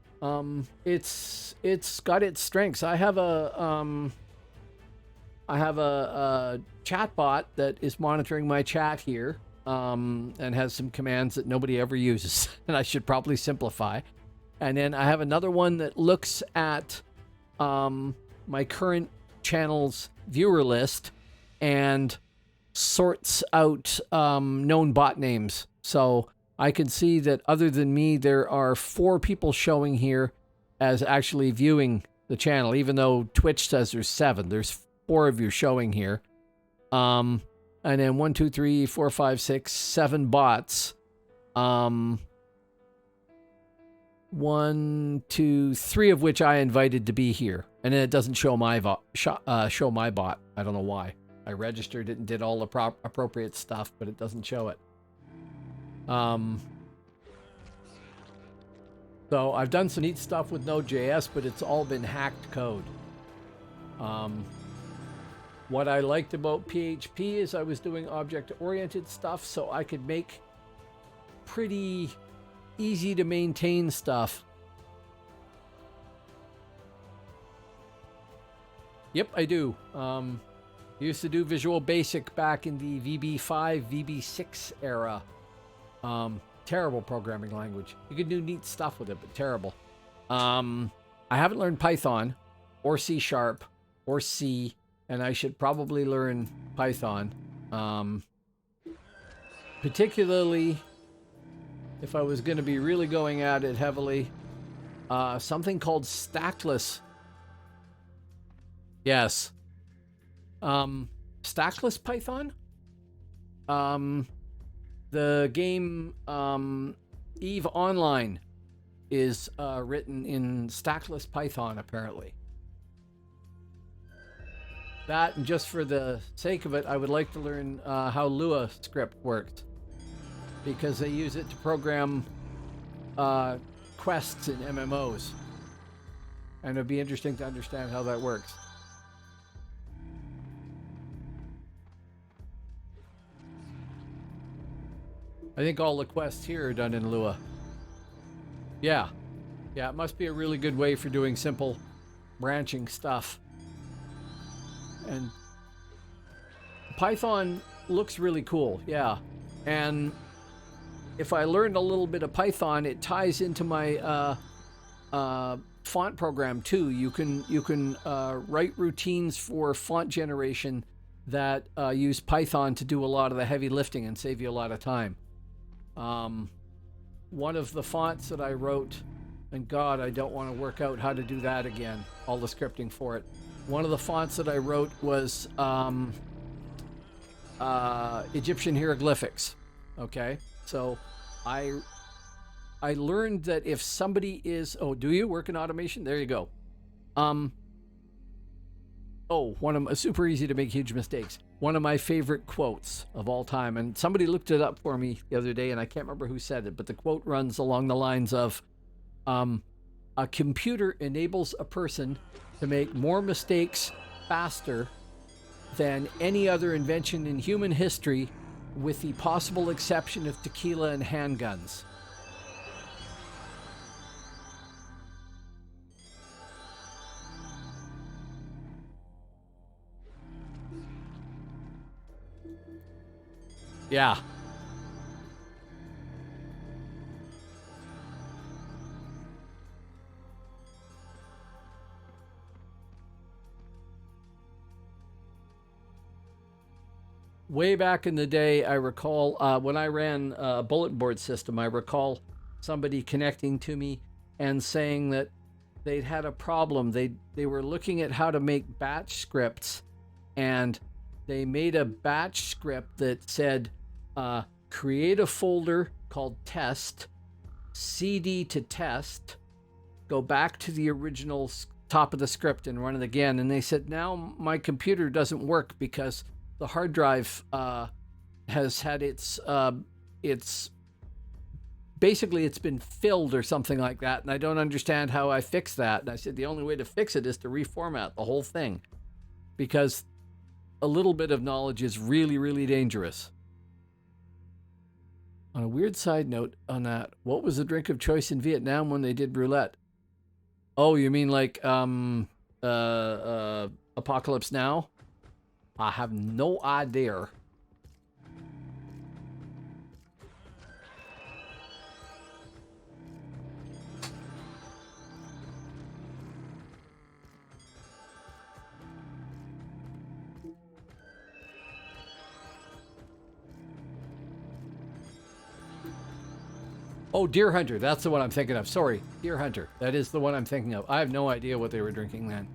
It's got its strengths. I have a chat bot that is monitoring my chat here, and has some commands that nobody ever uses, and I should probably simplify. And then I have another one that looks at my current channel's viewer list and sorts out known bot names. So I can see that other than me, there are 4 people showing here as actually viewing the channel, even though Twitch says there's 7. There's 4 of you showing here. And then 1, 2, 3, 4, 5, 6, 7 bots. 1, 2, 3 of which I invited to be here. And then it doesn't show my show my bot. I don't know why. I registered it and did all the appropriate stuff, but it doesn't show it. So I've done some neat stuff with Node.js, but it's all been hacked code. What I liked about PHP is I was doing object-oriented stuff, so I could make pretty easy to maintain stuff. Yep, I do. Used to do Visual Basic back in the VB5, VB6 era. Terrible programming language. You could do neat stuff with it, but terrible. I haven't learned Python or C#. or C, and I should probably learn Python. Particularly if I was going to be really going at it heavily. Something called stackless. Yes. Stackless Python? The game EVE Online is written in stackless Python, apparently. That, and just for the sake of it, I would like to learn how Lua script works, because they use it to program quests in MMOs. And it'd be interesting to understand how that works. I think all the quests here are done in Lua. Yeah. Yeah, it must be a really good way for doing simple branching stuff. And Python looks really cool, yeah. And if I learned a little bit of Python, it ties into my font program too. You can write routines for font generation that use Python to do a lot of the heavy lifting and save you a lot of time. One of the fonts that I wrote, and God, I don't want to work out how to do that again, all the scripting for it. One of the fonts that I wrote was Egyptian hieroglyphics. Okay, so I learned that if somebody is, oh, do you work in automation? There you go. Super easy to make huge mistakes. One of my favorite quotes of all time, and somebody looked it up for me the other day, and I can't remember who said it, but the quote runs along the lines of, a computer enables a person to make more mistakes faster than any other invention in human history, with the possible exception of tequila and handguns. Yeah. Way back in the day, I recall when I ran a bulletin board system, I recall somebody connecting to me and saying that they'd had a problem. They were looking at how to make batch scripts, and they made a batch script that said, create a folder called test, cd to test, go back to the original top of the script and run it again. And they said, now my computer doesn't work because the hard drive has had it's basically it's been filled or something like that, and I don't understand how I fix that. And I said the only way to fix it is to reformat the whole thing, because a little bit of knowledge is really, really dangerous. On a weird side note on that, what was the drink of choice in Vietnam when they did roulette? Oh, you mean like Apocalypse Now? I have no idea. Oh, Deer Hunter. That's the one I'm thinking of. Sorry, Deer Hunter. That is the one I'm thinking of. I have no idea what they were drinking then.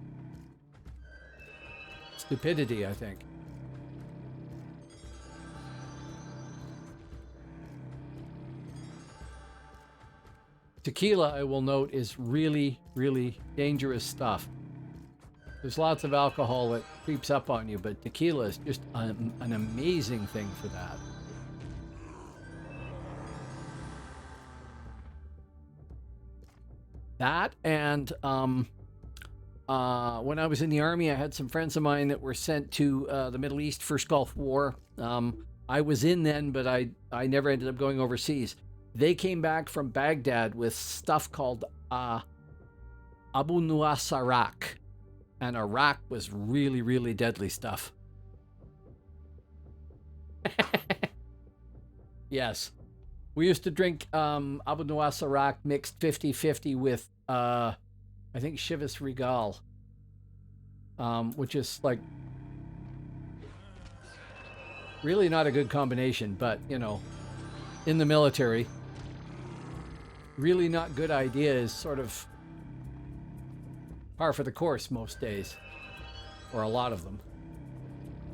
Stupidity, I think. Tequila, I will note, is really, really dangerous stuff. There's lots of alcohol that creeps up on you, but tequila is just an amazing thing for that. That, and when I was in the Army, I had some friends of mine that were sent to the Middle East, First Gulf War. I was in then, but I never ended up going overseas. They came back from Baghdad with stuff called Abu Nuwas Arak. And Arak was really, really deadly stuff. Yes. We used to drink Abu Nuwas Arak mixed 50-50 with, I think, Chivas Regal. which is like really not a good combination, but you know, in the military, really not good idea is sort of par for the course most days, or a lot of them.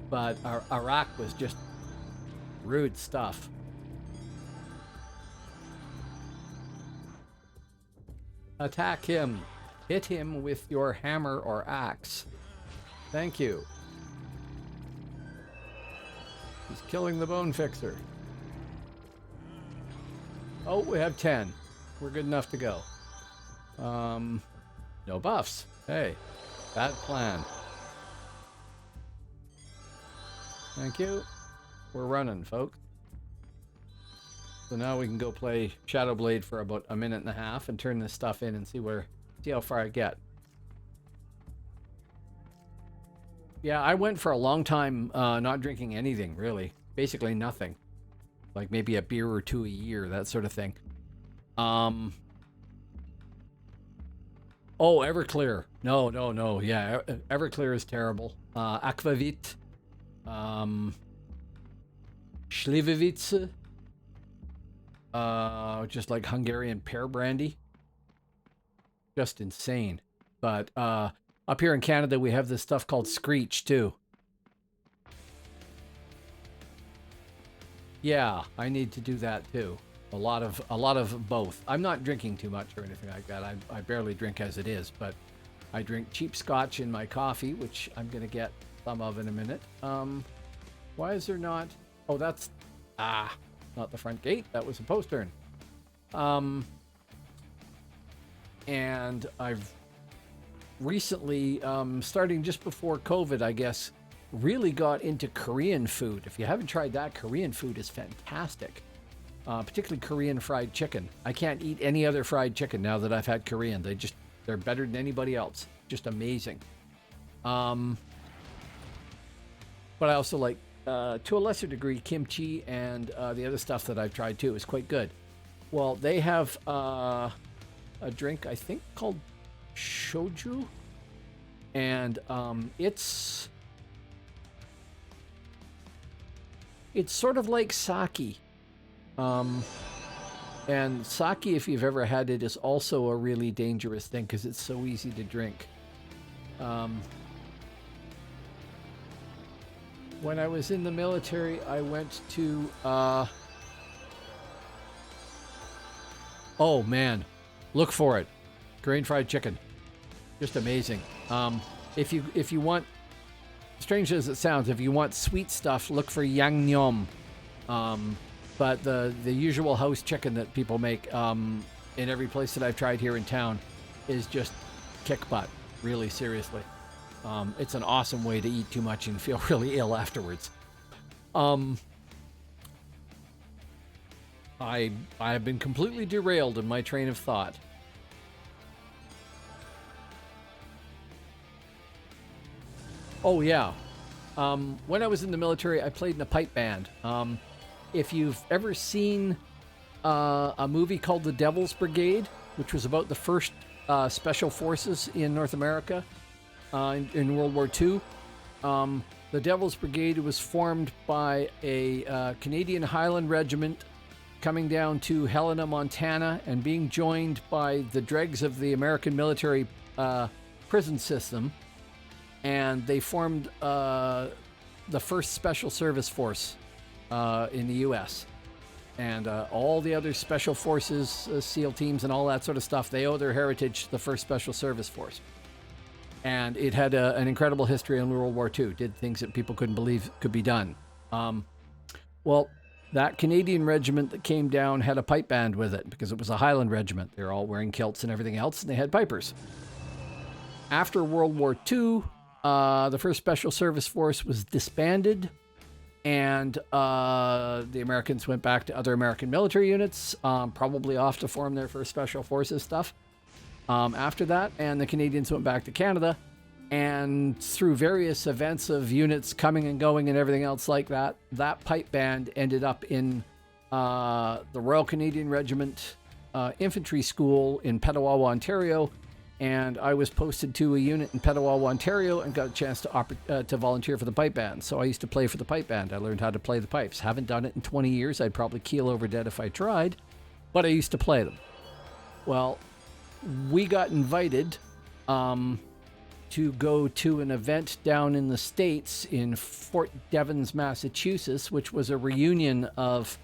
But Iraq was just rude stuff. Attack him. Hit him with your hammer or axe. Thank you. He's killing the bone fixer. Oh, we have 10. We're good enough to go. No buffs. Hey, bad plan. Thank you. We're running, folks. So now we can go play Shadowblade for about a minute and a half and turn this stuff in and see how far I get. Yeah, I went for a long time not drinking anything, really. Basically nothing. Like maybe a beer or two a year, that sort of thing. Oh, Everclear. No. Yeah, Everclear is terrible. Aquavit. Schlivovitz. Just like Hungarian pear brandy. Just insane. But up here in Canada, we have this stuff called Screech too. Yeah, I need to do that too. A lot of both. I'm not drinking too much or anything like that. I barely drink as it is, but I drink cheap scotch in my coffee, which I'm gonna get some of in a minute. Why is there not? Oh, that's not the front gate. That was a postern. And I've recently, starting just before COVID, I guess, really got into Korean food. If you haven't tried that, Korean food is fantastic. Particularly Korean fried chicken. I can't eat any other fried chicken now that I've had Korean. They're better than anybody else. Just amazing. But I also like, to a lesser degree, kimchi and the other stuff that I've tried too is quite good. Well, they have a drink, I think, called shoju. And it's sort of like sake. And sake, if you've ever had it, is also a really dangerous thing because it's so easy to drink. When I was in the military, I went to, oh man, look for it. Korean fried chicken. Just amazing. If you want, strange as it sounds, if you want sweet stuff, look for yangnyeom. But the usual house chicken that people make in every place that I've tried here in town is just kick butt, really seriously. It's an awesome way to eat too much and feel really ill afterwards. I have been completely derailed in my train of thought. Oh yeah. When I was in the military, I played in a pipe band. If you've ever seen a movie called The Devil's Brigade, which was about the first special forces in North America in World War II, the Devil's Brigade was formed by a Canadian Highland Regiment coming down to Helena, Montana, and being joined by the dregs of the American military prison system. And they formed the first special service force in the U.S. And all the other special forces, SEAL teams, and all that sort of stuff, they owe their heritage to the first special service force. And it had an incredible history in World War II. Did things that people couldn't believe could be done. Well, that Canadian regiment that came down had a pipe band with it because it was a Highland regiment. They were all wearing kilts and everything else, and they had pipers. After World War II, the first Special Service Force was disbanded, and the Americans went back to other American military units, probably off to form their first Special Forces stuff after that, and the Canadians went back to Canada, and through various events of units coming and going and everything else like that, that pipe band ended up in the Royal Canadian Regiment Infantry School in Petawawa, Ontario, and I was posted to a unit in Petawawa, Ontario, and got a chance to volunteer for the pipe band. So I used to play for the pipe band. I learned how to play the pipes. Haven't done it in 20 years. I'd probably keel over dead if I tried, but I used to play them. Well, we got invited to go to an event down in the States in Fort Devens, Massachusetts, which was a reunion of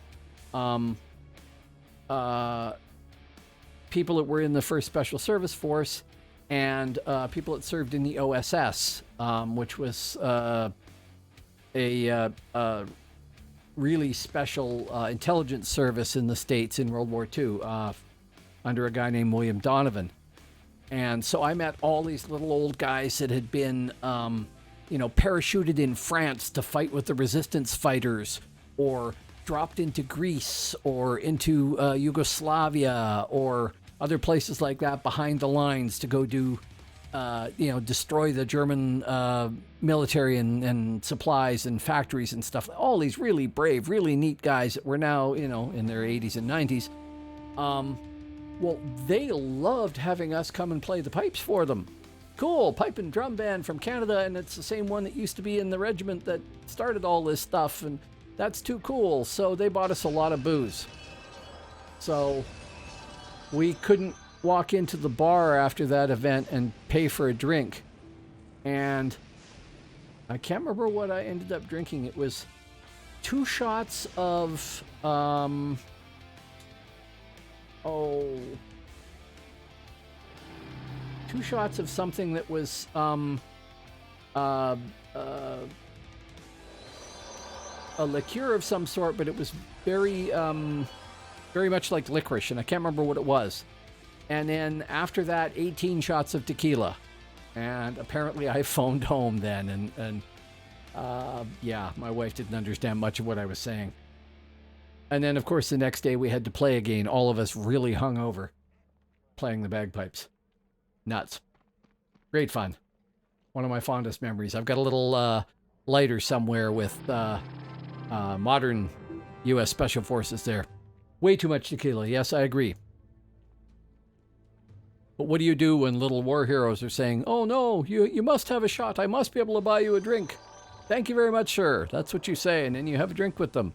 people that were in the 1st Special Service Force and people that served in the OSS, which was a really special intelligence service in the States in World War II under a guy named William Donovan. And so I met all these little old guys that had been, parachuted in France to fight with the resistance fighters, or dropped into Greece or into Yugoslavia or other places like that behind the lines to go do, destroy the German military and supplies and factories and stuff. All these really brave, really neat guys that were now, in their 80s and 90s. Well, they loved having us come and play the pipes for them. Cool, pipe and drum band from Canada, and it's the same one that used to be in the regiment that started all this stuff, and that's too cool. So they bought us a lot of booze. So we couldn't walk into the bar after that event and pay for a drink. And I can't remember what I ended up drinking. It was 2 shots of... 2 shots of something that was a liqueur of some sort, but it was very much like licorice, and I can't remember what it was. And then after that, 18 shots of tequila, and apparently I phoned home then, and my wife didn't understand much of what I was saying. And then, of course, the next day we had to play again, all of us really hungover, playing the bagpipes. Nuts. Great fun. One of my fondest memories. I've got a little lighter somewhere with modern U.S. Special Forces there. Way too much tequila. Yes, I agree. But what do you do when little war heroes are saying, "Oh no, you must have a shot. I must be able to buy you a drink." "Thank you very much, sir." That's what you say, and then you have a drink with them.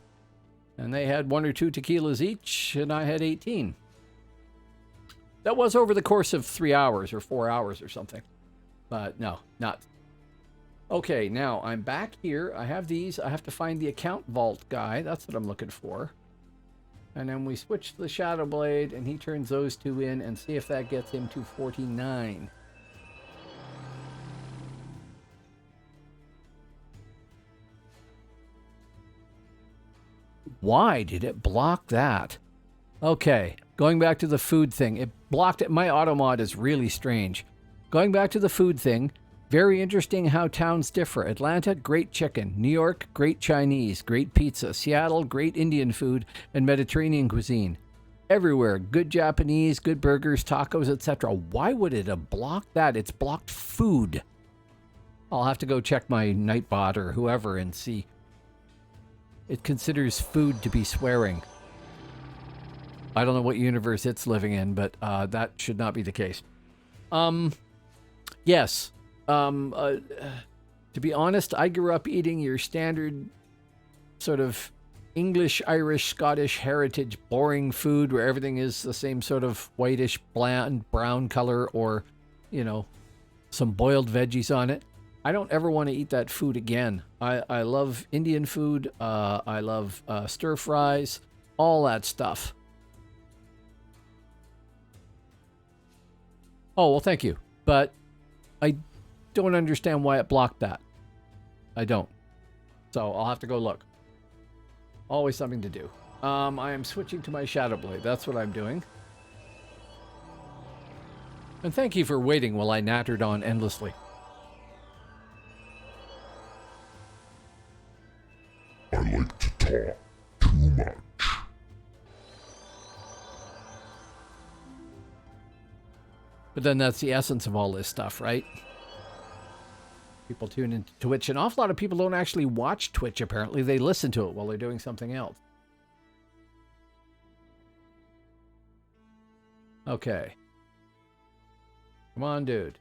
And they had 1 or 2 tequilas each, and I had 18. That was over the course of 3 hours or 4 hours or something. But no, not. Okay, now I'm back here. I have these. I have to find the account vault guy. That's what I'm looking for. And then we switch to the Shadow Blade, and he turns those 2 in, and see if that gets him to 49. Why did it block that? Okay, going back to the food thing. It blocked it. My automod is really strange. Going back to the food thing, very interesting how towns differ. Atlanta, great chicken. New York, great Chinese, great pizza. Seattle, great Indian food and Mediterranean cuisine. Everywhere, good Japanese, good burgers, tacos, etc. Why would it have blocked that? It's blocked food. I'll have to go check my Nightbot or whoever and see. It considers food to be swearing. I don't know what universe it's living in, but that should not be the case. Yes. To be honest, I grew up eating your standard sort of English, Irish, Scottish heritage boring food where everything is the same sort of whitish, bland, brown color, or, some boiled veggies on it. I don't ever want to eat that food again. I love Indian food. I love stir fries, all that stuff. Oh, well, thank you. But I don't understand why it blocked that. I don't. So I'll have to go look. Always something to do. I am switching to my Shadow Blade. That's what I'm doing. And thank you for waiting while I nattered on endlessly. I like to talk too much. But then that's the essence of all this stuff, right? People tune into Twitch. An awful lot of people don't actually watch Twitch, apparently. They listen to it while they're doing something else. Okay. Come on, dude.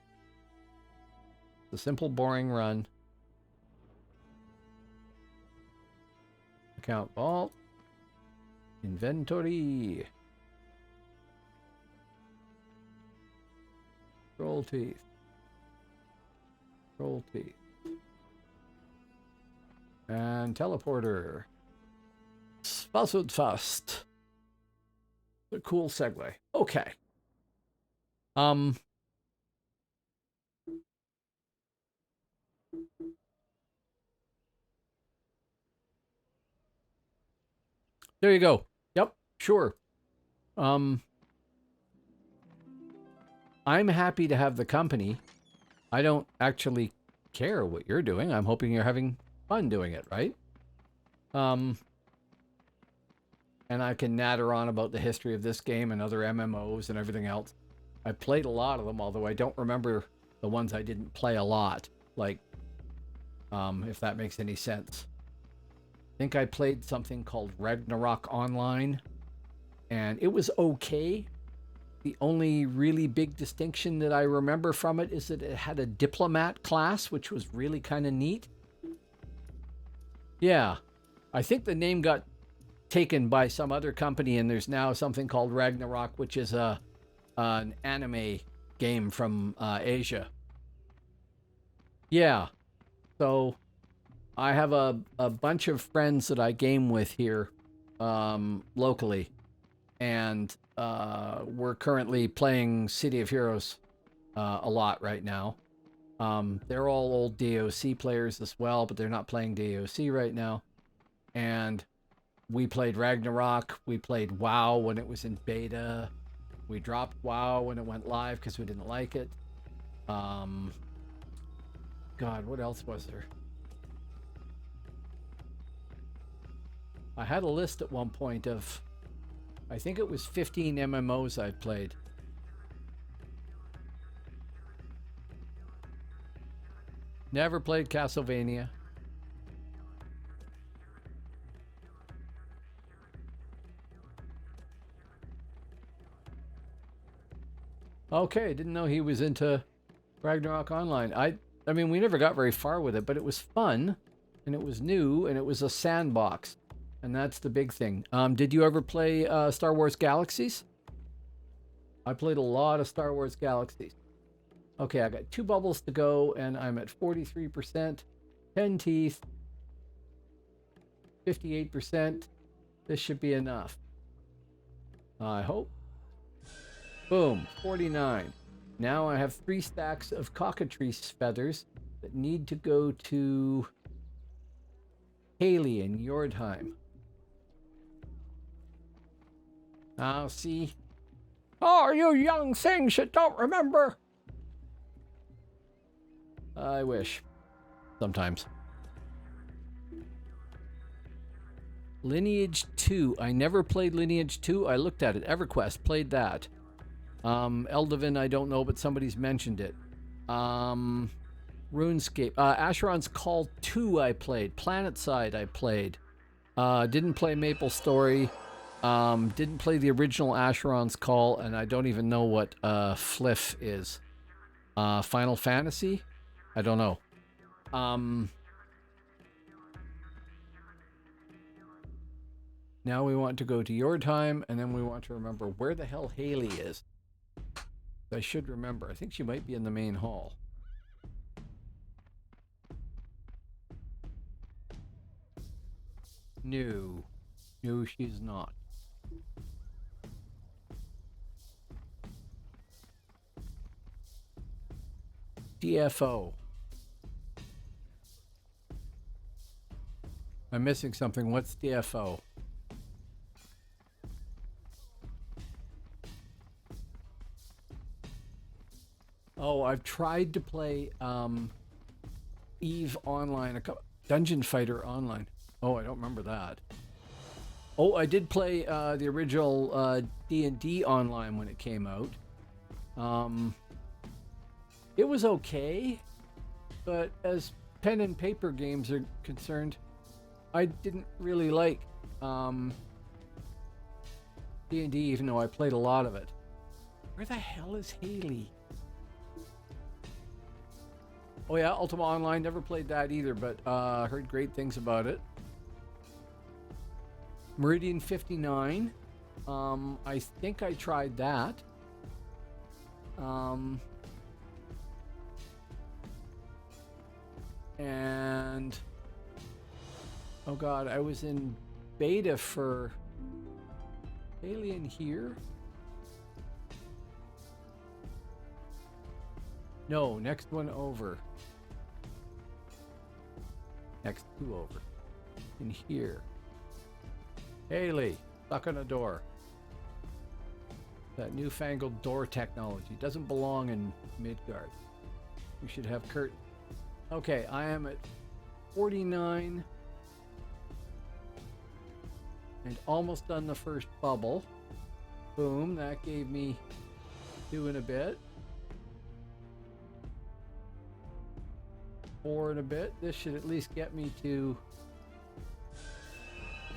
The simple, boring run. Account vault. Inventory. Roll teeth. Roll teeth. And teleporter. Spuzzled fast. A cool segue. Okay. There you go. Yep, sure. I'm happy to have the company. I don't actually care what you're doing. I'm hoping you're having fun doing it, right? And I can natter on about the history of this game and other MMOs and everything else. I played a lot of them, although I don't remember the ones I didn't play a lot. Like, if that makes any sense. I think I played something called Ragnarok Online, and it was okay. The only really big distinction that I remember from it is that it had a diplomat class, which was really kind of neat. Yeah, I think the name got taken by some other company, and there's now something called Ragnarok, which is an anime game from Asia. Yeah, so I have a bunch of friends that I game with here locally, and we're currently playing City of Heroes a lot right now. They're all old DAOC players as well, but they're not playing DAOC right now. And we played Ragnarok. We played WoW when it was in beta. We dropped WoW when it went live because we didn't like it. God, what else was there? I had a list at one point of, I think it was 15 MMOs I've played. Never played Castlevania. Okay, didn't know he was into Ragnarok Online. I mean, we never got very far with it, but it was fun, and it was new, and it was a sandbox, and that's the big thing. Did you ever play Star Wars Galaxies? I played a lot of Star Wars Galaxies. Okay, I got 2 bubbles to go, and I'm at 43%, 10 teeth, 58%. This should be enough. I hope. Boom, 49. Now I have 3 stacks of cockatrice feathers that need to go to Haley in Yordheim. I'll see. Oh, you young things that don't remember. I wish. Sometimes. Lineage 2. I never played Lineage 2. I looked at it. EverQuest played that. Eldiven, I don't know, but somebody's mentioned it. RuneScape. Asheron's Call 2 I played. Planetside I played. Didn't play Maple Story. Didn't play the original Asheron's Call, and I don't even know what Fliff is. Final Fantasy? I don't know. Now we want to go to Yordheim, and then we want to remember where the hell Haley is. I should remember. I think she might be in the main hall. No. No, she's not. DFO. I'm missing something. What's DFO? Oh, I've tried to play Eve Online, Dungeon Fighter Online. Oh, I don't remember that. Oh, I did play the original D&D Online when it came out. It was okay, but as pen and paper games are concerned, I didn't really like D&D, even though I played a lot of it. Where the hell is Haley? Oh yeah, Ultima Online, never played that either, but heard great things about it. Meridian 59. I think I tried that. And oh god, I was in beta for Alien here. No, next one over. Next two over. In here. Haley, stuck on a door. That newfangled door technology doesn't belong in Midgard. We should have curtains. Okay, I am at 49 and almost done the first bubble. Boom, that gave me 2 and a bit. 4 and a bit. This should at least get me to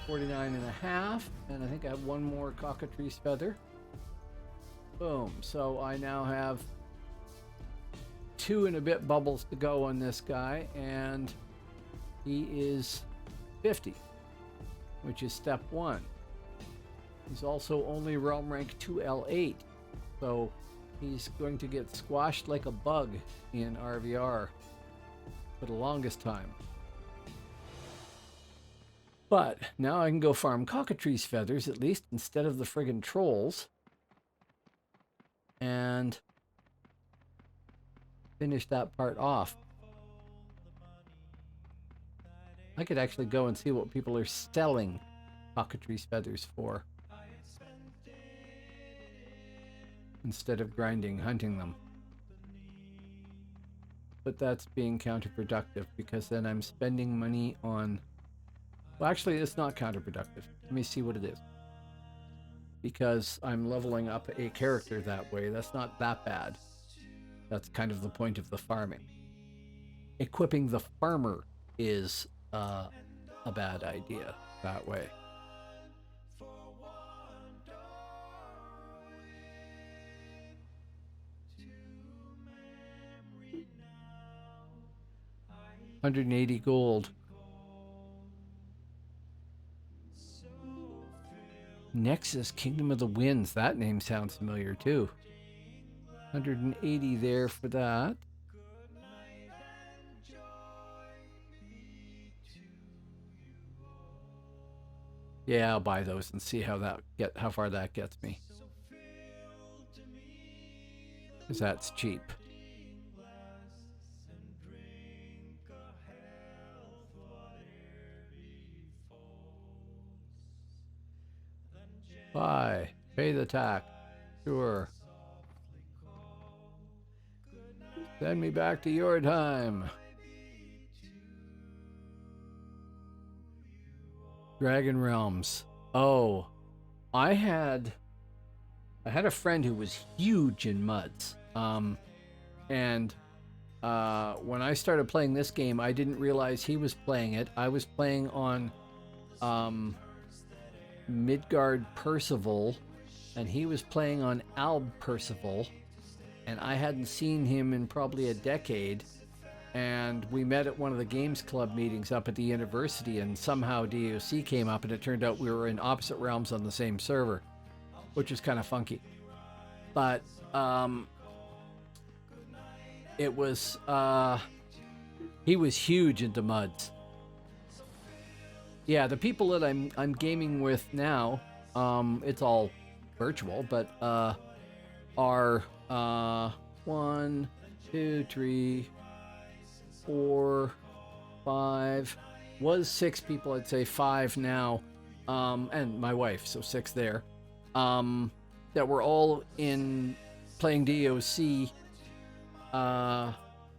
49 and a half. And I think I have one more cockatrice feather. Boom. So I now have 2 and a bit bubbles to go on this guy, and he is 50, which is step 1. He's also only realm rank 2L8, so he's going to get squashed like a bug in RVR for the longest time. But now I can go farm cockatrice feathers, at least, instead of the friggin' trolls, and finish that part off. I could actually go and see what people are selling cockatrice feathers for, instead of hunting them. But that's being counterproductive, because then I'm spending money on... Well, actually, it's not counterproductive. Let me see what it is. Because I'm leveling up a character that way. That's not that bad. That's kind of the point of the farming. Equipping the farmer is a bad idea that way. $180 gold. Nexus Kingdom of the Winds. That name sounds familiar too. 180 there for that. Yeah, I'll buy those and see how far that gets me. 'Cause that's cheap. Buy. Pay the tax. Sure. Send me back to your time. Dragon Realms. Oh, I had a friend who was huge in MUDs. And when I started playing this game, I didn't realize he was playing it. I was playing on Midgard Percival, and he was playing on Alb Percival, and I hadn't seen him in probably a decade, and we met at one of the Games Club meetings up at the university, and somehow DAOC came up, and it turned out we were in opposite realms on the same server, which is kind of funky. But it was he was huge into MUDs. Yeah, the people that I'm gaming with now, it's all virtual, but are 1, 2, 3, 4, 5, was 6 people, I'd say 5 now, and my wife, so 6 there, that were all in playing DOC.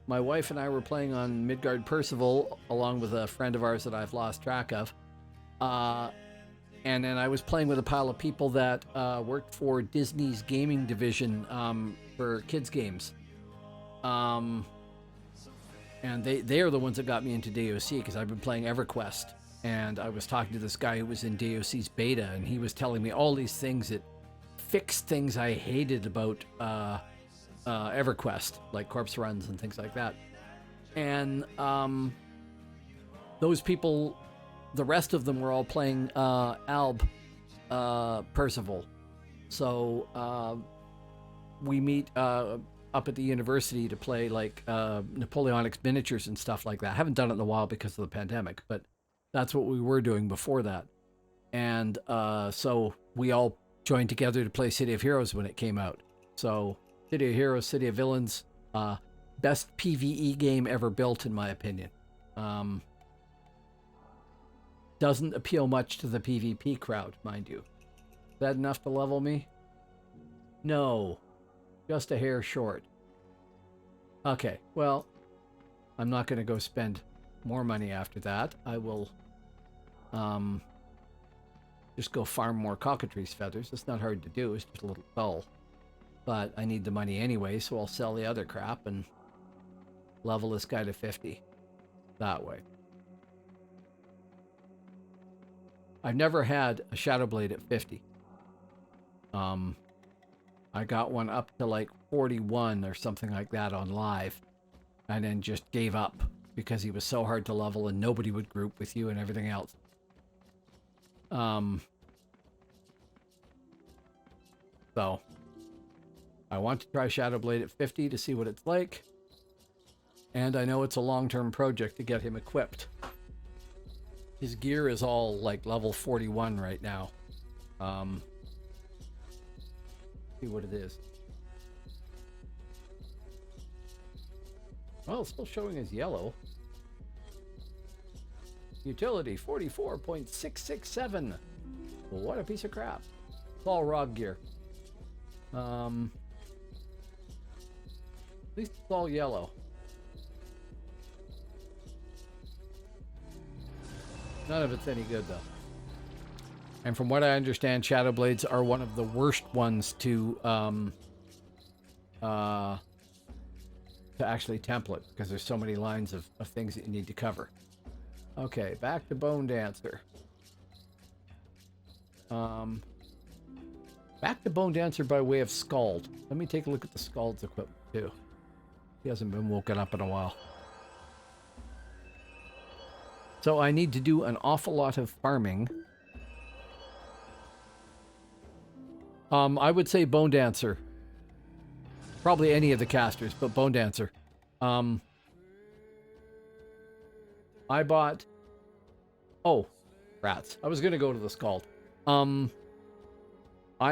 My wife and I were playing on Midgard Percival, along with a friend of ours that I've lost track of. And then I was playing with a pile of people that worked for Disney's gaming division for kids games. And they are the ones that got me into DOC, because I've been playing EverQuest. And I was talking to this guy who was in DOC's beta, and he was telling me all these things that fixed things I hated about EverQuest, like corpse runs and things like that. And those people, the rest of them were all playing Alb Percival. So we meet up at the university to play like Napoleonic miniatures and stuff like that. I haven't done it in a while because of the pandemic, but that's what we were doing before that. And so we all joined together to play City of Heroes when it came out. So City of Heroes, City of Villains, best PvE game ever built in my opinion. Doesn't appeal much to the PvP crowd, mind you. Is that enough to level me? No. Just a hair short. Okay, well, I'm not going to go spend more money after that. I will just go farm more cockatrice feathers. It's not hard to do. It's just a little dull. But I need the money anyway, so I'll sell the other crap and level this guy to 50. That way. I've never had a Shadow Blade at 50. I got one up to like 41 or something like that on live, and then just gave up because he was so hard to level and nobody would group with you and everything else. So I want to try Shadow Blade at 50 to see what it's like, and I know it's a long-term project to get him equipped. His gear is all like level 41 right now. See what it is. Well, it's still showing as yellow. Utility 44.667. Well, what a piece of crap. It's all ROG gear. At least it's all yellow. None of it's any good though. And from what I understand, Shadow Blades are one of the worst ones to actually template because there's so many lines of things that you need to cover. Okay, back to Bonedancer. Back to Bonedancer by way of Scald. Let me take a look at the Scald's equipment too. He hasn't been woken up in a while. So I need to do an awful lot of farming. I would say Bonedancer. Probably any of the casters, but Bonedancer. I bought... Oh, rats. I was going to go to the Scald. I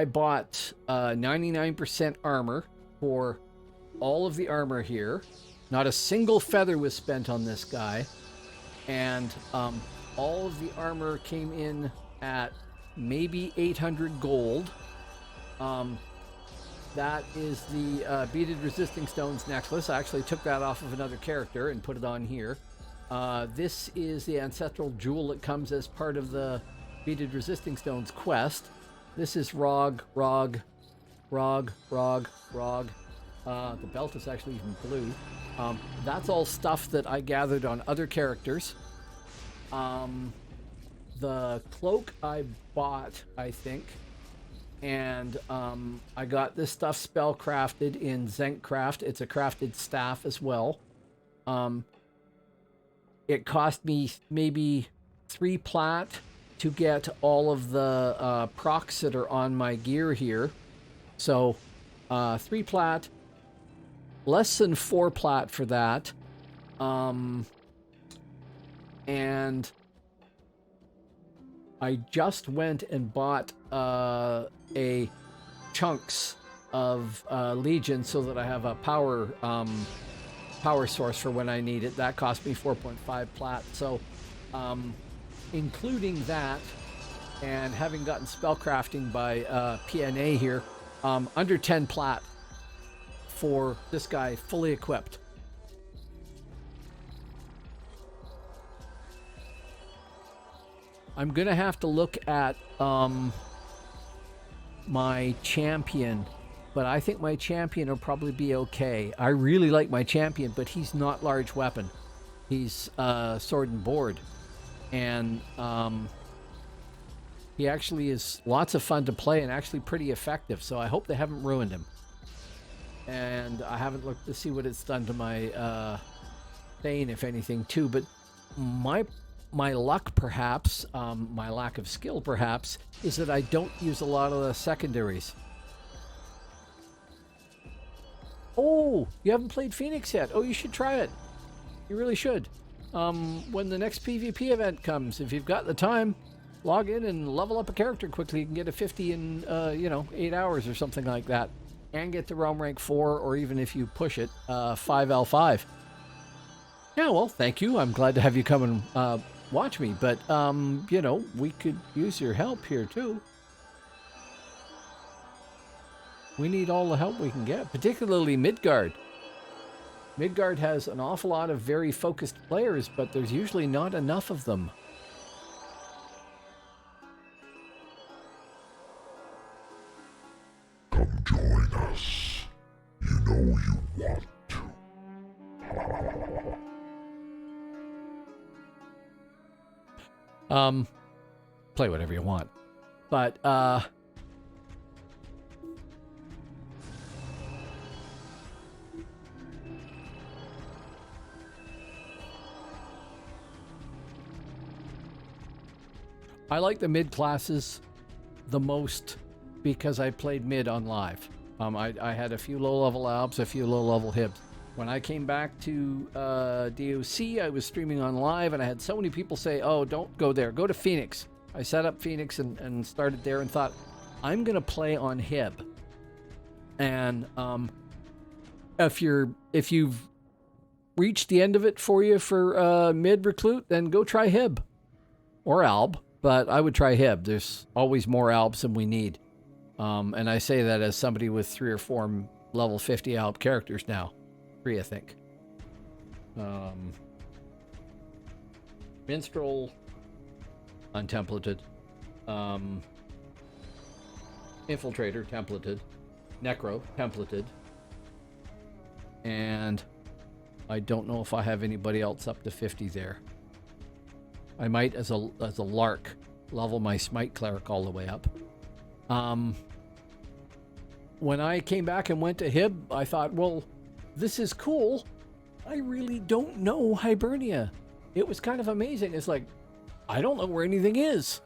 bought 99% armor for all of the armor here. Not a single feather was spent on this guy. And all of the armor came in at maybe 800 gold. That is the beaded resisting stones necklace. I actually took that off of another character and put it on here. This is the ancestral jewel that comes as part of the beaded resisting stones quest. This is ROG. The belt is actually even blue. That's all stuff that I gathered on other characters. The cloak I bought, I think. And I got this stuff spell crafted in Zenkcraft. It's a crafted staff as well. It cost me maybe 3 plat to get all of the procs that are on my gear here. So 3 plat, less than 4 plat for that. And I just went and bought a chunks of Legion so that I have a power source for when I need it. That cost me 4.5 plat. So including that and having gotten spellcrafting by PNA here, under 10 plat for this guy fully equipped. I'm gonna have to look at my champion, but I think my champion will probably be okay. I really like my champion, but he's not large weapon. He's sword and board, and he actually is lots of fun to play and actually pretty effective. So I hope they haven't ruined him. And I haven't looked to see what it's done to my insane, if anything, too. But my luck, perhaps, my lack of skill, perhaps, is that I don't use a lot of the secondaries. Oh, you haven't played Phoenix yet. Oh, you should try it. You really should. When the next PvP event comes, if you've got the time, log in and level up a character quickly. You can get a 50 in, 8 hours or something like that. And get to realm rank 4, or even if you push it, 5L5. Yeah, well, thank you. I'm glad to have you come and watch me. But, we could use your help here, too. We need all the help we can get, particularly Midgard. Midgard has an awful lot of very focused players, but there's usually not enough of them. Come join us. You know you want to. Play whatever you want. But, I like the mid classes the most because I played mid on live. I had a few low-level alps, a few low-level hibs. When I came back to DAOC, I was streaming on live, and I had so many people say, oh, don't go there. Go to Phoenix. I set up Phoenix and started there and thought, I'm going to play on hib. And if you've reached the end of it for you for mid reclute, then go try hib or alb. But I would try hib. There's always more albs than we need. And I say that as somebody with 3 or 4 level 50 alb characters now. 3, I think. Minstrel, untemplated. Infiltrator, templated. Necro, templated. And I don't know if I have anybody else up to 50 there. I might, as a lark, level my Smite Cleric all the way up. When I came back and went to Hib, I thought, well, this is cool. I really don't know Hibernia. It was kind of amazing. It's like, I don't know where anything is.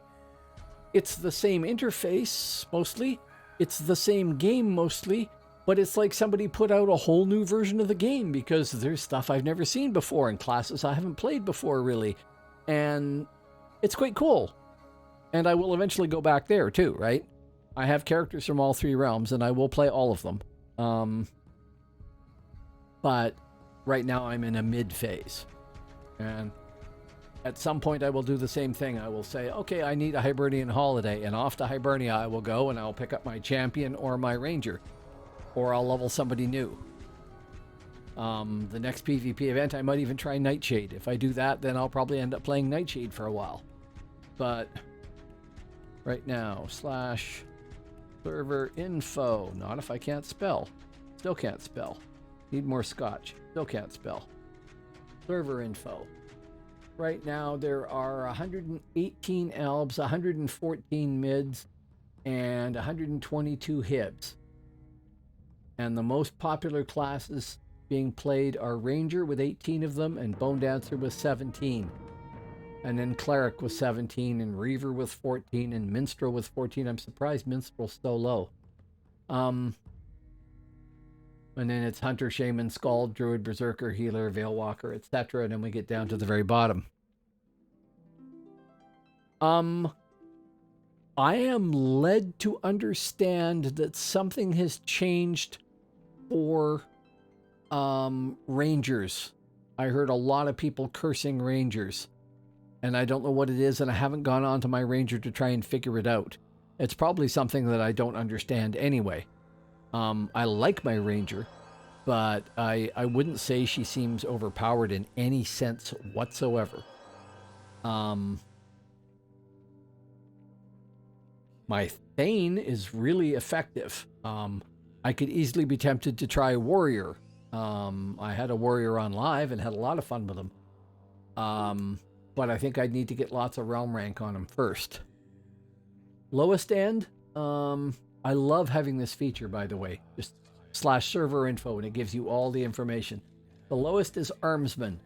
It's the same interface, mostly. It's the same game, mostly. But it's like somebody put out a whole new version of the game because there's stuff I've never seen before and classes I haven't played before, really. And it's quite cool. And I will eventually go back there too, right? I have characters from all 3 realms and I will play all of them. But right now I'm in a mid phase. And at some point I will do the same thing. I will say, okay, I need a Hibernian holiday, and off to Hibernia I will go and I'll pick up my champion or my ranger. Or I'll level somebody new. The next PvP event, I might even try Nightshade. If I do that, then I'll probably end up playing Nightshade for a while. But right now, /server info. Not if I can't spell. Still can't spell. Need more scotch. Still can't spell. Server info. Right now, there are 118 albs, 114 mids, and 122 hibs. And the most popular classes being played are Ranger with 18 of them, and Bonedancer with 17. And then Cleric with 17, and Reaver with 14, and Minstrel with 14. I'm surprised Minstrel's so low. And then it's Hunter, Shaman, Skald, Druid, Berserker, Healer, Veilwalker, etc. And then we get down to the very bottom. I am led to understand that something has changed for Rangers. I heard a lot of people cursing Rangers. And I don't know what it is, and I haven't gone on to my Ranger to try and figure it out. It's probably something that I don't understand anyway. I like my Ranger, but I wouldn't say she seems overpowered in any sense whatsoever. My Thane is really effective. I could easily be tempted to try Warrior. I had a Warrior on live and had a lot of fun with him. But I think I'd need to get lots of realm rank on him first. Lowest end, I love having this feature, by the way. Just /server info, and it gives you all the information. The lowest is Armsman.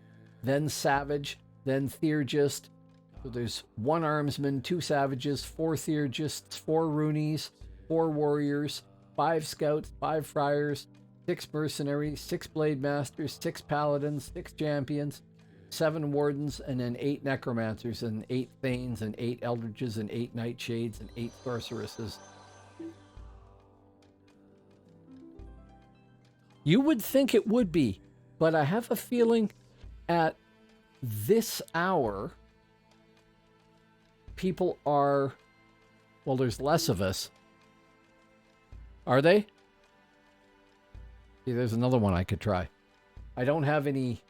then savage, then theurgist. So there's 1 armsman, 2 savages, 4 theurgists, 4 runies, 4 warriors, 5 scouts, 5 friars, 6 mercenaries, 6 blade masters, 6 paladins, 6 champions, 7 wardens, and then 8 necromancers, and 8 thanes, and 8 eldritches, and 8 nightshades, and 8 sorceresses. You would think it would be, but I have a feeling at this hour, people are, well, there's less of us. Are they? See, there's another one I could try. I don't have any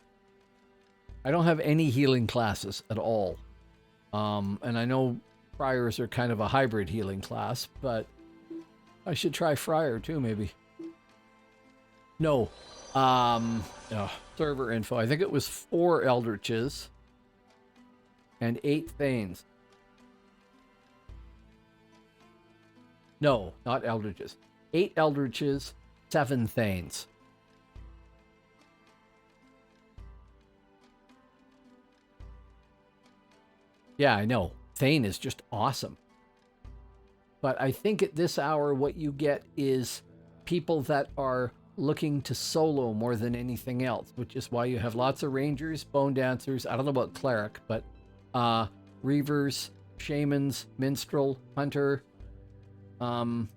healing classes at all. And I know friars are kind of a hybrid healing class, but I should try friar too, maybe. No. Server info. I think it was 4 eldritches and 8 thanes. No, not eldritches. 8 eldritches, 7 thanes. Yeah, I know. Thane is just awesome. But I think at this hour, what you get is people that are looking to solo more than anything else, which is why you have lots of rangers, bone dancers. I don't know about cleric, but reavers, shamans, minstrel, hunter. What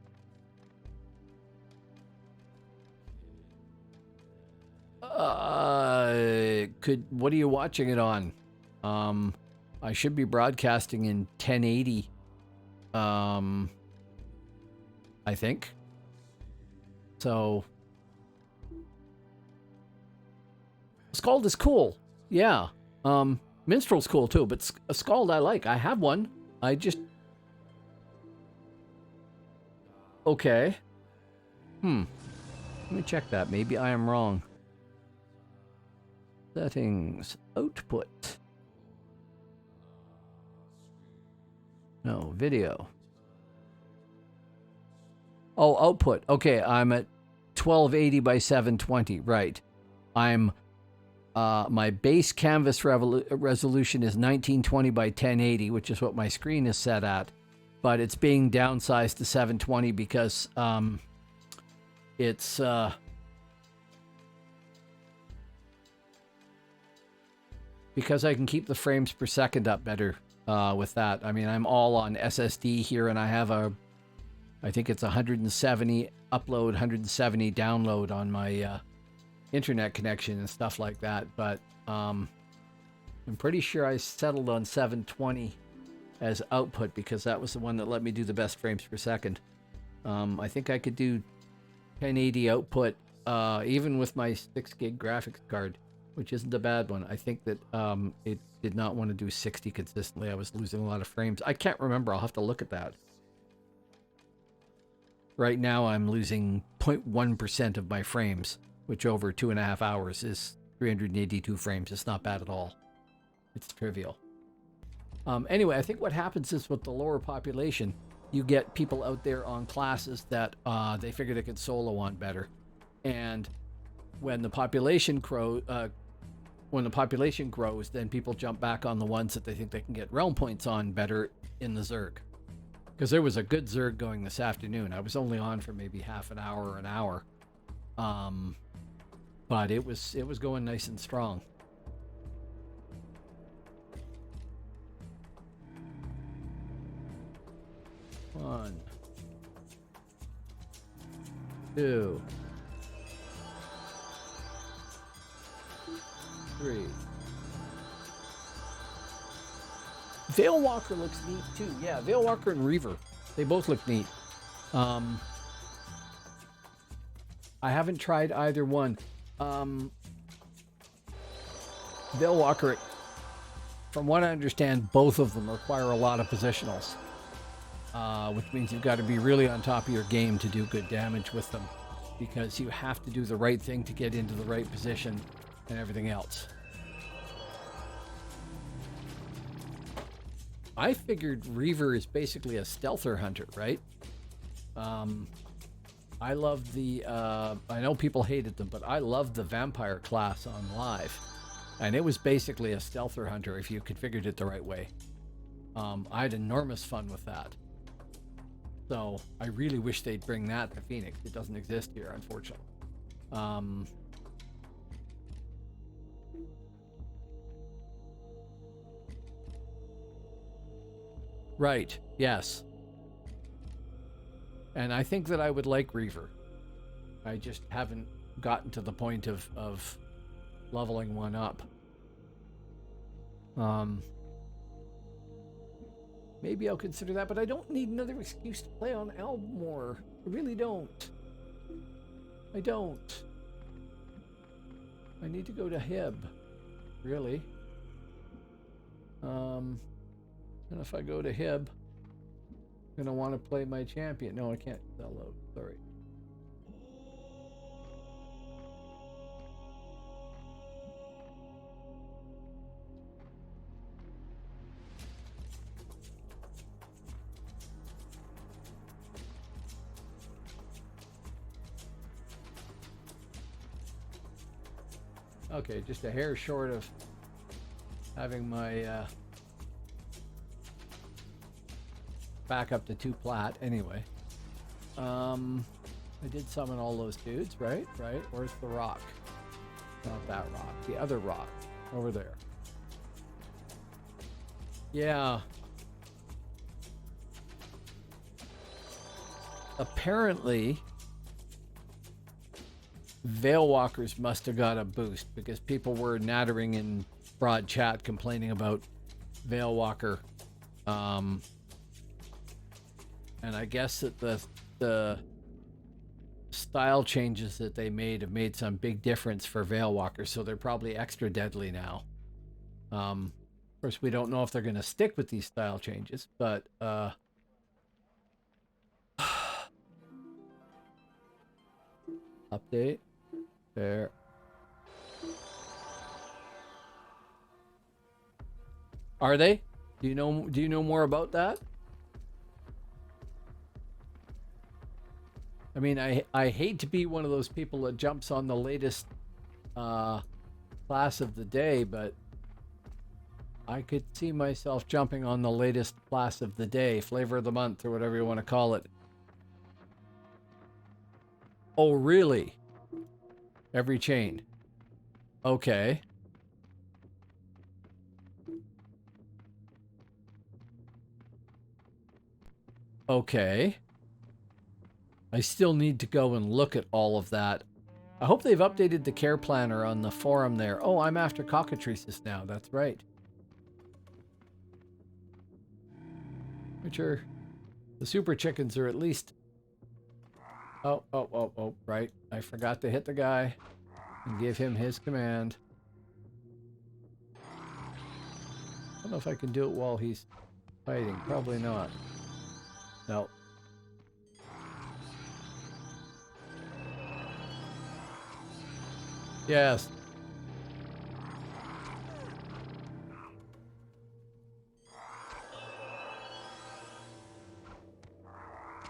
are you watching it on? I should be broadcasting in 1080. I think. So Scald is cool. Yeah. Minstrel's cool too, but a Scald I like. I have one. Okay. Let me check that. Maybe I am wrong. Settings. Output. No, video. Oh, output. Okay, I'm at 1280 by 720. Right. I'm my base canvas resolution is 1920 by 1080, which is what my screen is set at, but it's being downsized to 720 because it's because I can keep the frames per second up better with that. I mean, I'm all on SSD here, and I have I think it's 170 upload, 170 download on my internet connection and stuff like that. But I'm pretty sure I settled on 720 as output because that was the one that let me do the best frames per second. I think I could do 1080 output even with my 6 gig graphics card, which isn't a bad one. I think that it did not want to do 60 consistently. I was losing a lot of frames. I can't remember. I'll have to look at that. Right now I'm losing 0.1% of my frames, which over 2.5 hours is 382 frames. It's not bad at all. It's trivial. Anyway, I think what happens is with the lower population, you get people out there on classes that they figure they can solo on better. And when the population grows, then people jump back on the ones that they think they can get realm points on better in the Zerg. Because there was a good Zerg going this afternoon. I was only on for maybe half an hour or an hour. But it was going nice and strong. One, 2, 3. Veil Walker looks neat too. Yeah, Veil Walker and Reaver. They both look neat. I haven't tried either one. Veil Walker, from what I understand, both of them require a lot of positionals. Which means you've got to be really on top of your game to do good damage with them. Because you have to do the right thing to get into the right position and everything else. I figured Reaver is basically a stealther hunter, right? I love the, I know people hated them, but I love the vampire class on Live. And it was basically a stealther hunter if you configured it the right way. I had enormous fun with that. So I really wish they'd bring that to Phoenix. It doesn't exist here, unfortunately. Right, yes. And I think that I would like Reaver. I just haven't gotten to the point of leveling one up. Maybe I'll consider that, but I don't need another excuse to play on Almore. I really don't. I don't. I need to go to Hib, really. And if I go to Hib, I'm gonna want to play my champion. No, I can't download. Sorry. Okay, just a hair short of having my back up to 2 plat anyway. I did summon all those dudes, right? Right? Where's the rock? Not that rock. The other rock. Over there. Yeah. Apparently, Veilwalkers must have got a boost because people were nattering in broad chat complaining about Veilwalker. And I guess that the style changes that they made have made some big difference for Veilwalkers, so they're probably extra deadly now. Of course, we don't know if they're going to stick with these style changes, but update there. Are they? Do you know more about that? I mean, I hate to be one of those people that jumps on the latest class of the day, but I could see myself jumping on the latest class of the day, flavor of the month, or whatever you want to call it. Oh, really? Every chain. Okay. Okay. I still need to go and look at all of that. I hope they've updated the care planner on the forum there. Oh, I'm after cockatrices now. That's right. Which are... The super chickens are at least... Oh, right. I forgot to hit the guy and give him his command. I don't know if I can do it while he's fighting. Probably not. No. Yes.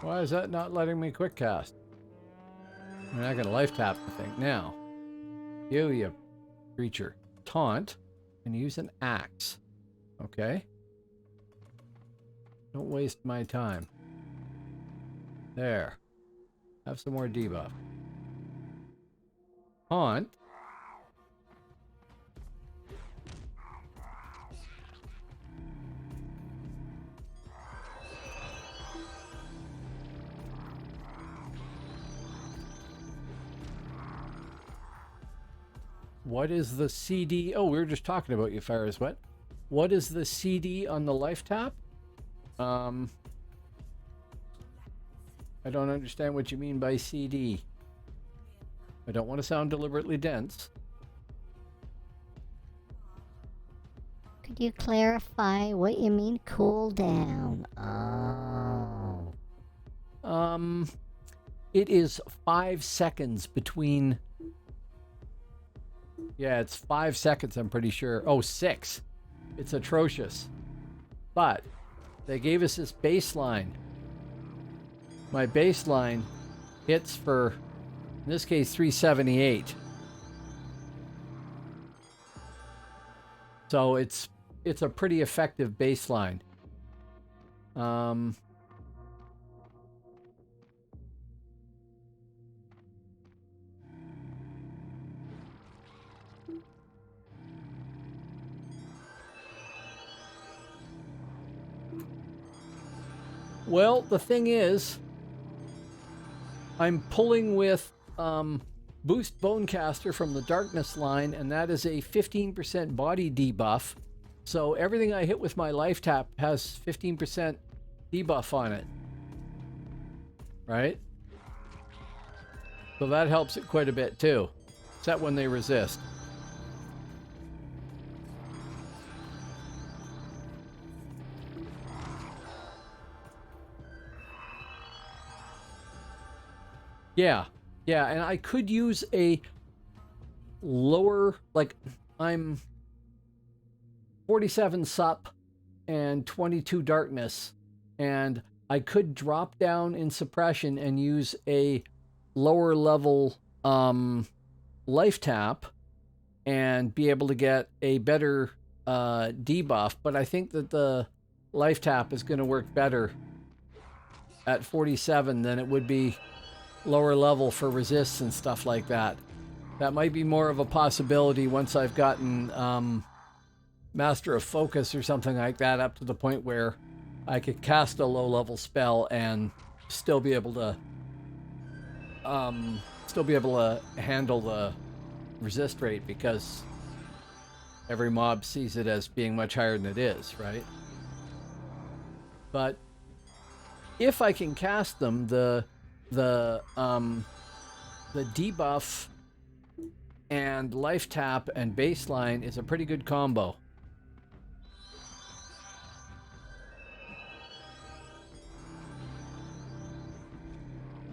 Why is that not letting me quick cast? I'm not gonna life tap the thing. Now, you creature. Taunt and use an axe. Okay. Don't waste my time. There. Have some more debuff. Taunt. What is the CD? Oh, we were just talking about you, Fire is Wet. What is the CD on the life tap? I don't understand what you mean by CD. I don't want to sound deliberately dense. Could you clarify what you mean cool down? Oh. It is 5 seconds between... Yeah, it's 5 seconds, I'm pretty sure. Oh, 6. It's atrocious. But they gave us this baseline. My baseline hits for, in this case, 378. So it's a pretty effective baseline. Well, the thing is, I'm pulling with Boost Bonecaster from the Darkness line, and that is a 15% body debuff. So everything I hit with my life tap has 15% debuff on it. Right? So that helps it quite a bit too. Except when they resist. Yeah, and I could use a lower, like, I'm 47 sup and 22 darkness, and I could drop down in suppression and use a lower level life tap and be able to get a better debuff, but I think that the life tap is going to work better at 47 than it would be lower level for resists and stuff like that. That might be more of a possibility once I've gotten Master of Focus or something like that up to the point where I could cast a low level spell and still be able to handle the resist rate, because every mob sees it as being much higher than it is, right? But if I can cast them, the debuff and life tap and baseline is a pretty good combo.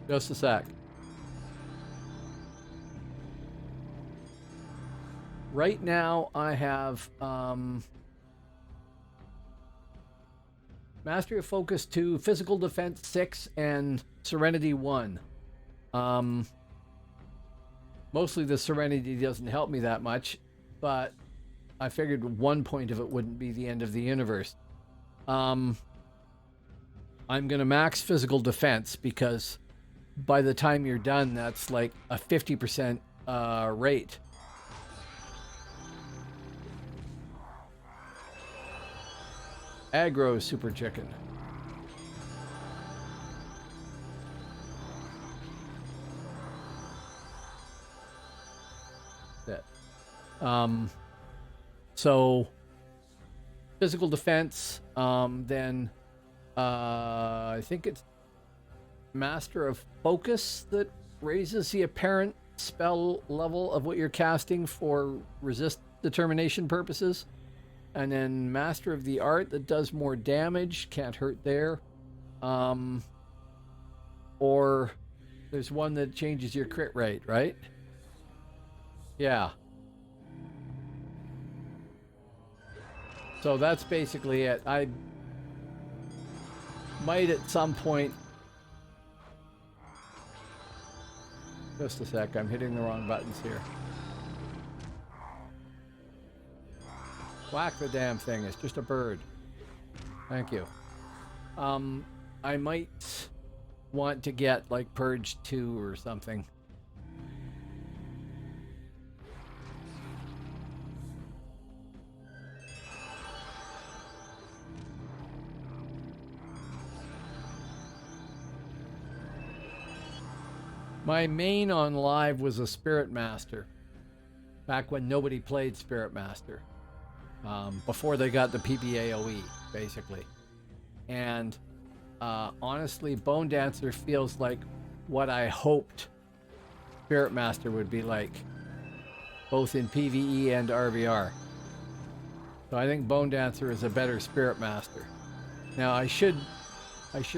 Just a sec. Right now I have Mastery of Focus 2, Physical Defense 6, and Serenity 1. Mostly the Serenity doesn't help me that much, but I figured 1 point of it wouldn't be the end of the universe. I'm going to max Physical Defense, because by the time you're done, that's like a 50% rate. Aggro Super Chicken. So physical defense, then I think it's Master of Focus that raises the apparent spell level of what you're casting for resist determination purposes. And then Master of the Art that does more damage, can't hurt there. Or there's one that changes your crit rate, right? Yeah. So that's basically it. I might at some point... Just a sec, I'm hitting the wrong buttons here. Whack the damn thing, it's just a bird. Thank you. I might want to get like Purge 2 or something. My main on live was a Spirit Master. Back when nobody played Spirit Master. Before they got the PBAOE, basically. And honestly, Bonedancer feels like what I hoped Spirit Master would be like, both in PvE and RVR. So I think Bonedancer is a better Spirit Master. Now I should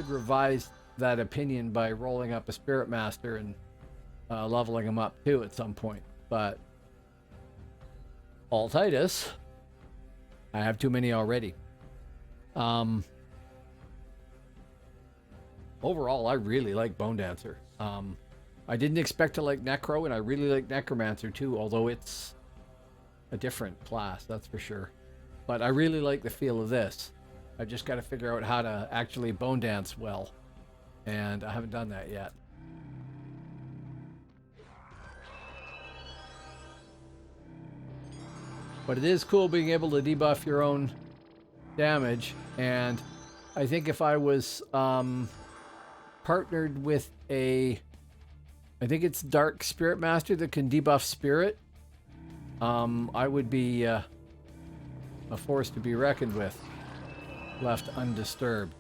revise that opinion by rolling up a Spirit Master and leveling him up too at some point. But all Titus, I have too many already. Overall, I really like Bonedancer. I didn't expect to like Necro, and I really like Necromancer too, although it's a different class, that's for sure. But I really like the feel of this. I just got to figure out how to actually bone dance well. And I haven't done that yet. But it is cool being able to debuff your own damage. And I think if I was partnered with I think it's Dark Spirit Master that can debuff Spirit, I would be a force to be reckoned with, left undisturbed.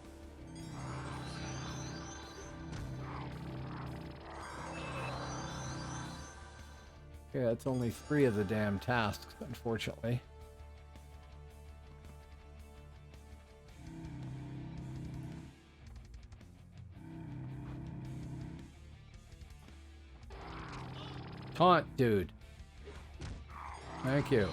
Okay, that's only 3 of the damn tasks, unfortunately. Taunt, dude. Thank you.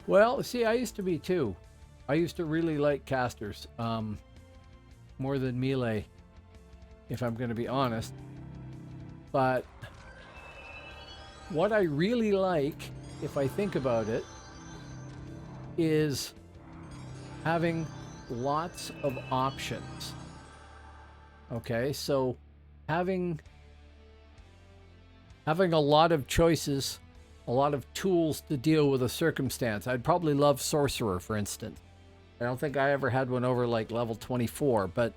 Well, see, I used to be too. I used to really like casters, more than melee, if I'm going to be honest. But what I really like, if I think about it, is having lots of options. Okay, so having a lot of choices, a lot of tools to deal with a circumstance. I'd probably love Sorcerer, for instance. I don't think I ever had one over like level 24, but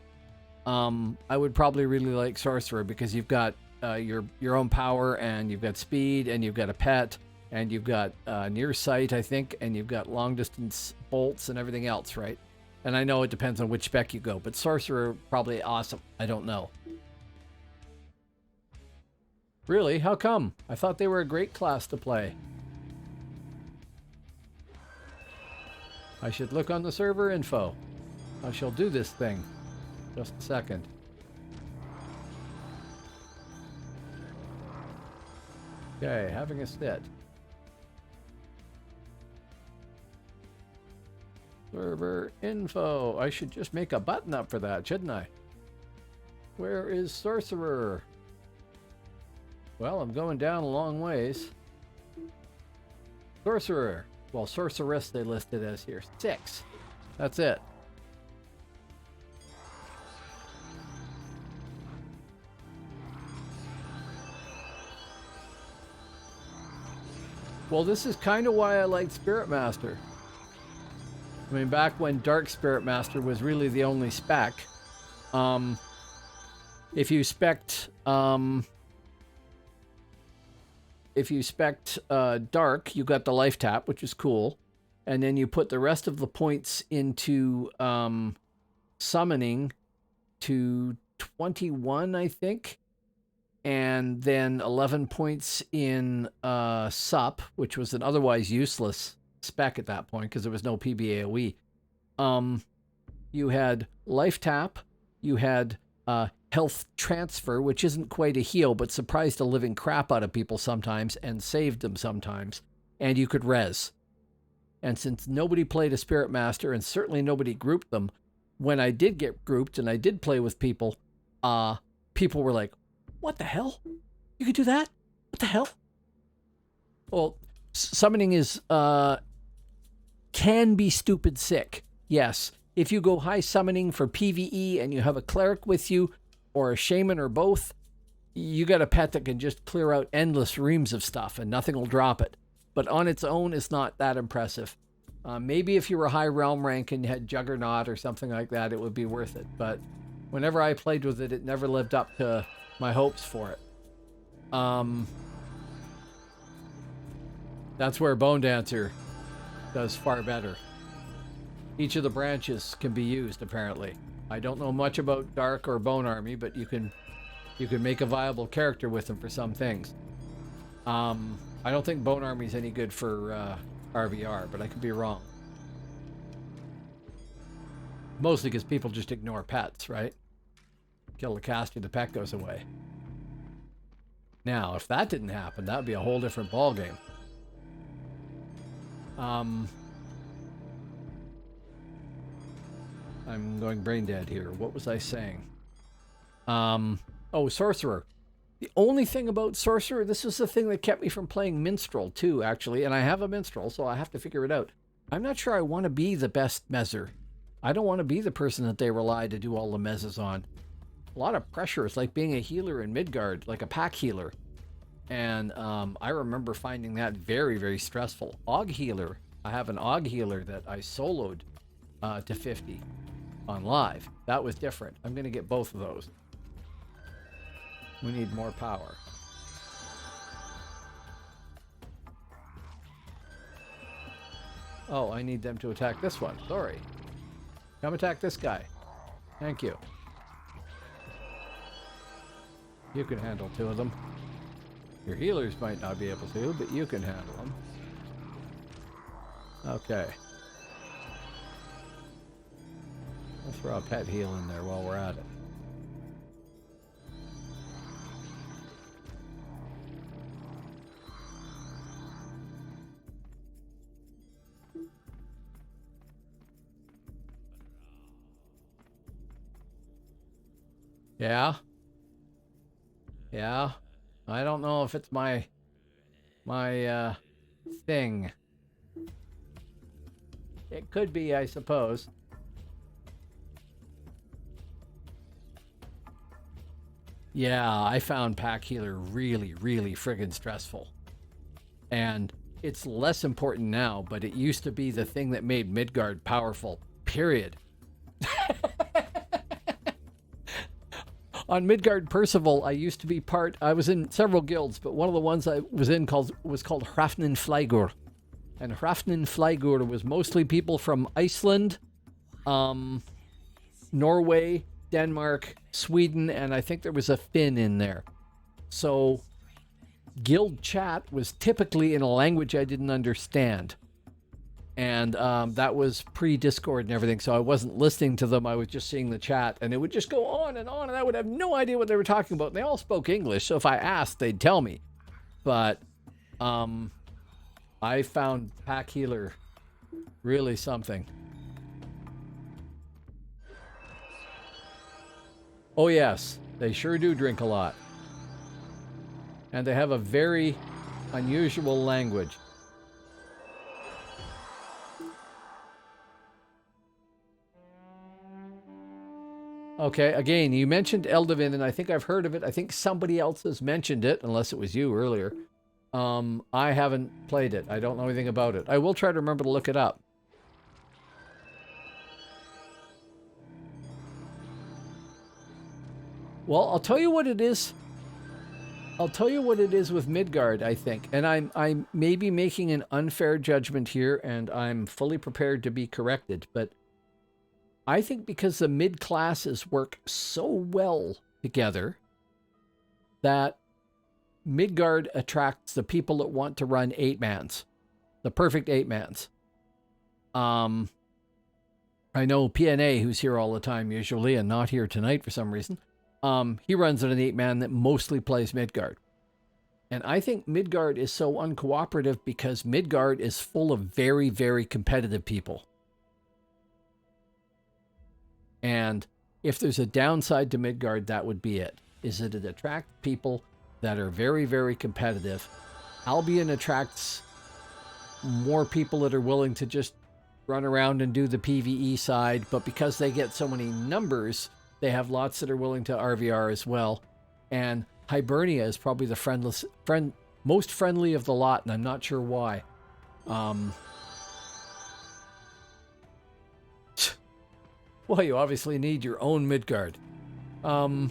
I would probably really like Sorcerer because you've got your own power, and you've got speed, and you've got a pet, and you've got near sight, I think, and you've got long distance bolts and everything else, right? And I know it depends on which spec you go, but Sorcerer probably awesome. I don't know. Really? How come? I thought they were a great class to play. I should look on the server info. I shall do this thing. Just a second. Okay, having a sit. Server info. I should just make a button up for that, shouldn't I? Where is Sorcerer? Well, I'm going down a long ways. Sorcerer. Well, Sorceress they listed as here. 6. That's it. Well, this is kind of why I liked Spirit Master. I mean, back when Dark Spirit Master was really the only spec. If you spec'd Dark, you got the life tap, which is cool. And then you put the rest of the points into summoning to 21, I think. And then 11 points in sup, which was an otherwise useless spec at that point because there was no PBAOE. You had life tap. You had health transfer, which isn't quite a heal, but surprised the living crap out of people sometimes and saved them sometimes. And you could res. And since nobody played a Spirit Master, and certainly nobody grouped them, when I did get grouped and I did play with people, people were like, what the hell? You could do that? What the hell? Well, summoning is, can be stupid sick. Yes. If you go high summoning for PvE and you have a cleric with you, or a shaman, or both, you got a pet that can just clear out endless reams of stuff and nothing will drop it. But on its own, it's not that impressive. Maybe if you were high realm rank and you had Juggernaut or something like that, it would be worth it. But whenever I played with it, it never lived up to my hopes for it. That's where Bonedancer does far better. Each of the branches can be used, apparently. I don't know much about Dark or Bone Army, but you can make a viable character with them for some things. I don't think Bone Army is any good for RVR, but I could be wrong. Mostly because people just ignore pets, right? Kill the caster, the pet goes away. Now, if that didn't happen, that would be a whole different ballgame. I'm going brain dead here. What was I saying? Oh, Sorcerer. The only thing about Sorcerer, this was the thing that kept me from playing Minstrel too, actually, and I have a Minstrel, so I have to figure it out. I'm not sure I want to be the best mezzer. I don't want to be the person that they rely to do all the mezzes on. A lot of pressure. It's like being a healer in Midgard, like a pack healer. And I remember finding that very, very stressful. Og healer. I have an Og healer that I soloed to 50 on live. That was different. I'm going to get both of those. We need more power. Oh, I need them to attack this one. Sorry. Come attack this guy. Thank you. You can handle two of them. Your healers might not be able to, but you can handle them. Okay. We'll throw a pet heal in there while we're at it. Yeah. Yeah. I don't know if it's my thing. It could be, I suppose. Yeah, I found Pack Healer really, really friggin' stressful. And it's less important now, but it used to be the thing that made Midgard powerful, period. On Midgard Percival, I used to be I was in several guilds, but one of the ones I was in was called Hrafnin Flygur. And Hrafnin Flygur was mostly people from Iceland, Norway, Denmark, Sweden, and I think there was a Finn in there. So guild chat was typically in a language I didn't understand. And that was pre-Discord and everything, so I wasn't listening to them. I was just seeing the chat, and it would just go on, and I would have no idea what they were talking about. And they all spoke English, so if I asked, they'd tell me. But I found Pack Healer really something. Oh, yes, they sure do drink a lot. And they have a very unusual language. Okay, again, you mentioned Eldavin, and I think I've heard of it. I think somebody else has mentioned it, unless it was you earlier. I haven't played it. I don't know anything about it. I will try to remember to look it up. Well, I'll tell you what it is. I'll tell you what it is with Midgard, I think. And I'm maybe making an unfair judgment here, and I'm fully prepared to be corrected, but I think because the mid-classes work so well together that Midgard attracts the people that want to run 8-mans, the perfect 8-mans. I know PNA, who's here all the time usually and not here tonight for some reason, he runs an 8-man that mostly plays Midgard. And I think Midgard is so uncooperative because Midgard is full of very, very competitive people. And if there's a downside to Midgard, that would be it. Is that it attracts people that are very, very competitive. Albion attracts more people that are willing to just run around and do the PvE side, but because they get so many numbers, they have lots that are willing to RVR as well. And Hibernia is probably the most friendly of the lot, and I'm not sure why. Well, you obviously need your own Midgard. Well,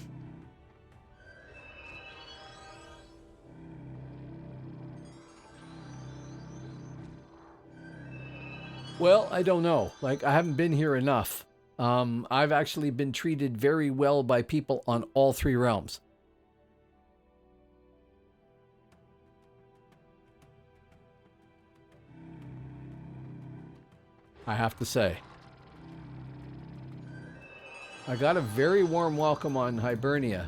I don't know. Like, I haven't been here enough I've actually been treated very well by people on all 3 realms. I have to say. I got a very warm welcome on Hibernia.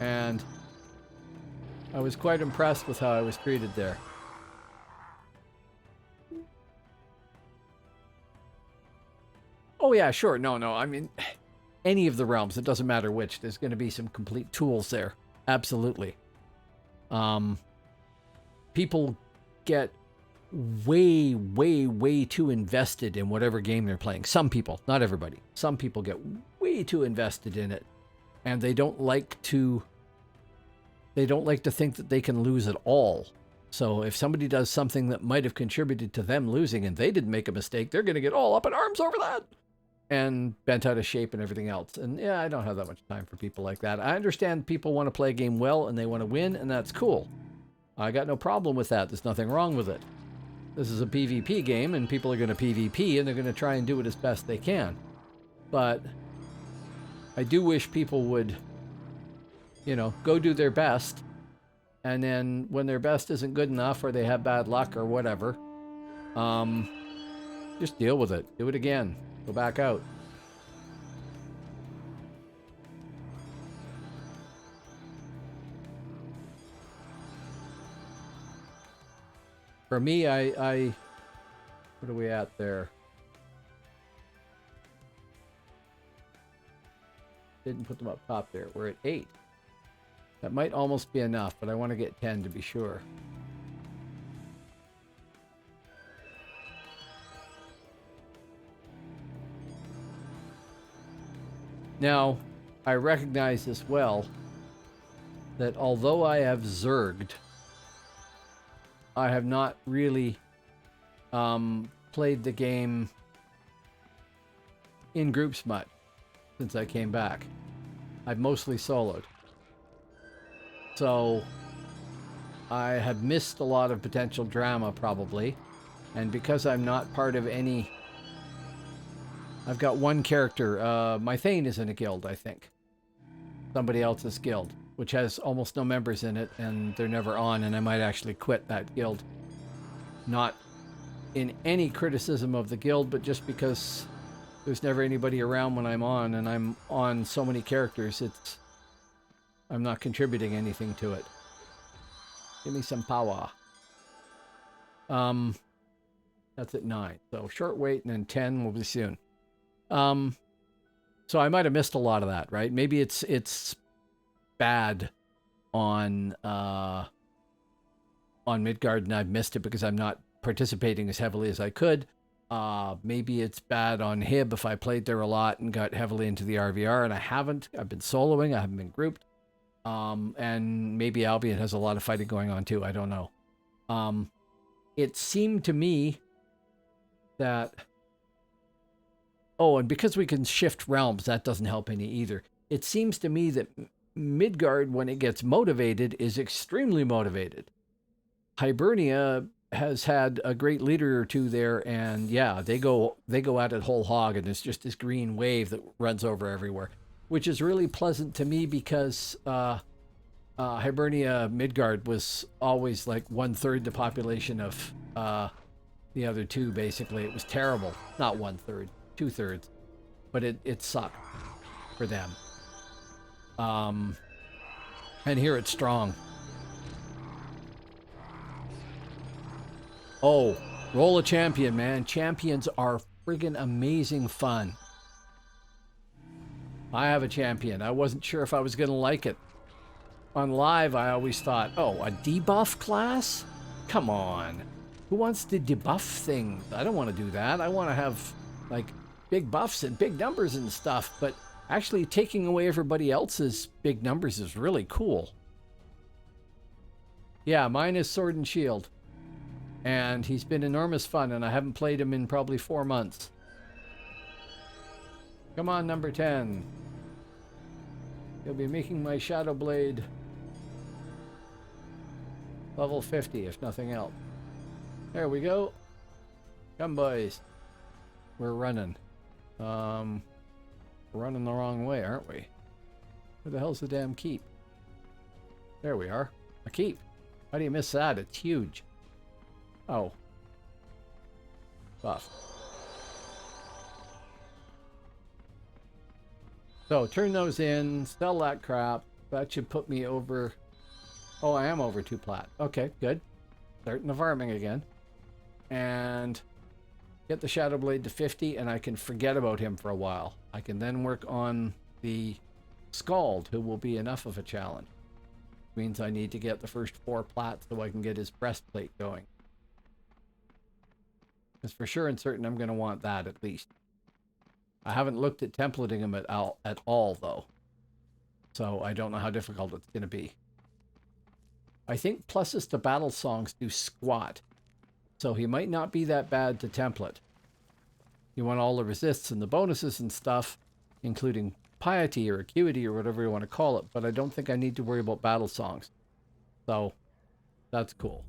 And I was quite impressed with how I was treated there. Oh yeah, sure. No. I mean, any of the realms, it doesn't matter which. There's going to be some complete tools there. Absolutely. People get way too invested in whatever game they're playing. Some people, not everybody. Some people get way too invested in it, and they don't like to think that they can lose at all. So if somebody does something that might have contributed to them losing and they didn't make a mistake, they're going to get all up in arms over that and bent out of shape and everything else. And yeah, I don't have that much time for people like that. I understand people want to play a game well and they want to win, and that's cool. I got no problem with that. There's nothing wrong with it. This is a PvP game, and people are going to PvP, and they're going to try and do it as best they can. But I do wish people would, go do their best, and then when their best isn't good enough, or they have bad luck, or whatever, just deal with it. Do it again. Go back out. For me, I what are we at there? Didn't put them up top there. We're at 8. That might almost be enough, but I want to get 10 to be sure. Now, I recognize as well that although I have zerged, I have not really played the game in groups much since I came back. I've mostly soloed. So I have missed a lot of potential drama probably. And because I'm not part of any... I've got one character. My Thane is in a guild, I think. Somebody else's guild, which has almost no members in it, and they're never on, and I might actually quit that guild. Not in any criticism of the guild, but just because there's never anybody around when I'm on, and I'm on so many characters, I'm not contributing anything to it. Give me some power. That's at 9. So short wait, and then 10 will be soon. So I might have missed a lot of that, right? Maybe it's bad on Midgard, and I've missed it because I'm not participating as heavily as I could. Maybe it's bad on Hib if I played there a lot and got heavily into the RVR, and I haven't. I've been soloing. I haven't been grouped. And maybe Albion has a lot of fighting going on too. I don't know. It seemed to me that... Oh, and because we can shift realms, that doesn't help any either. It seems to me that Midgard, when it gets motivated, is extremely motivated. Hibernia has had a great leader or two there, and yeah, they go at it whole hog, and it's just this green wave that runs over everywhere, which is really pleasant to me because Hibernia Midgard was always like 1/3 the population of the other two. Basically, it was terrible. Not 1/3. 2/3, but it sucked for them. And here it's strong. Oh, roll a champion, man. Champions are friggin' amazing fun. I have a champion. I wasn't sure if I was gonna like it. On live, I always thought, oh, a debuff class? Come on. Who wants to debuff things? I don't want to do that. I want to have, like, big buffs and big numbers and stuff, but actually taking away everybody else's big numbers is really cool. Yeah, mine is Sword and Shield. And he's been enormous fun, and I haven't played him in probably 4 months. Come on, number 10. You'll be making my Shadow Blade level 50, if nothing else. There we go. Come, boys. We're running. We're running the wrong way, aren't we? Where the hell's the damn keep? There we are. A keep. How do you miss that? It's huge. Oh. Buff. So, turn those in, sell that crap. That should put me over... Oh, I am over 2 plat. Okay, good. Starting the farming again. And get the Shadow Blade to 50, and I can forget about him for a while. I can then work on the Scald, who will be enough of a challenge. Means I need to get the first 4 plats so I can get his breastplate going. Because for sure and certain I'm going to want that at least. I haven't looked at templating him at all, though. So I don't know how difficult it's going to be. I think pluses to battle songs do squat. So he might not be that bad to template. You want all the resists and the bonuses and stuff, including piety or acuity or whatever you want to call it, but I don't think I need to worry about battle songs. So that's cool,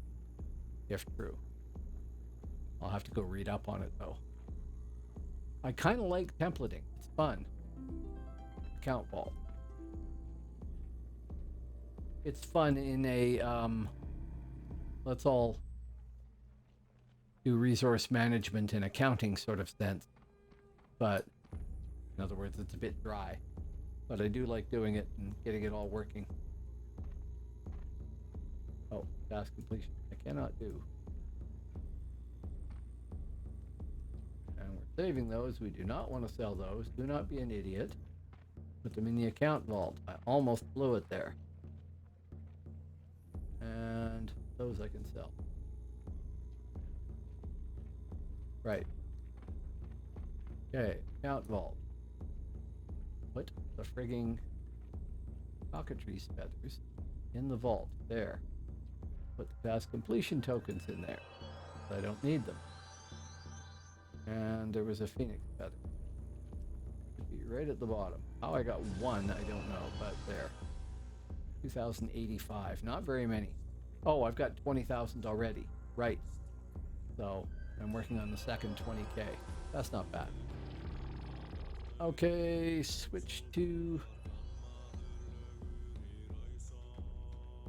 if true. I'll have to go read up on it, though. I kind of like templating. It's fun. Account vault. It's fun in a, let's all do resource management and accounting sort of sense. But, in other words, it's a bit dry. But I do like doing it and getting it all working. Oh, task completion. I cannot do. And we're saving those. We do not want to sell those. Do not be an idiot. Put them in the account vault. I almost blew it there. And those I can sell. Right. Okay, account vault. Put the frigging cockatrice feathers in the vault. There. Put the task completion tokens in there. I don't need them. And there was a phoenix feather. Should be right at the bottom. How I got 1, I don't know, but there. 2,085. Not very many. Oh, I've got 20,000 already. Right. So I'm working on the second 20k. That's not bad. Okay, switch to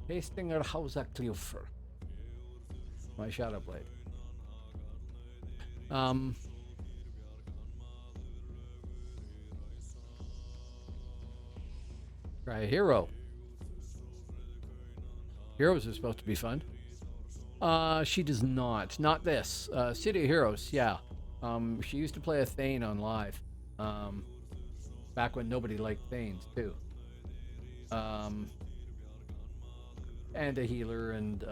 Hastinger Hauserkluffer. My Shadow Blade. Try a hero. Heroes are supposed to be fun. She does not. Not this. City of Heroes, yeah. She used to play a Thane on live. Back when nobody liked Thanes, too. And a healer and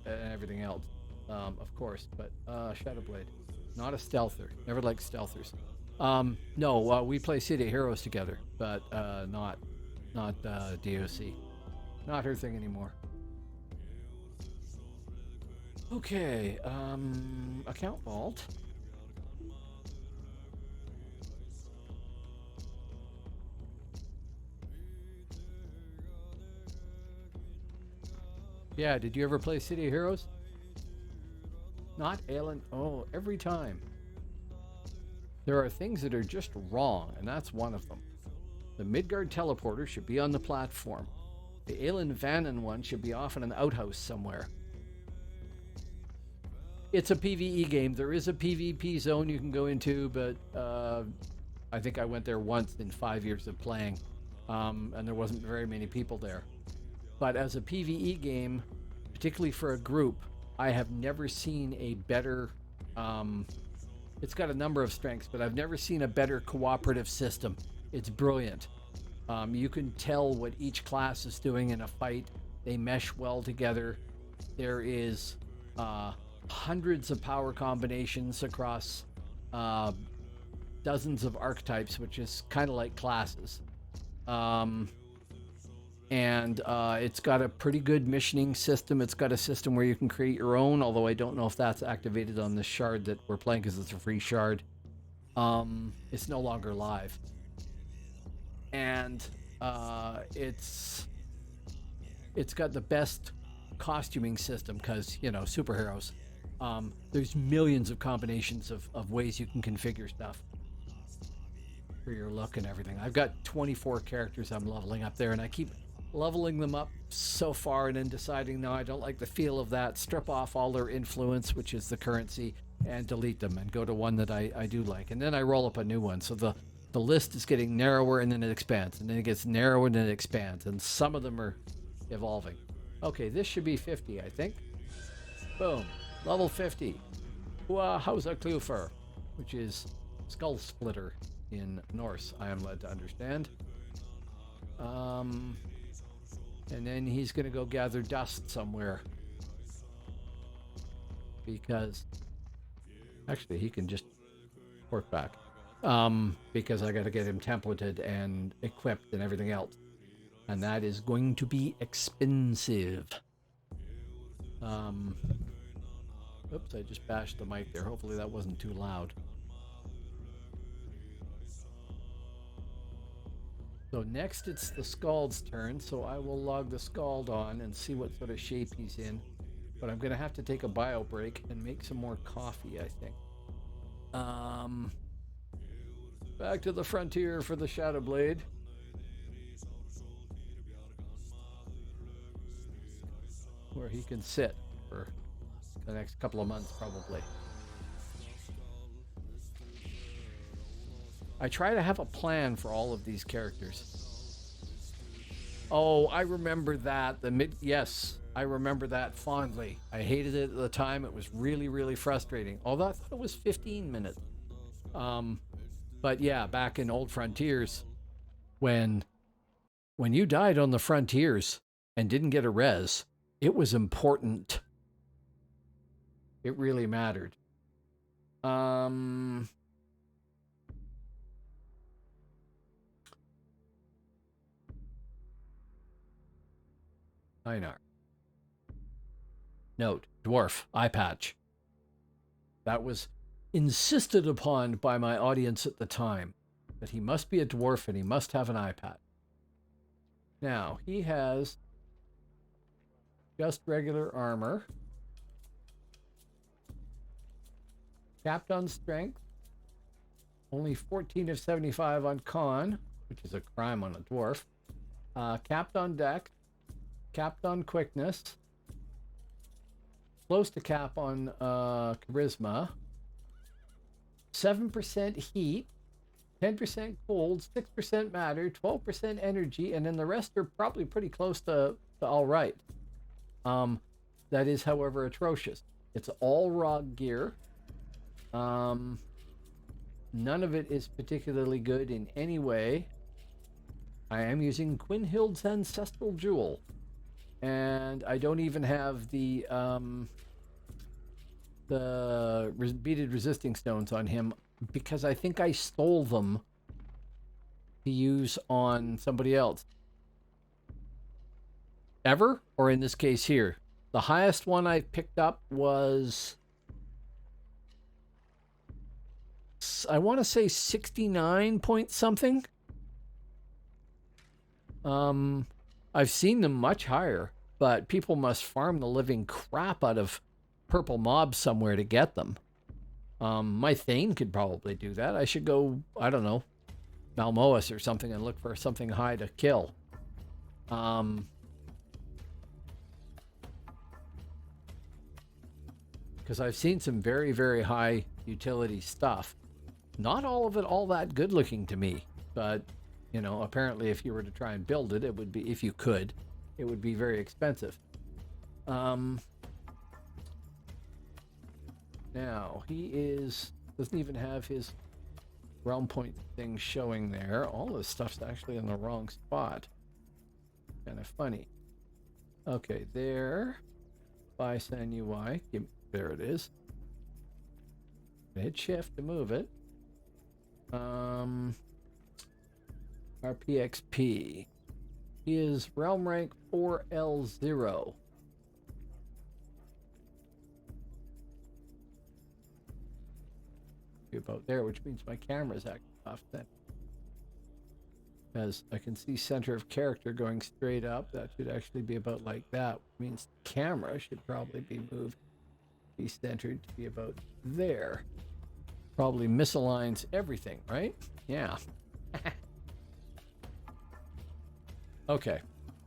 everything else, of course. But Shadow Blade. Not a stealther. Never liked stealthers. No, we play City of Heroes together, but not DAOC. Not her thing anymore. Okay, account vault. Yeah, did you ever play City of Heroes? Not Alan. Oh, every time. There are things that are just wrong, and that's one of them. The Midgard teleporter should be on the platform. The Alan Vannon one should be off in an outhouse somewhere. It's a PvE game. There is a PvP zone you can go into, but I think I went there once in 5 years of playing, and there wasn't very many people there. But as a PvE game, particularly for a group, I have never seen a better... it's got a number of strengths, but I've never seen a better cooperative system. It's brilliant. You can tell what each class is doing in a fight. They mesh well together. There is hundreds of power combinations across dozens of archetypes, which is kind of like classes. And it's got a pretty good missioning system. It's got a system where you can create your own, although I don't know if that's activated on this shard that we're playing because it's a free shard. It's no longer live. And it's got the best costuming system because, you know, superheroes. There's millions of combinations of ways you can configure stuff. for your look and everything. I've got 24 characters I'm leveling up there, and I keep leveling them up so far and then deciding, no, I don't like the feel of that. Strip off all their influence, which is the currency, and delete them and go to one that I do like. And then I roll up a new one. So the list is getting narrower and then it expands. And then it gets narrower and then it expands. And some of them are evolving. Okay, this should be 50, I think. Boom. Level 50. Hausa Klufer, which is Skull Splitter in Norse, I am led to understand. And then he's going to go gather dust somewhere. Because... Actually, he can just port back. Because I got to get him templated and equipped and everything else. And that is going to be expensive. Oops, I just bashed the mic there. Hopefully that wasn't too loud. So next it's the Scald's turn, so I will log the Scald on and see what sort of shape he's in. But I'm going to have to take a bio break and make some more coffee, I think. Back to the frontier for the Shadow Blade. Where he can sit for the next couple of months, probably. I try to have a plan for all of these characters. Oh, I remember that. Yes, I remember that fondly. I hated it at the time. It was really, really frustrating. Although I thought it was 15 minutes. But yeah, back in Old Frontiers, when you died on the Frontiers and didn't get a res, it was important. It really mattered. Einar. Note, dwarf, eye patch. That was insisted upon by my audience at the time, that he must be a dwarf and he must have an eye patch. Now, he has just regular armor. Capped on strength. Only 14 of 75 on con, which is a crime on a dwarf. Capped on dex. Capped on quickness. Close to cap on charisma. 7% heat. 10% cold. 6% matter. 12% energy. And then the rest are probably pretty close to all right. That is, however, atrocious. It's all raw gear. None of it is particularly good in any way. I am using Quinhild's Ancestral Jewel. And I don't even have the beaded resisting stones on him because I think I stole them to use on somebody else. Ever? Or in this case here? The highest one I picked up was... I want to say 69 point something. I've seen them much higher, but people must farm the living crap out of purple mobs somewhere to get them. My Thane could probably do that. I should go, I don't know, Malmoas or something and look for something high to kill. Because I've seen some very, very high utility stuff. Not all of it all that good looking to me, but you know, apparently if you were to try and build it, it would be, if you could, it would be very expensive. Now, he doesn't even have his realm point thing showing there. All this stuff's actually in the wrong spot. Kind of funny. Okay, there. Bison UI. There it is. Hit shift to move it. RPXP. He is realm rank 4L0. About there, which means my camera's acting off then. As I can see center of character going straight up, that should actually be about like that, which means the camera should probably be moved, be centered to be about there. Probably misaligns everything, right? Yeah. Okay.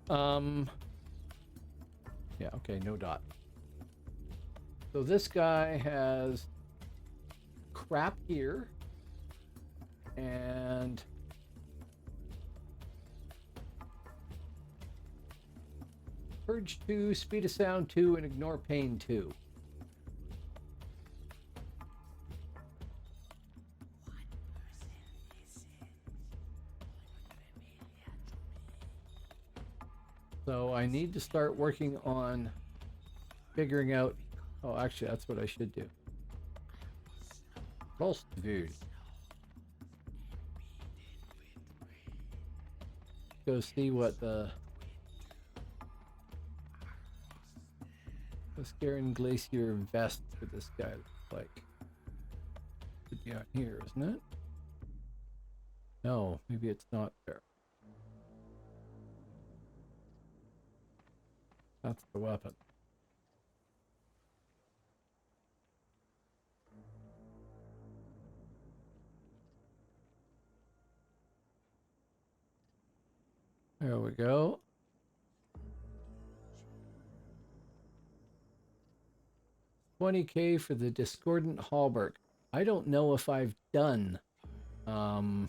Yeah, okay, no dot. So this guy has crap here and Purge 2, Speed of Sound 2, and Ignore Pain 2. So I need to start working on figuring out... Oh, actually, that's what I should do. Dude. Go see what the Scarin Glacier vest for this guy looks like. Should be on here, isn't it? No, maybe it's not there. That's the weapon. There we go. $20K for the Discordant Hallberg. I don't know if I've done Scarin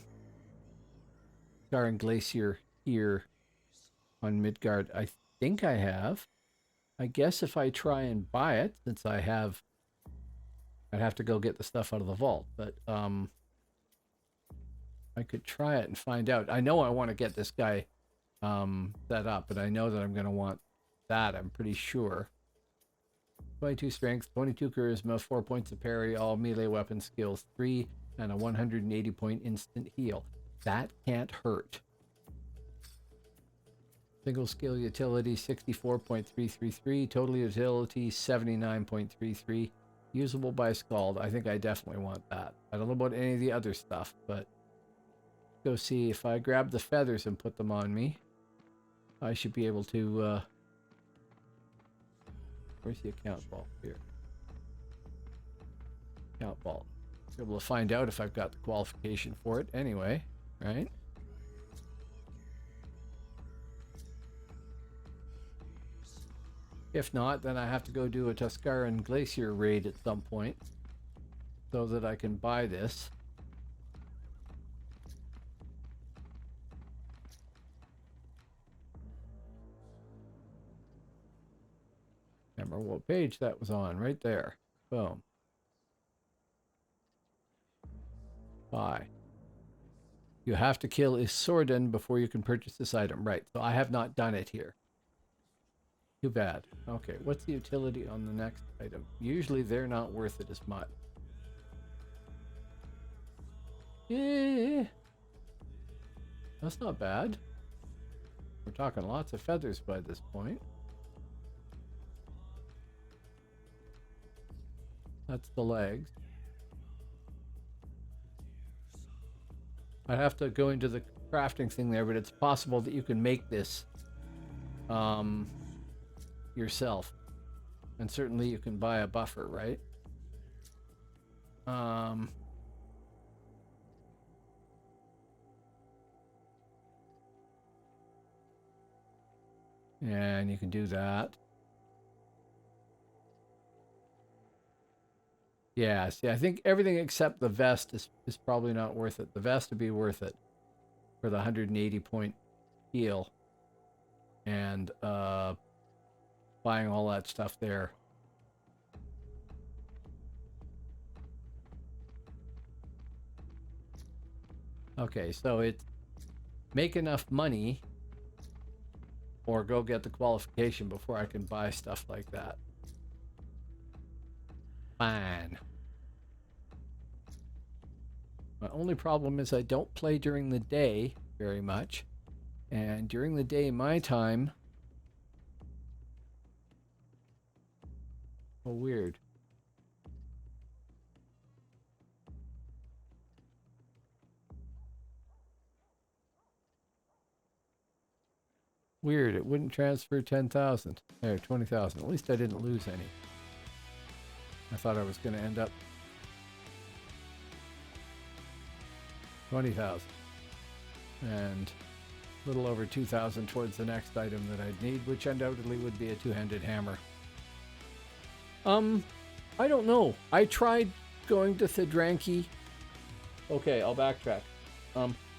Glacier here on Midgard. I think I have. I guess if I try and buy it, since I have, I'd have to go get the stuff out of the vault, but I could try it and find out. I know I want to get this guy set up, but I know that I'm going to want that, I'm pretty sure. 22 strength, 22 charisma, 4 points of parry, all melee weapon skills 3, and a 180 point instant heal. That can't hurt. Single skill utility 64.333, total utility 79.33, usable by Scald. I think I definitely want that. I don't know about any of the other stuff, but go see if I grab the feathers and put them on me, I should be able to where's the account vault? Here. Account vault. Be able to find out if I've got the qualification for it anyway, right? If not, then I have to go do a Tuscaran Glacier raid at some point so that I can buy this. Remember what page that was on, right there. Boom. Buy. You have to kill Isorden before you can purchase this item. Right, so I have not done it here. Too bad. Okay, what's the utility on the next item? Usually they're not worth it as much. Yeah. That's not bad. We're talking lots of feathers by this point. That's the legs. I'd have to go into the crafting thing there, but it's possible that you can make this yourself. And certainly you can buy a buffer, right? And you can do that. Yeah, see, I think everything except the vest is probably not worth it. The vest would be worth it for the 180 point heal and buying all that stuff there. Okay, so it's make enough money or go get the qualification before I can buy stuff like that. Fine. My only problem is I don't play during the day very much. And during the day, my time... Oh, weird. Weird, it wouldn't transfer 10,000. There, 20,000. At least I didn't lose any. I thought I was going to end up 20,000. and a little over 2,000 towards the next item that I'd need, which undoubtedly would be a two-handed hammer. I don't know. I tried going to Thidranki. Okay, I'll backtrack.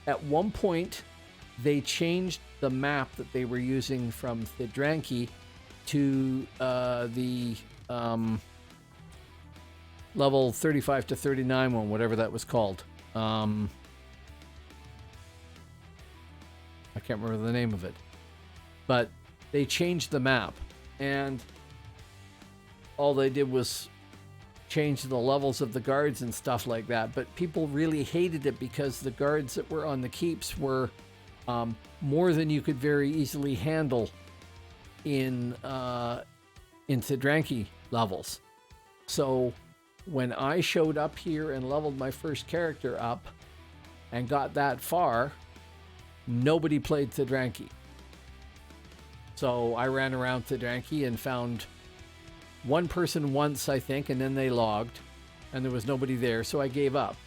At one point, they changed the map that they were using from Thidranki to the level 35 to 39 one, whatever that was called. I can't remember the name of it. But they changed the map, and all they did was change the levels of the guards and stuff like that. But people really hated it because the guards that were on the keeps were more than you could very easily handle in Thidranki levels. So when I showed up here and leveled my first character up and got that far, nobody played Thidranki. So I ran around Thidranki and found one person once, I think, and then they logged, and there was nobody there, so I gave up.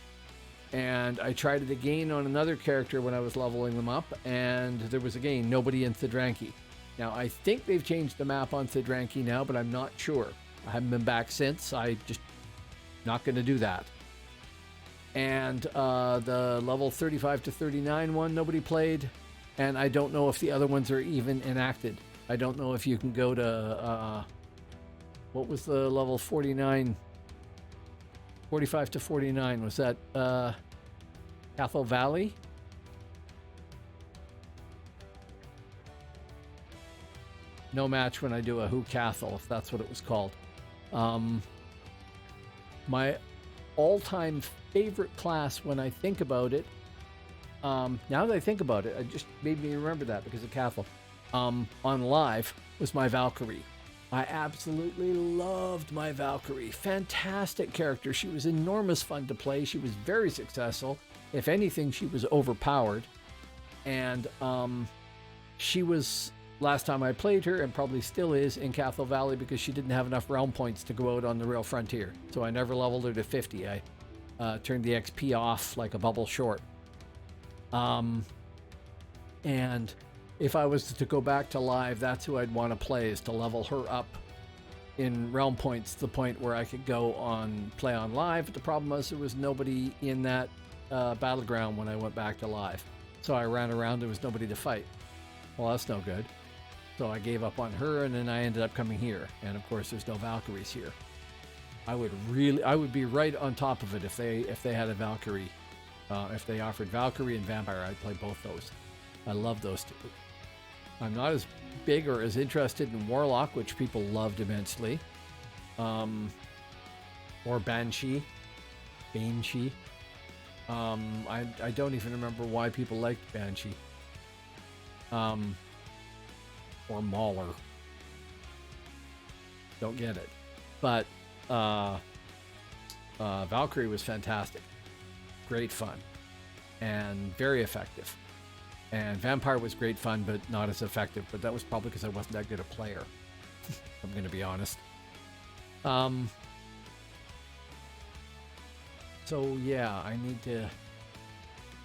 And I tried it again on another character when I was leveling them up, and there was, again, nobody in Thidranki. Now, I think they've changed the map on Thidranki now, but I'm not sure. I haven't been back since. I just not going to do that. And the level 35 to 39 one, nobody played. And I don't know if the other ones are even enacted. I don't know if you can go to, what was the level 49? 45 to 49. Was that Cathal Valley? No match when I do a Who Cathal, if that's what it was called. My all-time favorite class when I think about it, now that I think about it, it just made me remember that because of Cathal, on live, was my Valkyrie. I absolutely loved my Valkyrie. Fantastic character. She was enormous fun to play. She was very successful. If anything, she was overpowered. And she was, last time I played her, and probably still is, in Cathal Valley because she didn't have enough realm points to go out on the real frontier. So I never leveled her to 50. I turned the XP off like a bubble short. And if I was to go back to live, that's who I'd want to play, is to level her up in realm points to the point where I could go on play on live. But the problem was there was nobody in that battleground when I went back to live. So I ran around, there was nobody to fight. Well, that's no good. So I gave up on her, and then I ended up coming here. And of course, there's no Valkyries here. I would be right on top of it if they had a Valkyrie. If they offered Valkyrie and Vampire, I'd play both those. I love those two. I'm not as big or as interested in Warlock, which people loved immensely. Or Banshee. I don't even remember why people liked Banshee. Or Mauler. Don't get it. But Valkyrie was fantastic. Great fun. And very effective. And Vampire was great fun, but not as effective. But that was probably because I wasn't that good a player. I'm going to be honest. So yeah, I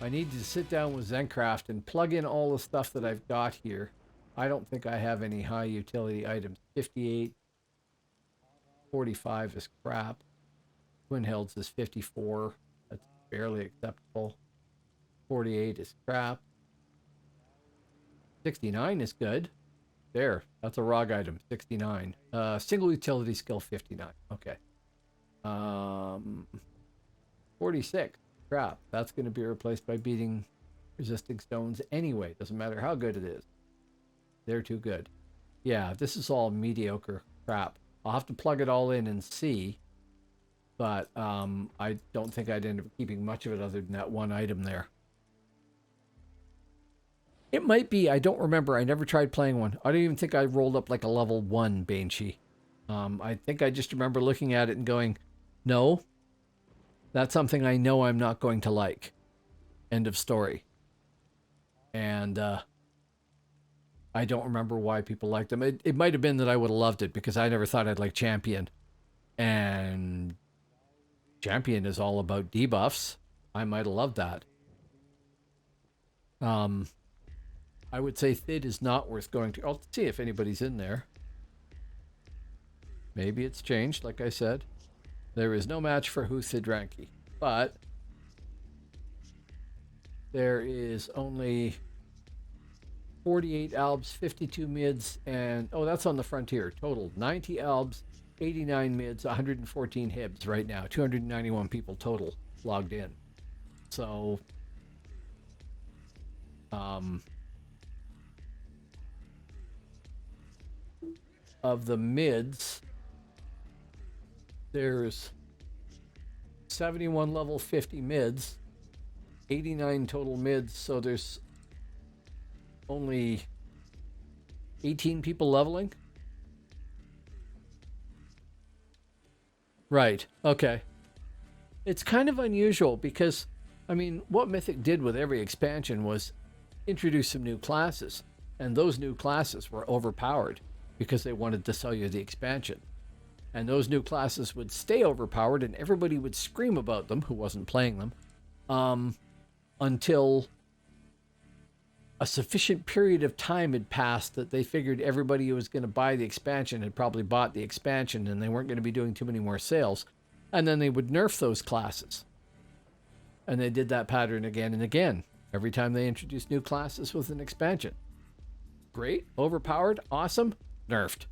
need to sit down with Zencraft and plug in all the stuff that I've got here. I don't think I have any high utility items. 58, 45 is crap. Twin Hills is 54. That's barely acceptable. 48 is crap. 69 is good. There, that's a ROG item, 69. Single utility skill, 59. Okay. 46. Crap. That's going to be replaced by beating resisting stones anyway. Doesn't matter how good it is. They're too good. Yeah, this is all mediocre crap. I'll have to plug it all in and see. But I don't think I'd end up keeping much of it other than that one item there. It might be. I don't remember. I never tried playing one. I don't even think I rolled up like a level 1 Banshee. I think I just remember looking at it and going, no, that's something I know I'm not going to like. End of story. And I don't remember why people liked them. It might have been that I would have loved it because I never thought I'd like Champion. And Champion is all about debuffs. I might have loved that. I would say Thid is not worth going to. I'll see if anybody's in there. Maybe it's changed, like I said. There is no match for Thidranki, but there is only 48 albs, 52 mids, and that's on the frontier. Total 90 albs, 89 mids, 114 hibs right now. 291 people total logged in. So, of the mids, there's 71 level 50 mids, 89 total mids, so there's only 18 people leveling? Right, okay. It's kind of unusual because, I mean, what Mythic did with every expansion was introduce some new classes, and those new classes were overpowered because they wanted to sell you the expansion. And those new classes would stay overpowered, and everybody would scream about them who wasn't playing them, until a sufficient period of time had passed that they figured everybody who was going to buy the expansion had probably bought the expansion, and they weren't going to be doing too many more sales. And then they would nerf those classes. And they did that pattern again and again, every time they introduced new classes with an expansion. Great, overpowered, awesome, nerfed.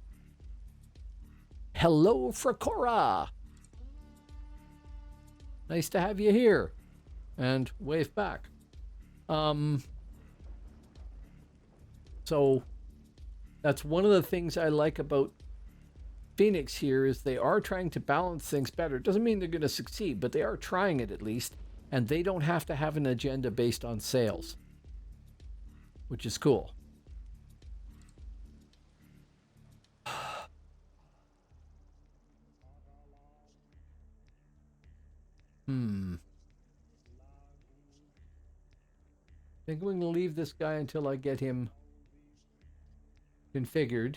Hello, Fracora. Nice to have you here. And wave back. So that's one of the things I like about Phoenix here is they are trying to balance things better. It doesn't mean they're going to succeed, but they are trying it at least. And they don't have to have an agenda based on sales, which is cool. I think I'm going to leave this guy until I get him configured.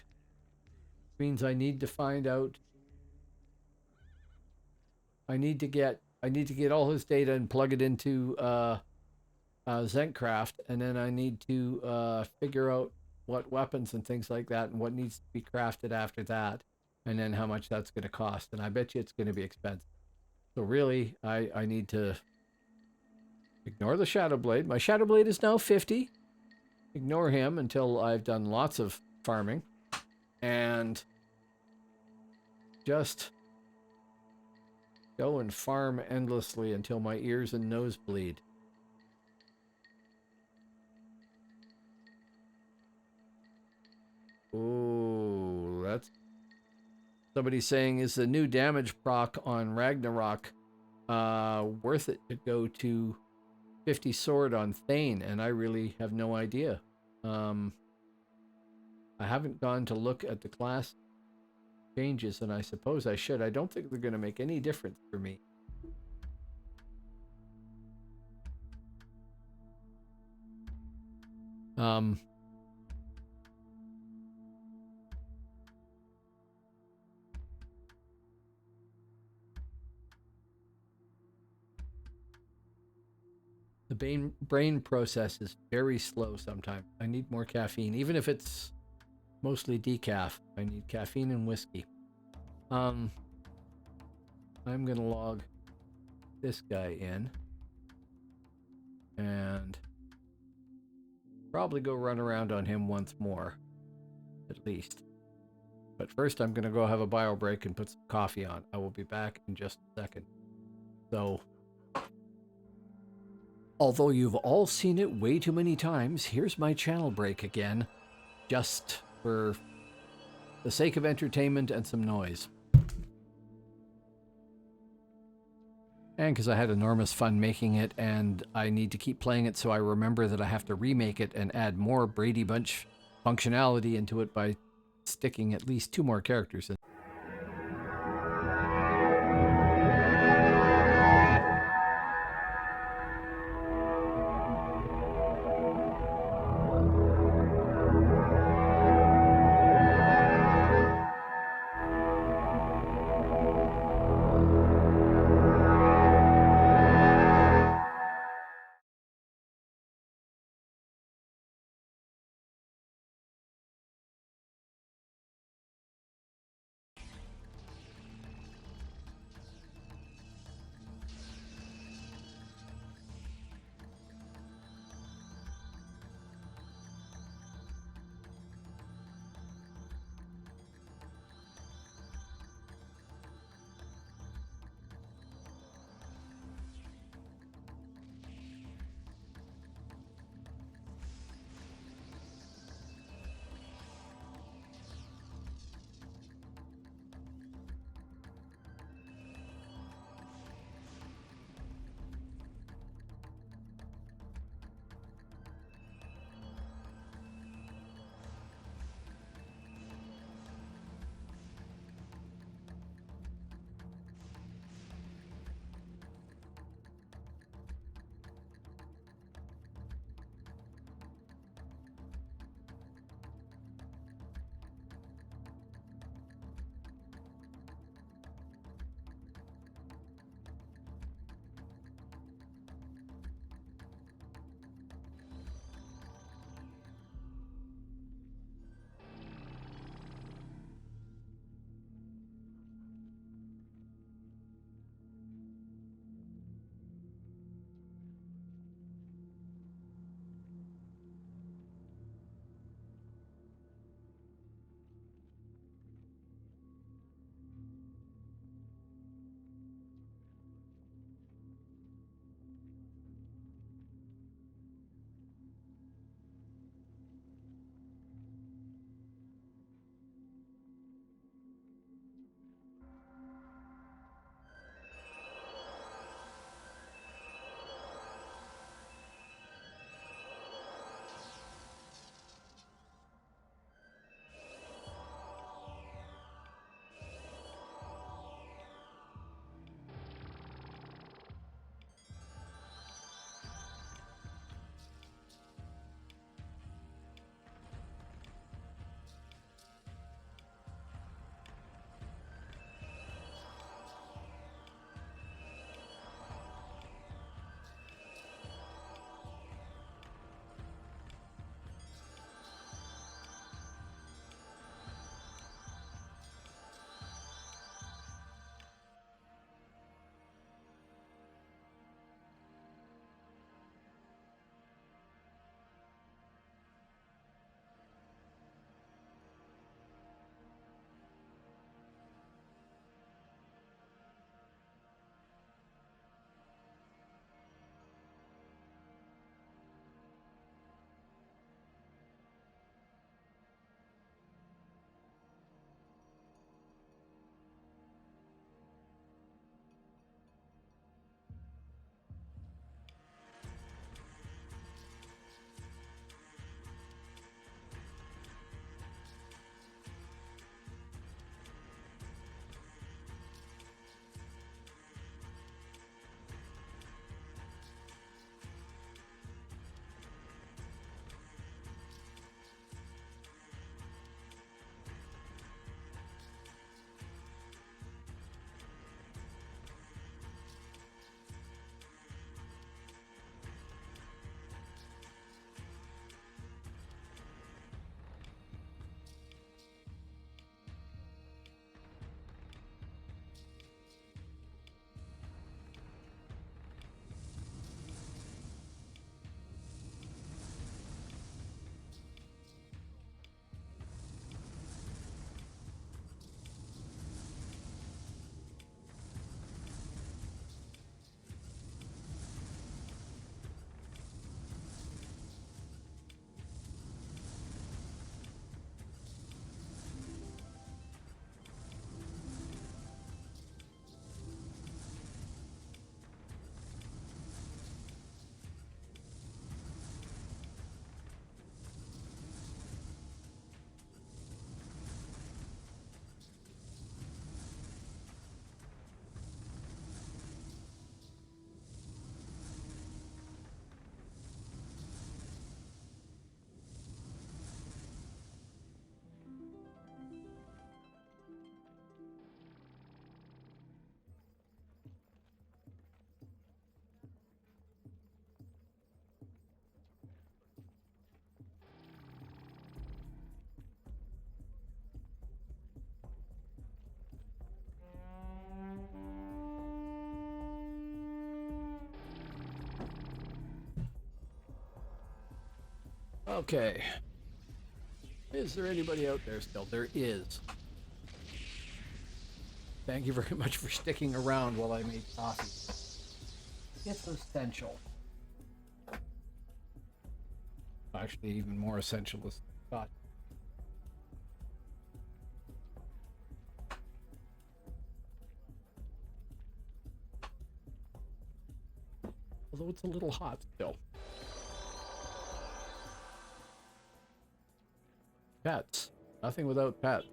Means I need to find out. I need to get all his data and plug it into Zencraft, and then I need to figure out what weapons and things like that and what needs to be crafted after that, and then how much that's going to cost. And I bet you it's going to be expensive. So really, I need to ignore the Shadow Blade. My Shadow Blade is now 50. Ignore him until I've done lots of farming. And just go and farm endlessly until my ears and nose bleed. Ooh, that's... Somebody's saying, is the new damage proc on Ragnarok worth it to go to 50 sword on Thane? And I really have no idea. I haven't gone to look at the class changes, and I suppose I should. I don't think they're going to make any difference for me. The brain process is very slow sometimes. I need more caffeine, even if it's mostly decaf. I need caffeine and whiskey. I'm going to log this guy in and probably go run around on him once more, at least. But first I'm going to go have a bio break and put some coffee on. I will be back in just a second. So, although you've all seen it way too many times, here's my channel break again, just for the sake of entertainment and some noise. And because I had enormous fun making it, and I need to keep playing it so I remember that I have to remake it and add more Brady Bunch functionality into it by sticking at least 2 more characters in. Okay. Is there anybody out there still? There is. Thank you very much for sticking around while I made coffee. It's essential. Actually, even more essential is coffee. Although it's a little hot still. Pets. Nothing without pets.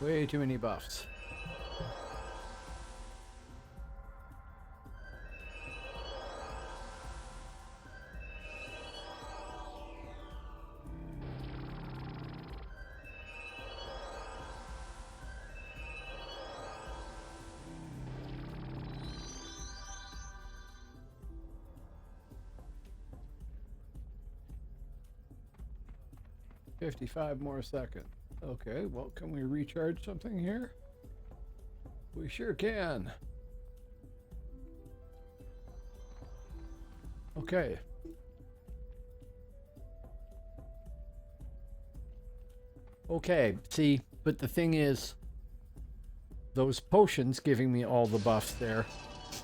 Way too many buffs. $55 more seconds. Okay, well, can we recharge something here? We sure can. Okay. Okay, see, but the thing is, those potions giving me all the buffs there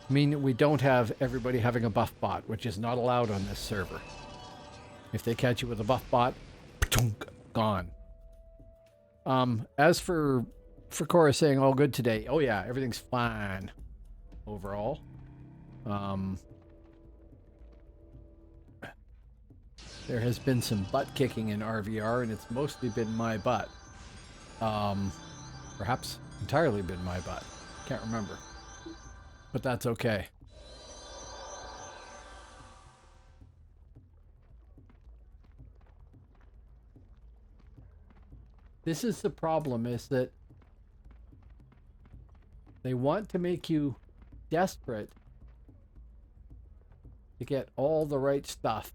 mean that we don't have everybody having a buff bot, which is not allowed on this server. If they catch you with a buff bot, gone. As for Cora saying all good today, oh yeah, everything's fine overall. There has been some butt kicking in RVR, and it's mostly been my butt. Perhaps entirely been my butt. Can't remember. But that's okay. This is the problem, is that they want to make you desperate to get all the right stuff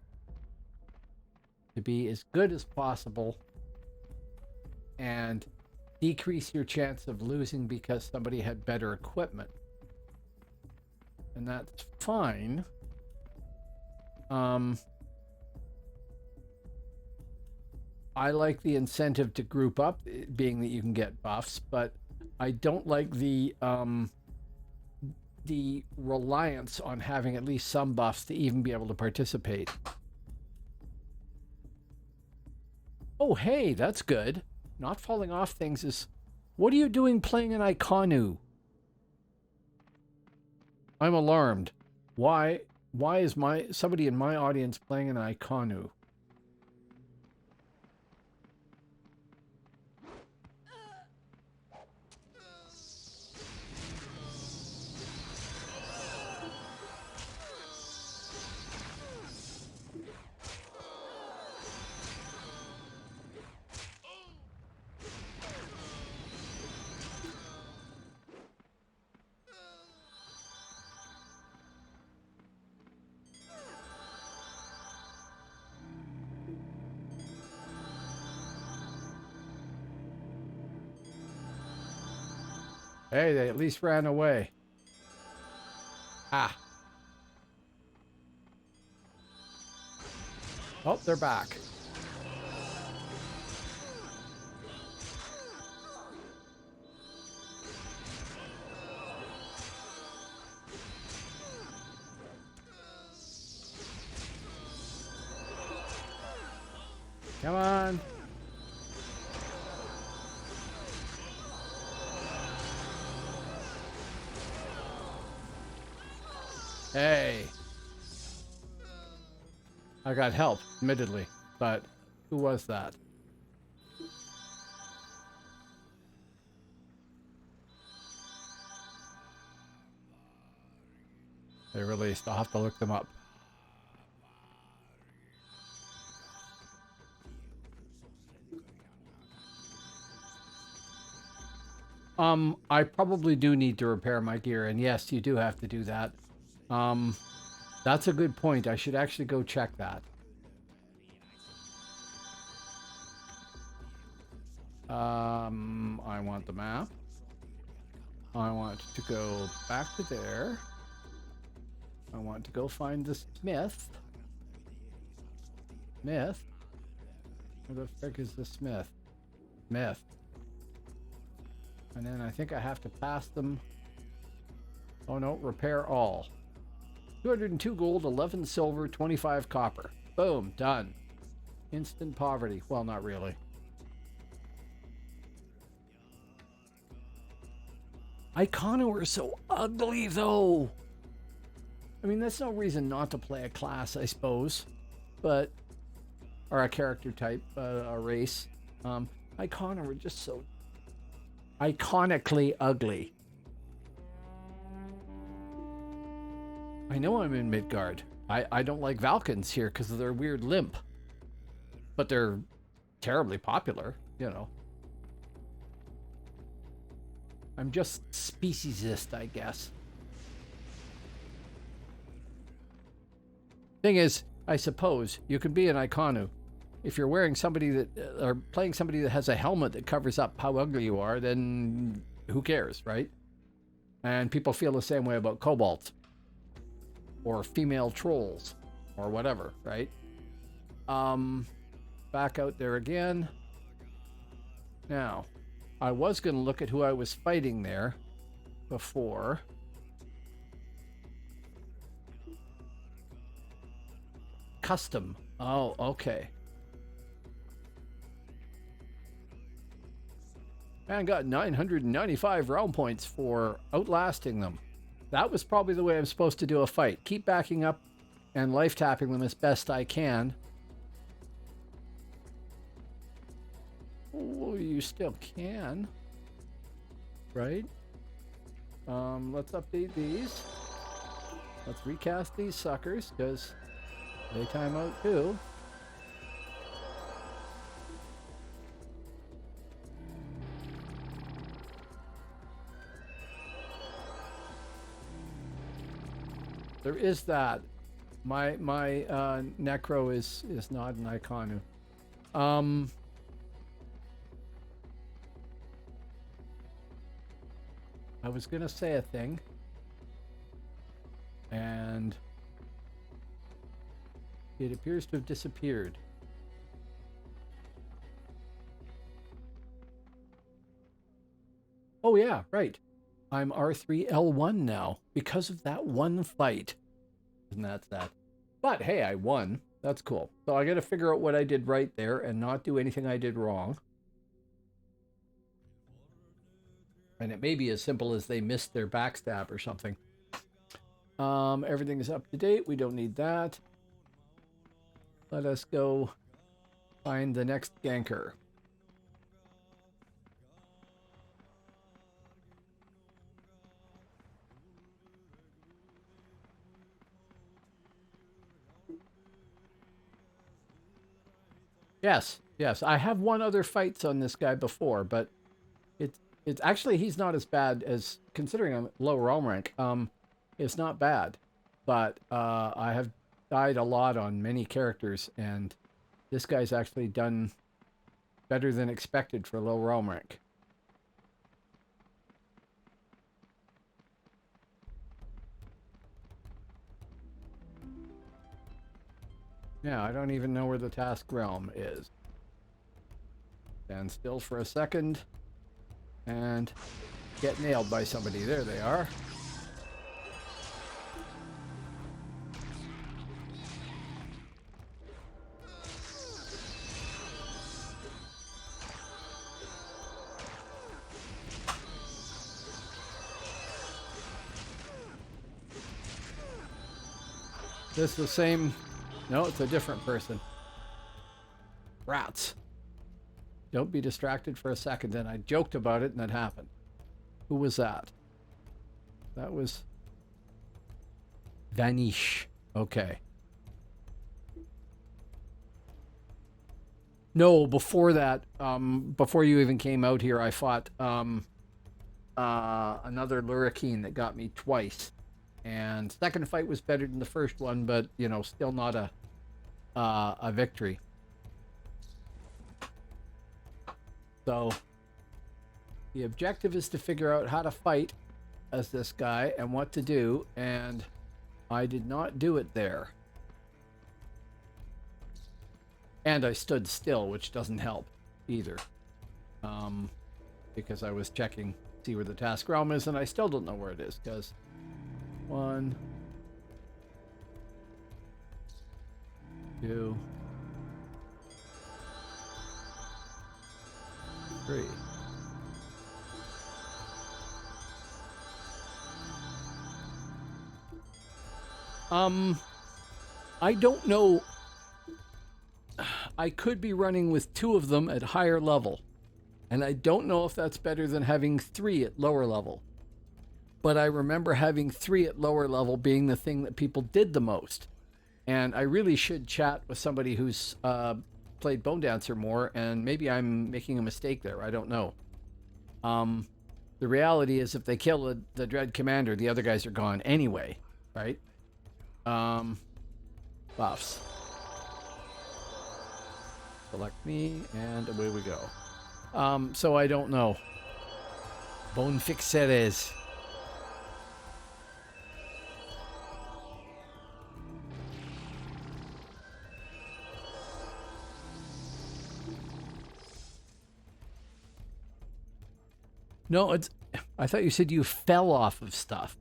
to be as good as possible and decrease your chance of losing because somebody had better equipment. And that's fine. I like the incentive to group up, being that you can get buffs, but I don't like the reliance on having at least some buffs to even be able to participate. Oh, hey, that's good. Not falling off things is... What are you doing playing an Iconu? I'm alarmed. Why is somebody in my audience playing an Iconu? Hey, they at least ran away. Ah. Oh, they're back. Come on. Hey. I got help, admittedly, but who was that? They released. I'll have to look them up. I probably do need to repair my gear, and yes, you do have to do that. That's a good point. I should actually go check that. I want the map. I want to go back to there. I want to go find the smith. Smith? Where the frick is the smith? Smith. And then I think I have to pass them. Oh no, repair all. 202 gold, 11 silver, 25 copper. Boom, done. Instant poverty. Well, not really. Iconu are so ugly, though. I mean, that's no reason not to play a class, I suppose. But, or a character type, a race. Iconu are just so iconically ugly. I know I'm in Midgard. I don't like Valkyns here because of their weird limp. But they're terribly popular, you know. I'm just speciesist, I guess. Thing is, I suppose you can be an Iconu. If you're wearing somebody that, or playing somebody that has a helmet that covers up how ugly you are, then who cares, right? And people feel the same way about kobolds. Or female trolls. Or whatever, right? Back out there again. Now, I was going to look at who I was fighting there before. Custom. Oh, okay. And got 995 round points for outlasting them. That was probably the way I'm supposed to do a fight. Keep backing up and life tapping them as best I can. Oh, you still can. Right? Let's update these. Let's recast these suckers, because they time out too. There is that. My Necro is not an Iconu. I was gonna say a thing, and it appears to have disappeared. Oh yeah, right. I'm R3L1 now because of that one fight. And that's that. But hey, I won. That's cool. So I got to figure out what I did right there and not do anything I did wrong. And it may be as simple as they missed their backstab or something. Everything is up to date. We don't need that. Let us go find the next ganker. Yes. I have won other fights on this guy before, but it's actually, he's not as bad as, considering I'm low realm rank, it's not bad. But I have died a lot on many characters, and this guy's actually done better than expected for low realm rank. Now, I don't even know where the task realm is. Stand still for a second and get nailed by somebody. There they are. This is the same. No, it's a different person. Rats. Don't be distracted for a second. And I joked about it and it happened. Who was that? That was Vanish. Okay. No, before that, before you even came out here, I fought another Lurrikeen that got me twice. And second fight was better than the first one, but you know, still not a victory. So the objective is to figure out how to fight as this guy and what to do, and I did not do it there. And I stood still, which doesn't help either. Because I was checking, see where the task realm is, and I still don't know where it is, because 1, 2, 3. I don't know. I could be running with 2 of them at higher level, and I don't know if that's better than having 3 at lower level. But I remember having 3 at lower level being the thing that people did the most. And I really should chat with somebody who's played Bonedancer more, and maybe I'm making a mistake there. I don't know. The reality is, if they kill the Dread Commander, the other guys are gone anyway, right? Buffs. Select me, and away we go. So I don't know. Bone fixeres. No, I thought you said you fell off of stuff.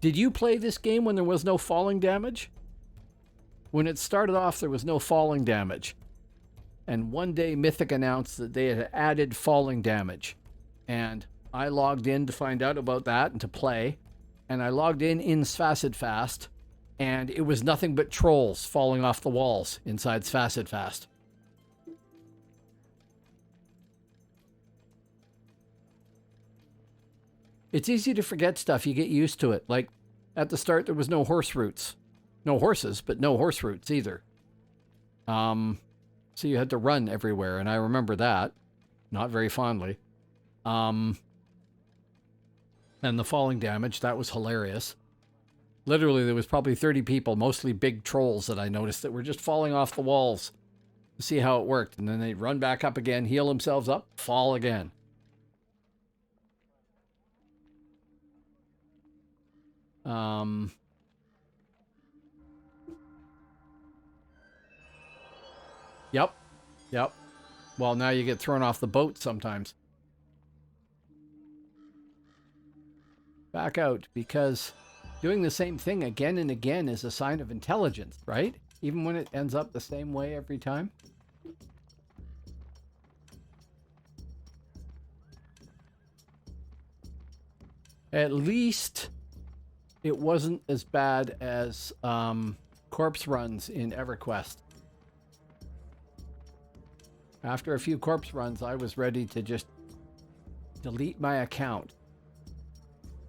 Did you play this game when there was no falling damage? When it started off, there was no falling damage. And one day Mythic announced that they had added falling damage. And I logged in to find out about that and to play. And I logged in Facet Fast, and it was nothing but trolls falling off the walls inside Facet Fast. It's easy to forget stuff. You get used to it. Like, at the start, there was no horse routes. No horses, but no horse routes either. So you had to run everywhere, and I remember that. Not very fondly. And the falling damage, that was hilarious. Literally, there was probably 30 people, mostly big trolls, that I noticed that were just falling off the walls to see how it worked. And then they'd run back up again, heal themselves up, fall again. Yep. Well, now you get thrown off the boat sometimes. Back out, because doing the same thing again and again is a sign of intelligence, right? Even when it ends up the same way every time. At least it wasn't as bad as corpse runs in EverQuest. After a few corpse runs, I was ready to just delete my account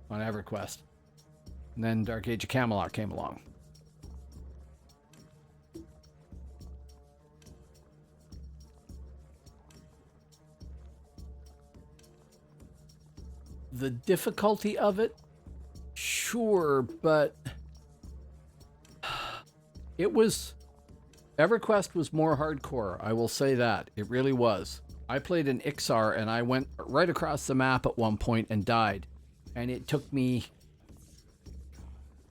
on EverQuest. And then Dark Age of Camelot came along. The difficulty of it? Sure, but it was... EverQuest was more hardcore, I will say that. It really was. I played an Ixar, and I went right across the map at one point and died. And it took me,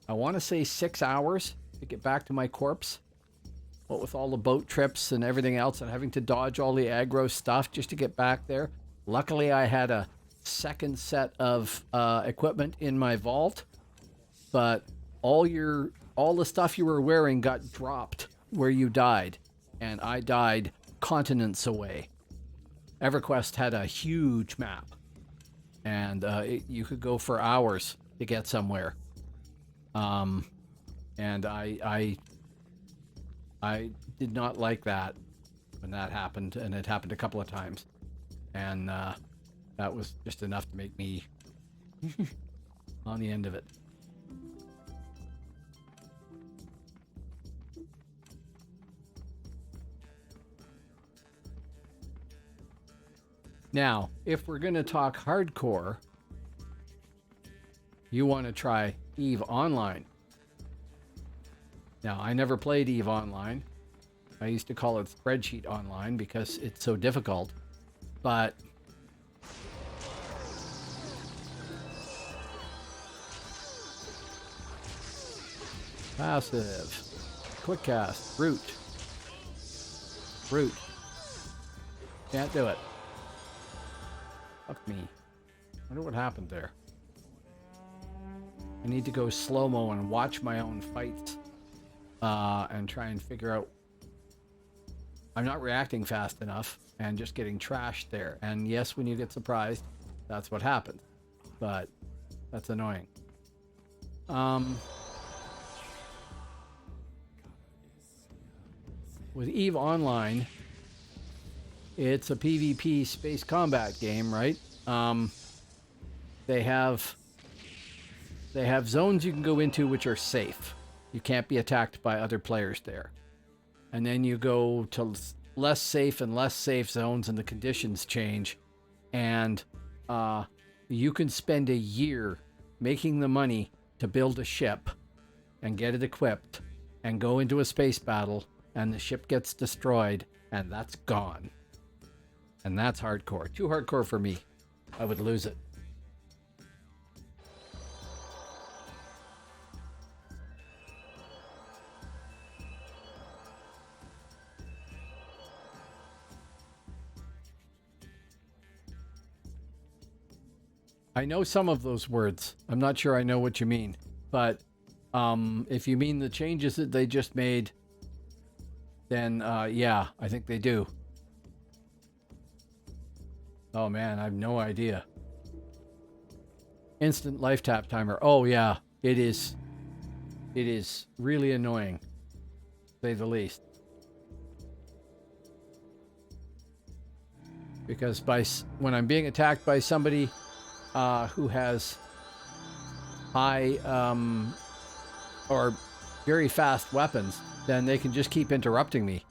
I want to say 6 hours to get back to my corpse. What with all the boat trips and everything else and having to dodge all the aggro stuff just to get back there. Luckily, I had a second set of equipment in my vault, but all the stuff you were wearing got dropped where you died, and I died continents away. EverQuest had a huge map, and you could go for hours to get somewhere. And I did not like that when that happened, and it happened a couple of times, and that was just enough to make me on the end of it. Now, if we're going to talk hardcore, you want to try EVE Online. Now, I never played EVE Online. I used to call it Spreadsheet Online because it's so difficult. But passive, quick cast, root. Can't do it. Fuck me. Wonder what happened there. I need to go slow-mo and watch my own fights and try and figure out. I'm not reacting fast enough and just getting trashed there. And yes, when you get surprised, that's what happens. But that's annoying. With EVE Online, it's a PvP space combat game, right? They have zones you can go into which are safe. You can't be attacked by other players there. And then you go to less safe and less safe zones and the conditions change. And you can spend a year making the money to build a ship and get it equipped and go into a space battle, and the ship gets destroyed and that's gone. And that's hardcore. Too hardcore for me. I would lose it. I know some of those words. I'm not sure I know what you mean. But if you mean the changes that they just made, then yeah, I think they do. Oh man, I have no idea. Instant life tap timer. Oh yeah, it is. It is really annoying, to say the least. Because when I'm being attacked by somebody who has high or very fast weapons, then they can just keep interrupting me.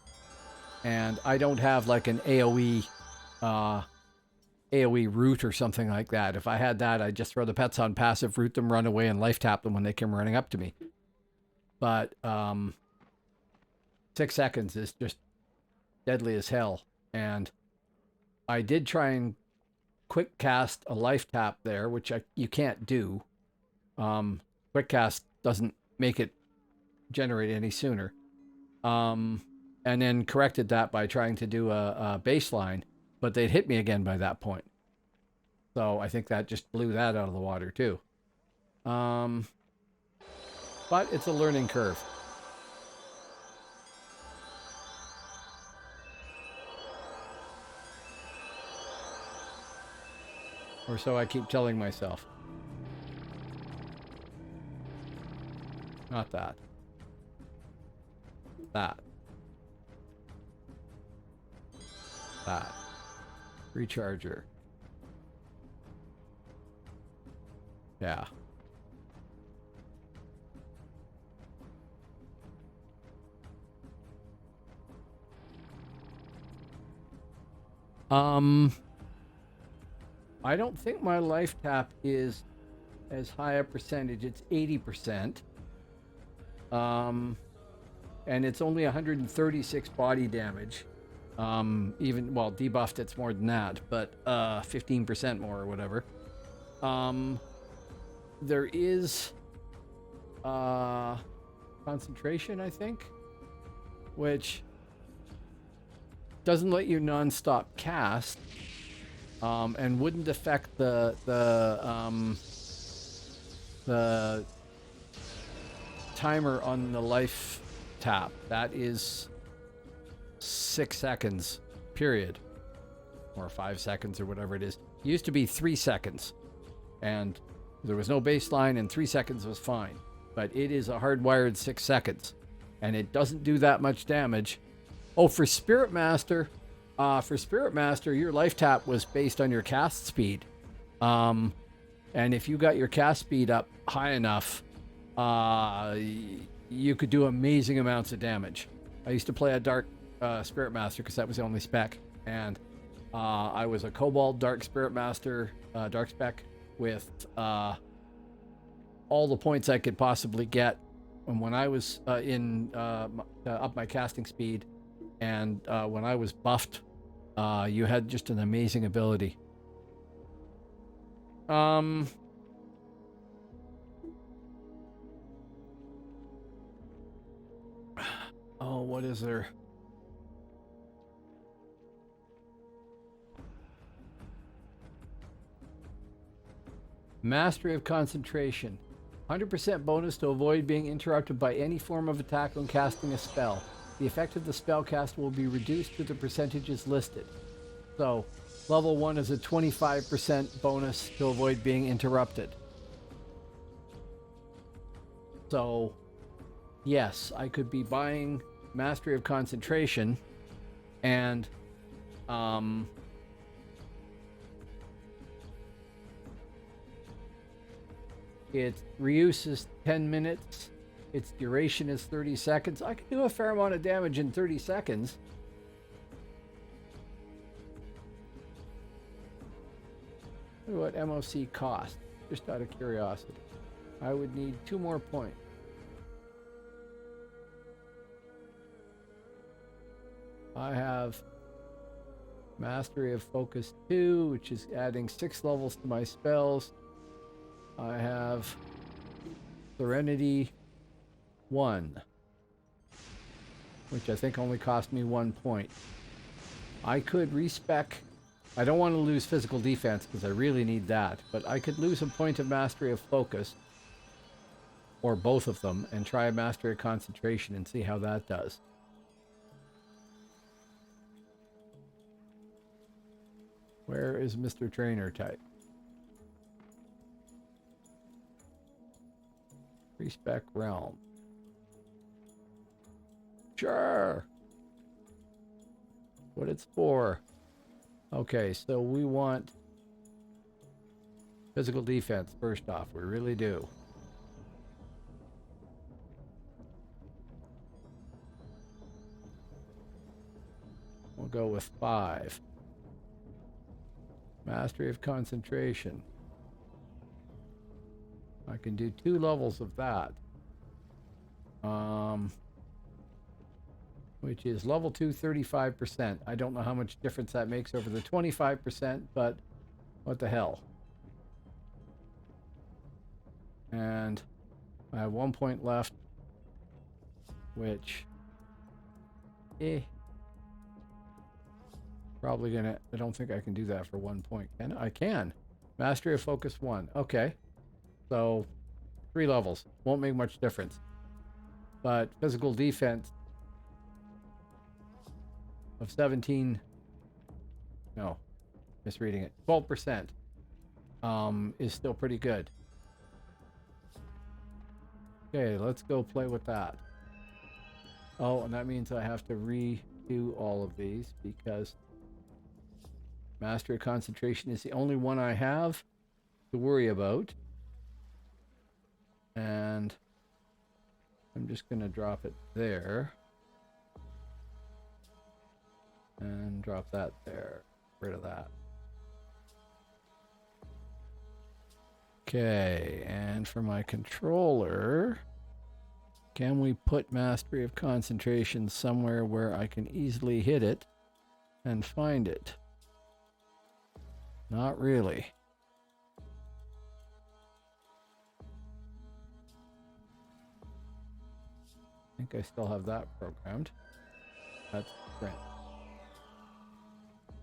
And I don't have like an AoE root or something like that. If I had that, I'd just throw the pets on passive, root them, run away, and life tap them when they come running up to me. But 6 seconds is just deadly as hell. And I did try and quick cast a life tap there, which you can't do. Quick cast doesn't make it generate any sooner. And then corrected that by trying to do a baseline, but they'd hit me again by that point. So I think that just blew that out of the water too. But it's a learning curve. Or so I keep telling myself. Not that. That. That. Recharger. Yeah. I don't think my life tap is as high a percentage. It's 80%. And it's only 136 body damage. Even, well, debuffed it's more than that, but 15% more or whatever. There is concentration, I think, which doesn't let you non-stop cast, and wouldn't affect the timer on the life tap. That is 6 seconds, period, or 5 seconds or whatever it is. It used to be 3 seconds, and there was no baseline, and 3 seconds was fine. But it is a hardwired 6 seconds, and it doesn't do that much damage. Oh, for Spirit Master, your life tap was based on your cast speed. And if you got your cast speed up high enough, you could do amazing amounts of damage. I used to play a Dark Spirit Master because that was the only spec, and I was a Kobold Dark Spirit Master, Dark Spec, with all the points I could possibly get. And when I was up my casting speed, and when I was buffed, you had just an amazing ability. Oh, what is there? Mastery of Concentration. 100% bonus to avoid being interrupted by any form of attack when casting a spell. The effect of the spell cast will be reduced to the percentages listed. So, level 1 is a 25% bonus to avoid being interrupted. So, yes, I could be buying Mastery of Concentration and its reuse is 10 minutes. Its duration is 30 seconds. I can do a fair amount of damage in 30 seconds. What MOC cost? Just out of curiosity. I would need 2 more points. I have Mastery of Focus 2, which is adding 6 levels to my spells. I have Serenity 1, which I think only cost me 1 point. I could respec. I don't want to lose physical defense because I really need that, but I could lose a point of Mastery of Focus, or both of them, and try a Mastery of Concentration and see how that does. Where is Mr. Trainer type? Respec Realm. Sure. What it's for. Okay, so we want physical defense first off. We really do. We'll go with 5. Mastery of Concentration. I can do 2 levels of that. Which is level 2, 35%. I don't know how much difference that makes over the 25%, but what the hell. And I have 1 point left, which probably gonna, I don't think I can do that for 1 point. Can I? Can. Mastery of Focus 1. Okay. So 3 levels. Won't make much difference. But physical defense of 17, no, misreading it, 12% is still pretty good. Okay, let's go play with that. Oh, and that means I have to redo all of these because Mastery of Concentration is the only one I have to worry about. And I'm just going to drop it there. And drop that there. Rid of that. Okay, and for my controller, can we put Mastery of Concentration somewhere where I can easily hit it and find it? Not really. I think I still have that programmed. That's print.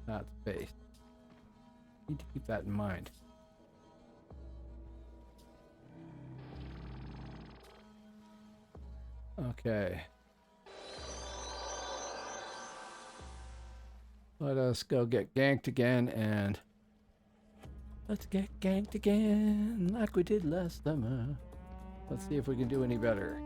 That's based. Need to keep that in mind. Okay. Let us go get ganked again, and let's get ganked again like we did last summer. Let's see if we can do any better.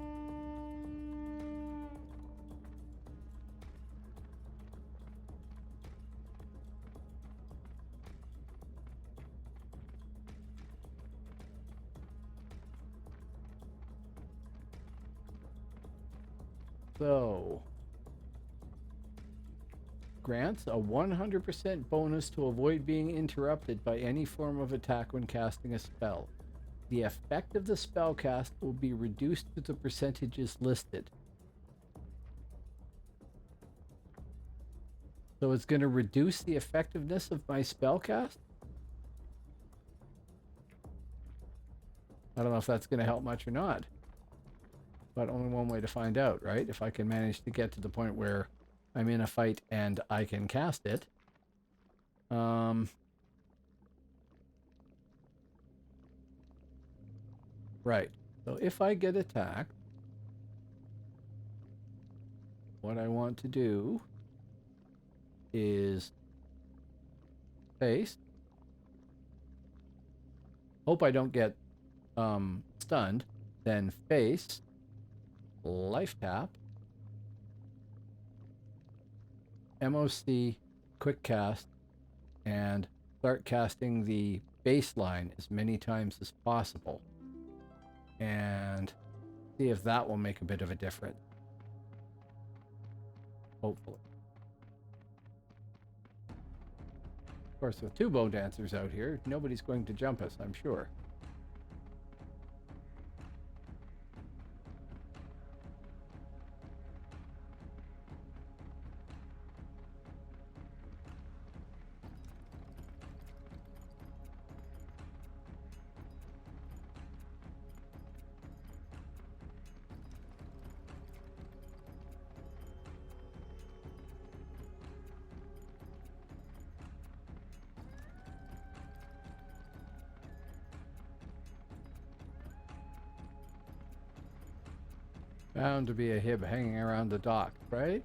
So, grants a 100% bonus to avoid being interrupted by any form of attack when casting a spell. The effect of the spell cast will be reduced to the percentages listed. So it's going to reduce the effectiveness of my spell cast? I don't know if that's going to help much or not. But only one way to find out, right? If I can manage to get to the point where I'm in a fight and I can cast it. Right. So if I get attacked, what I want to do is face. Hope I don't get stunned. Then face. Life tap. MOC, quick cast, and start casting the baseline as many times as possible. And see if that will make a bit of a difference. Hopefully. Of course, with 2 Bonedancers out here, nobody's going to jump us, I'm sure. Bound to be a hib hanging around the dock, right?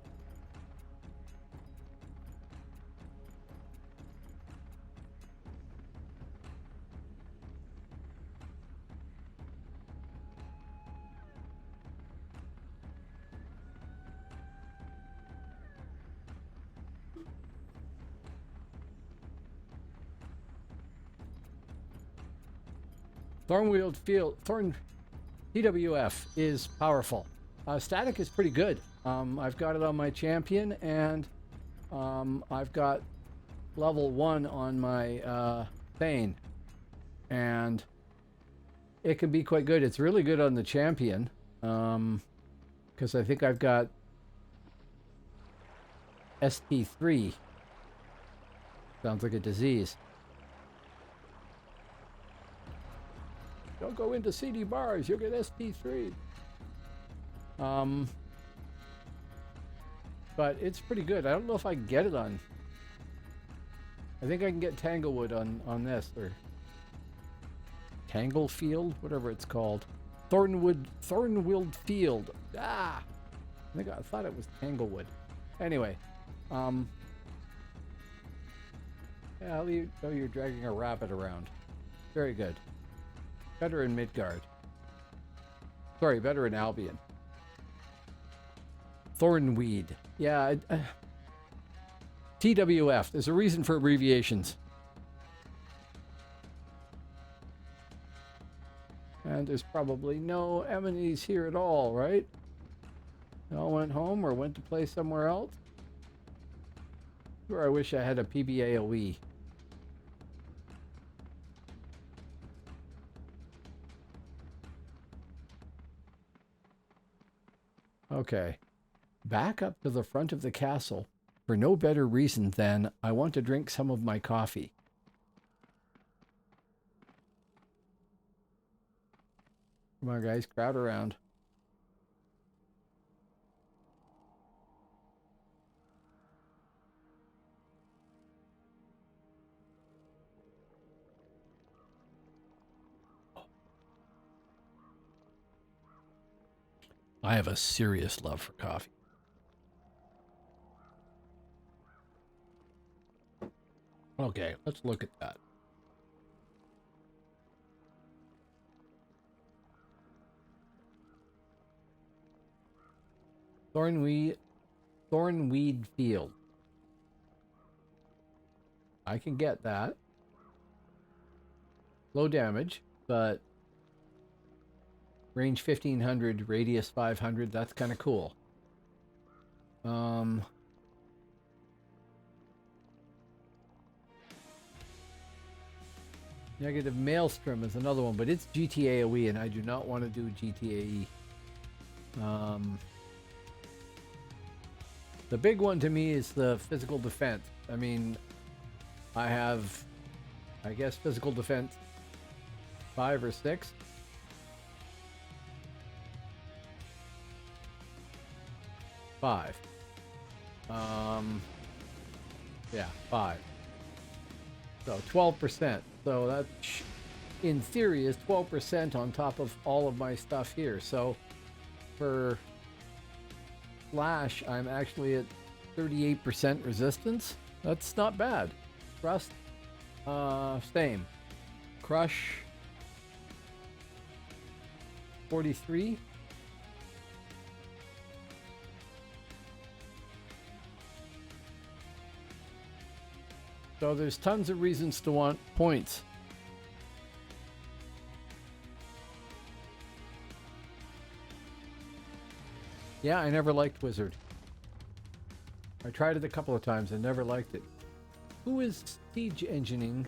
Thorn TWF is powerful. Static is pretty good. I've got it on my champion, and I've got level 1 on my Thane, and it can be quite good. It's really good on the champion, because I think I've got ST3. Sounds like a disease. Don't go into CD bars, you'll get ST3. But it's pretty good. I don't know if I can get it on. I think I can get Tanglewood on this, or Tanglefield, whatever it's called. Thornwood Field. I thought it was Tanglewood. Anyway, yeah, you're dragging a rabbit around. Very good. Better in Midgard. Sorry, better in Albion. Thornweed. Yeah, TWF. There's a reason for abbreviations. And there's probably no enemies here at all, right? They all went home or went to play somewhere else. Sure, I wish I had a PBAOE. Okay. Back up to the front of the castle for no better reason than I want to drink some of my coffee. Come on, guys, crowd around. I have a serious love for coffee. Okay, let's look at that. Thornweed Field. I can get that. Low damage, but range 1500, radius 500. That's kind of cool. Negative Maelstrom is another one, but it's GTA AOE, and I do not want to do GTA. The big one to me is the physical defense. I mean, I have, I guess, physical defense 5 or 6. Five. Yeah, 5. So 12%. So that, in theory, is 12% on top of all of my stuff here. So for Slash, I'm actually at 38% resistance. That's not bad. Thrust, same. Crush, 43. So there's tons of reasons to want points. Yeah, I never liked Wizard. I tried it a couple of times and never liked it. Who is siege engineering?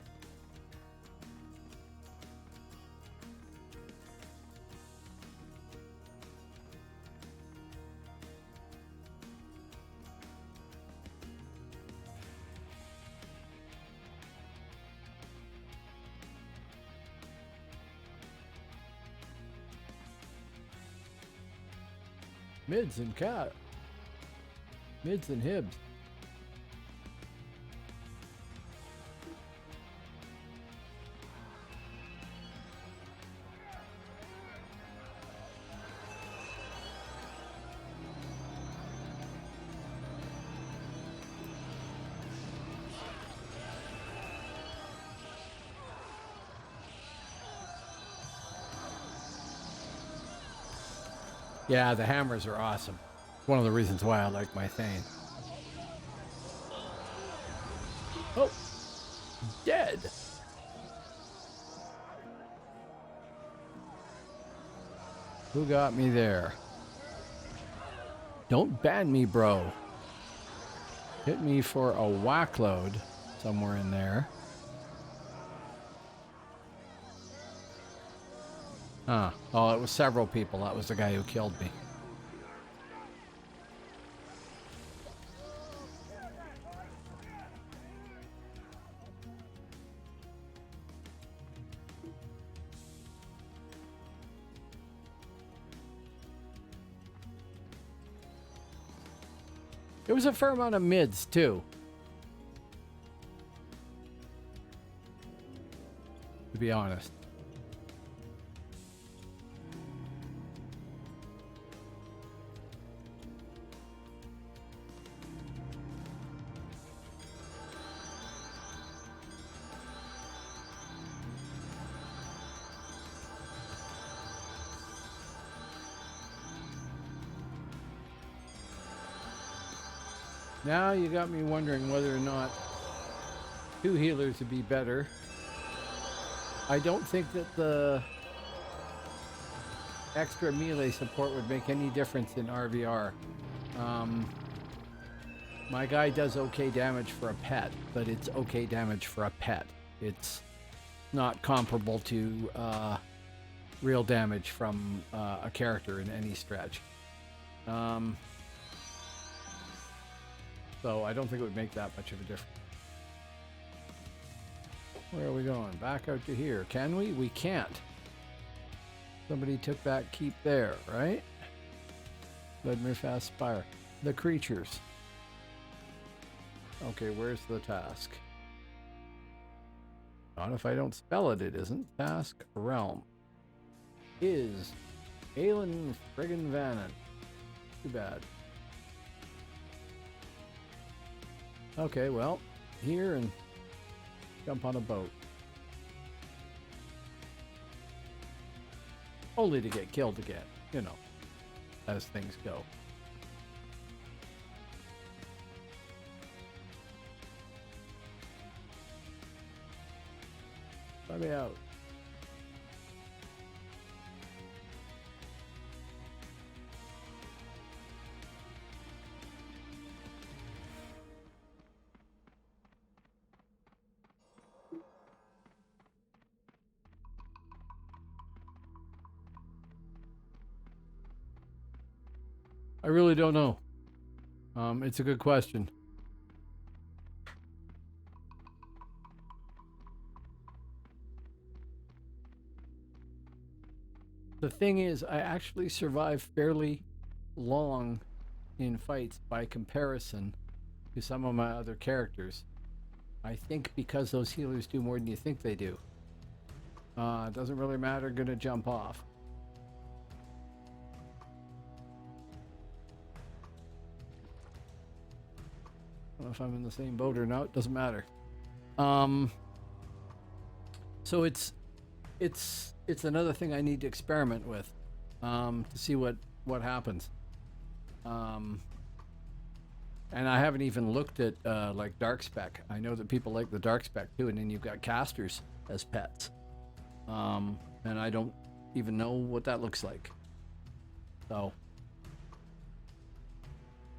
Mids and cat. Mids and hibs. Yeah, the hammers are awesome. One of the reasons why I like my Thane. Oh, dead. Who got me there? Don't ban me, bro. Hit me for a whack load somewhere in there. Huh. Oh, it was several people. That was the guy who killed me. There was a fair amount of mids, too. To be honest. Now you got me wondering whether or not 2 healers would be better. I don't think that the extra melee support would make any difference in RVR. My guy does okay damage for a pet, but it's okay damage for a pet. It's not comparable to real damage from a character in any stretch. So I don't think it would make that much of a difference. Where are we going? Back out to here. Can we? We can't. Somebody took that keep there, right? Vladimir Fast Spire. The creatures. Okay, where's the task? Not if I don't spell it, it isn't. Task realm. Is Aelin friggin' Vannon. Too bad. Okay, well, here and jump on a boat. Only to get killed again, you know, as things go. Let me out. I really don't know. It's a good question. The thing is, I actually survive fairly long in fights by comparison to some of my other characters. I think because those healers do more than you think they do. It doesn't really matter, gonna jump off. I don't know if I'm in the same boat or not, it doesn't matter. So it's another thing I need to experiment with, to see what happens. And I haven't even looked at like dark spec. I know that people like the dark spec too, and then you've got casters as pets. And I don't even know what that looks like. So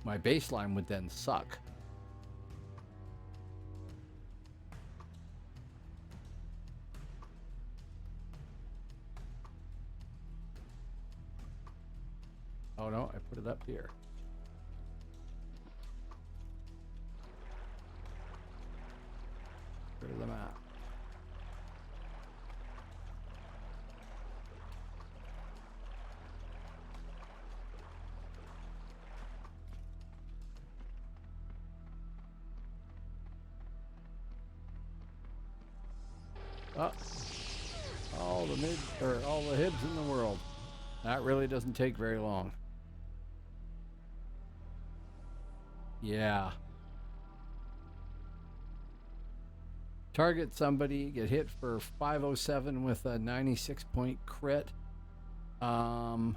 my baseline would then suck. Oh no, I put it up here. Where's the map? Oh, all the hibs in the world. That really doesn't take very long. Yeah. Target somebody, get hit for 507 with a 96-point crit. And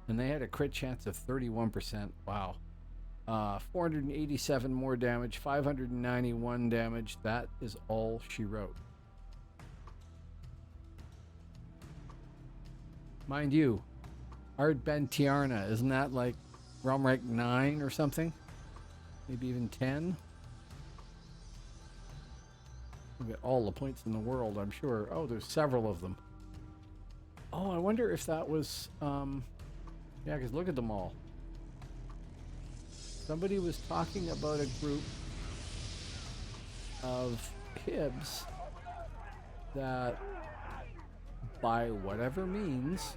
they had a crit chance of 31%. Wow. 487 more damage, 591 damage. That is all she wrote. Mind you, Art Ben Tiarna, isn't that like realm rank 9 or something? Maybe even 10? We'll get all the points in the world, I'm sure. Oh, there's several of them. Oh, I wonder if that was, yeah, because look at them all. Somebody was talking about a group of hibs that, by whatever means,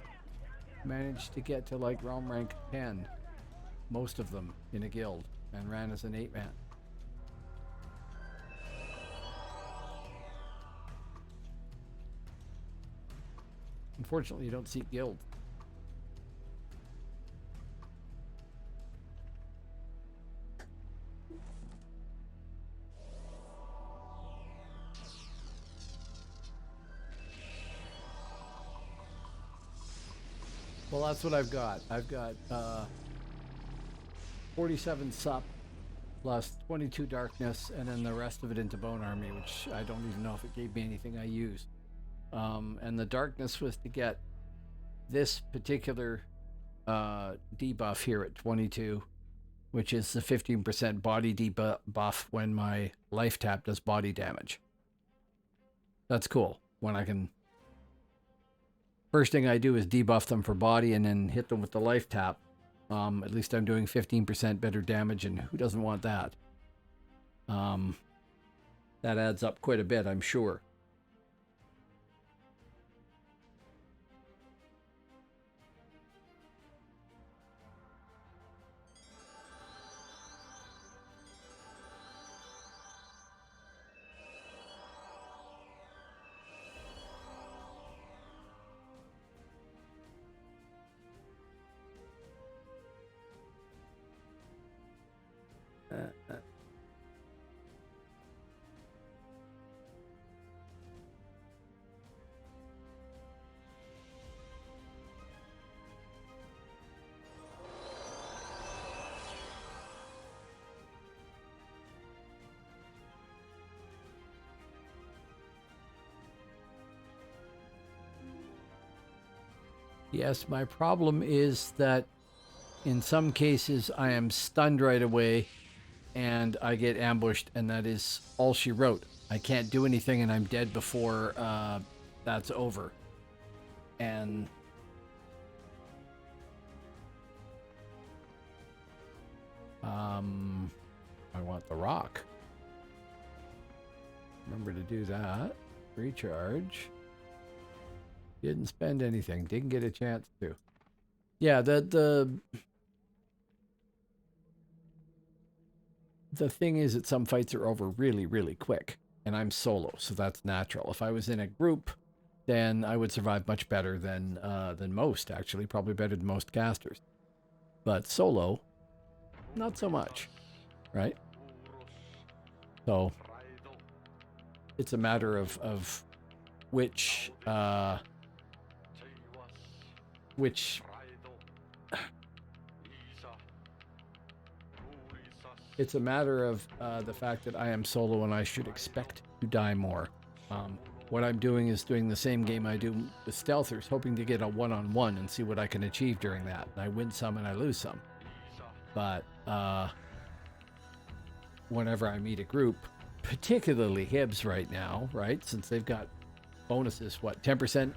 managed to get to like realm rank 10. Most of them in a guild, and ran as an 8-man. Unfortunately, you don't see guilds. Well, that's what I've got. I've got 47 sup plus 22 darkness, and then the rest of it into Bone Army, which I don't even know if it gave me anything I used. And the darkness was to get this particular debuff here at 22, which is the 15% body debuff when my life tap does body damage. That's cool. When I can... First thing I do is debuff them for body and then hit them with the life tap. At least I'm doing 15% better damage, and who doesn't want that? That adds up quite a bit, I'm sure. Yes, my problem is that in some cases I am stunned right away and I get ambushed, and that is all she wrote. I can't do anything and I'm dead before that's over. And I want the rock. Remember to do that. Recharge. Didn't spend anything. Didn't get a chance to. Yeah, the thing is that some fights are over really, really quick. And I'm solo, so that's natural. If I was in a group, then I would survive much better than most, actually. Probably better than most casters. But solo, not so much, right? So it's a matter of which it's a matter of the fact that I am solo and I should expect to die more. What I'm doing is doing the same game I do with stealthers, hoping to get a one-on-one and see what I can achieve during that. And I win some and I lose some. But whenever I meet a group, particularly Hibs right now, right? Since they've got bonuses, what, 10%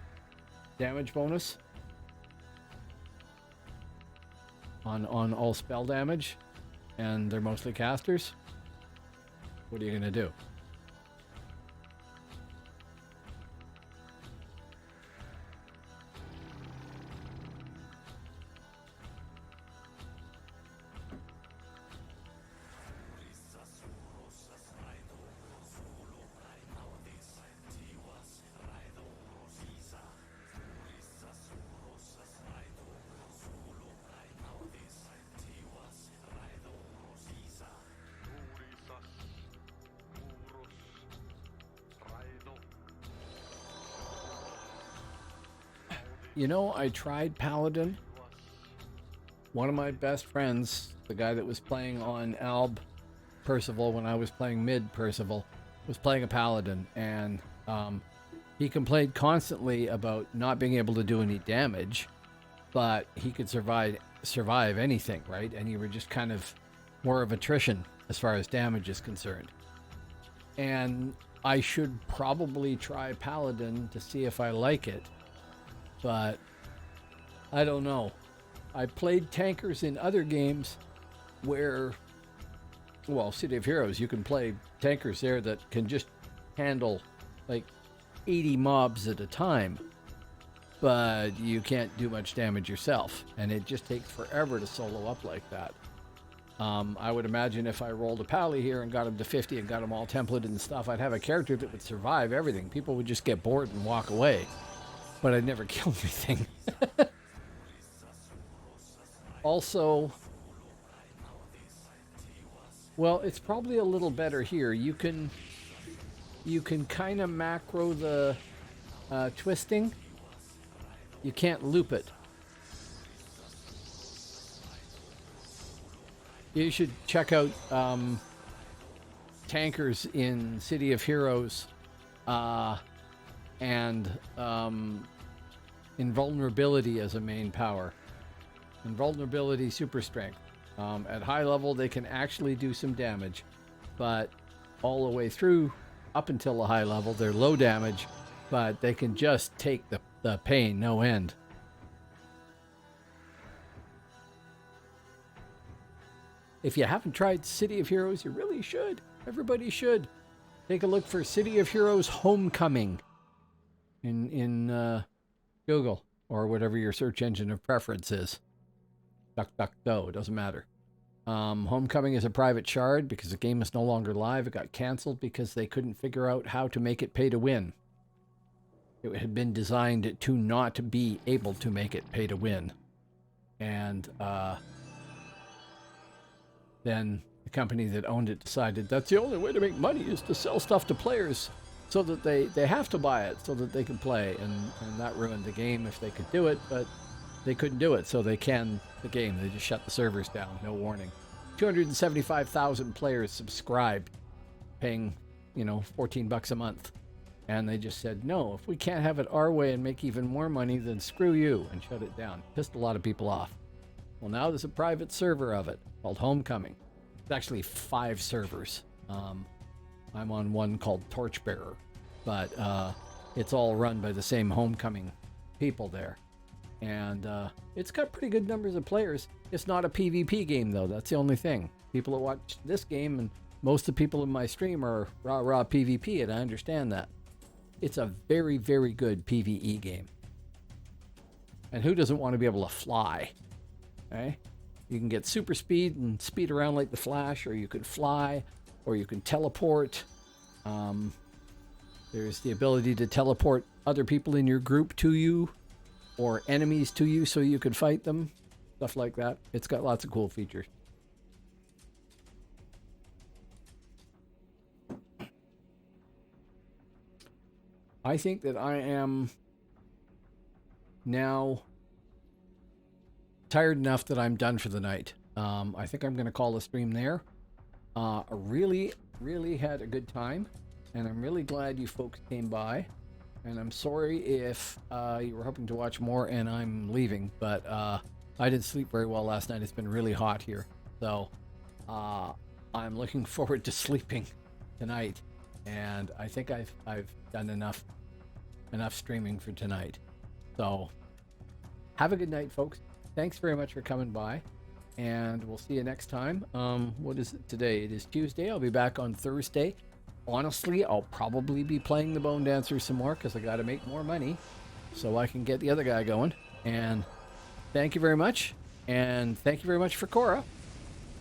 damage bonus on all spell damage, and they're mostly casters. What are you gonna do? You know, I tried Paladin. One of my best friends, the guy that was playing on Alb Percival when I was playing mid Percival, was playing a Paladin, and he complained constantly about not being able to do any damage, but he could survive anything, right? And you were just kind of more of attrition as far as damage is concerned. And I should probably try Paladin to see if I like it. But I don't know. I played tankers in other games where, well, City of Heroes, you can play tankers there that can just handle like 80 mobs at a time, but you can't do much damage yourself, and it just takes forever to solo up like that. I would imagine if I rolled a pally here and got him to 50 and got him all templated and stuff, I'd have a character that would survive everything. People would just get bored and walk away. But I'd never kill anything. Also, well, it's probably a little better here. You can kind of macro the twisting. You can't loop it. You should check out tankers in City of Heroes. And invulnerability as a main power. Invulnerability, super strength. At high level, they can actually do some damage, but all the way through, up until the high level, they're low damage, but they can just take the pain, no end. If you haven't tried City of Heroes, you really should. Everybody should. Take a look for City of Heroes Homecoming in Google or whatever your search engine of preference is. DuckDuckGo, it doesn't matter. Homecoming is a private shard because the game is no longer live. It got canceled because they couldn't figure out how to make it pay to win. It had been designed to not be able to make it pay to win. And then the company that owned it decided that's the only way to make money is to sell stuff to players so that they have to buy it so that they can play. And that ruined the game if they could do it, but they couldn't do it, so they canned the game. They just shut the servers down, no warning. 275,000 players subscribed, paying, $14 a month. And they just said, no, if we can't have it our way and make even more money, then screw you, and shut it down. Pissed a lot of people off. Well, now there's a private server of it called Homecoming. It's actually 5 servers. I'm on one called Torchbearer, but it's all run by the same Homecoming people there. And it's got pretty good numbers of players. It's not a PvP game, though. That's the only thing. People that watch this game, and most of the people in my stream are raw PvP, and I understand that. It's a very, very good PvE game. And who doesn't want to be able to fly? Okay? You can get super speed and speed around like the Flash, or you can fly, or you can teleport. There's the ability to teleport other people in your group to you, or enemies to you so you can fight them. Stuff like that. It's got lots of cool features. I think that I am now tired enough that I'm done for the night. I think I'm going to call the stream there. I really had a good time, and I'm really glad you folks came by. And I'm sorry if you were hoping to watch more and I'm leaving, but I didn't sleep very well last night. It's been really hot here, so I'm looking forward to sleeping tonight. And I think I've done enough streaming for tonight. So have a good night, folks. Thanks very much for coming by, and we'll see you next time. What is it today? It is Tuesday. I'll be back on Thursday. Honestly, I'll probably be playing the Bonedancer some more because I got to make more money so I can get the other guy going. And thank you very much, and thank you very much for Cora,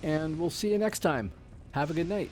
and we'll see you next time. Have a good night.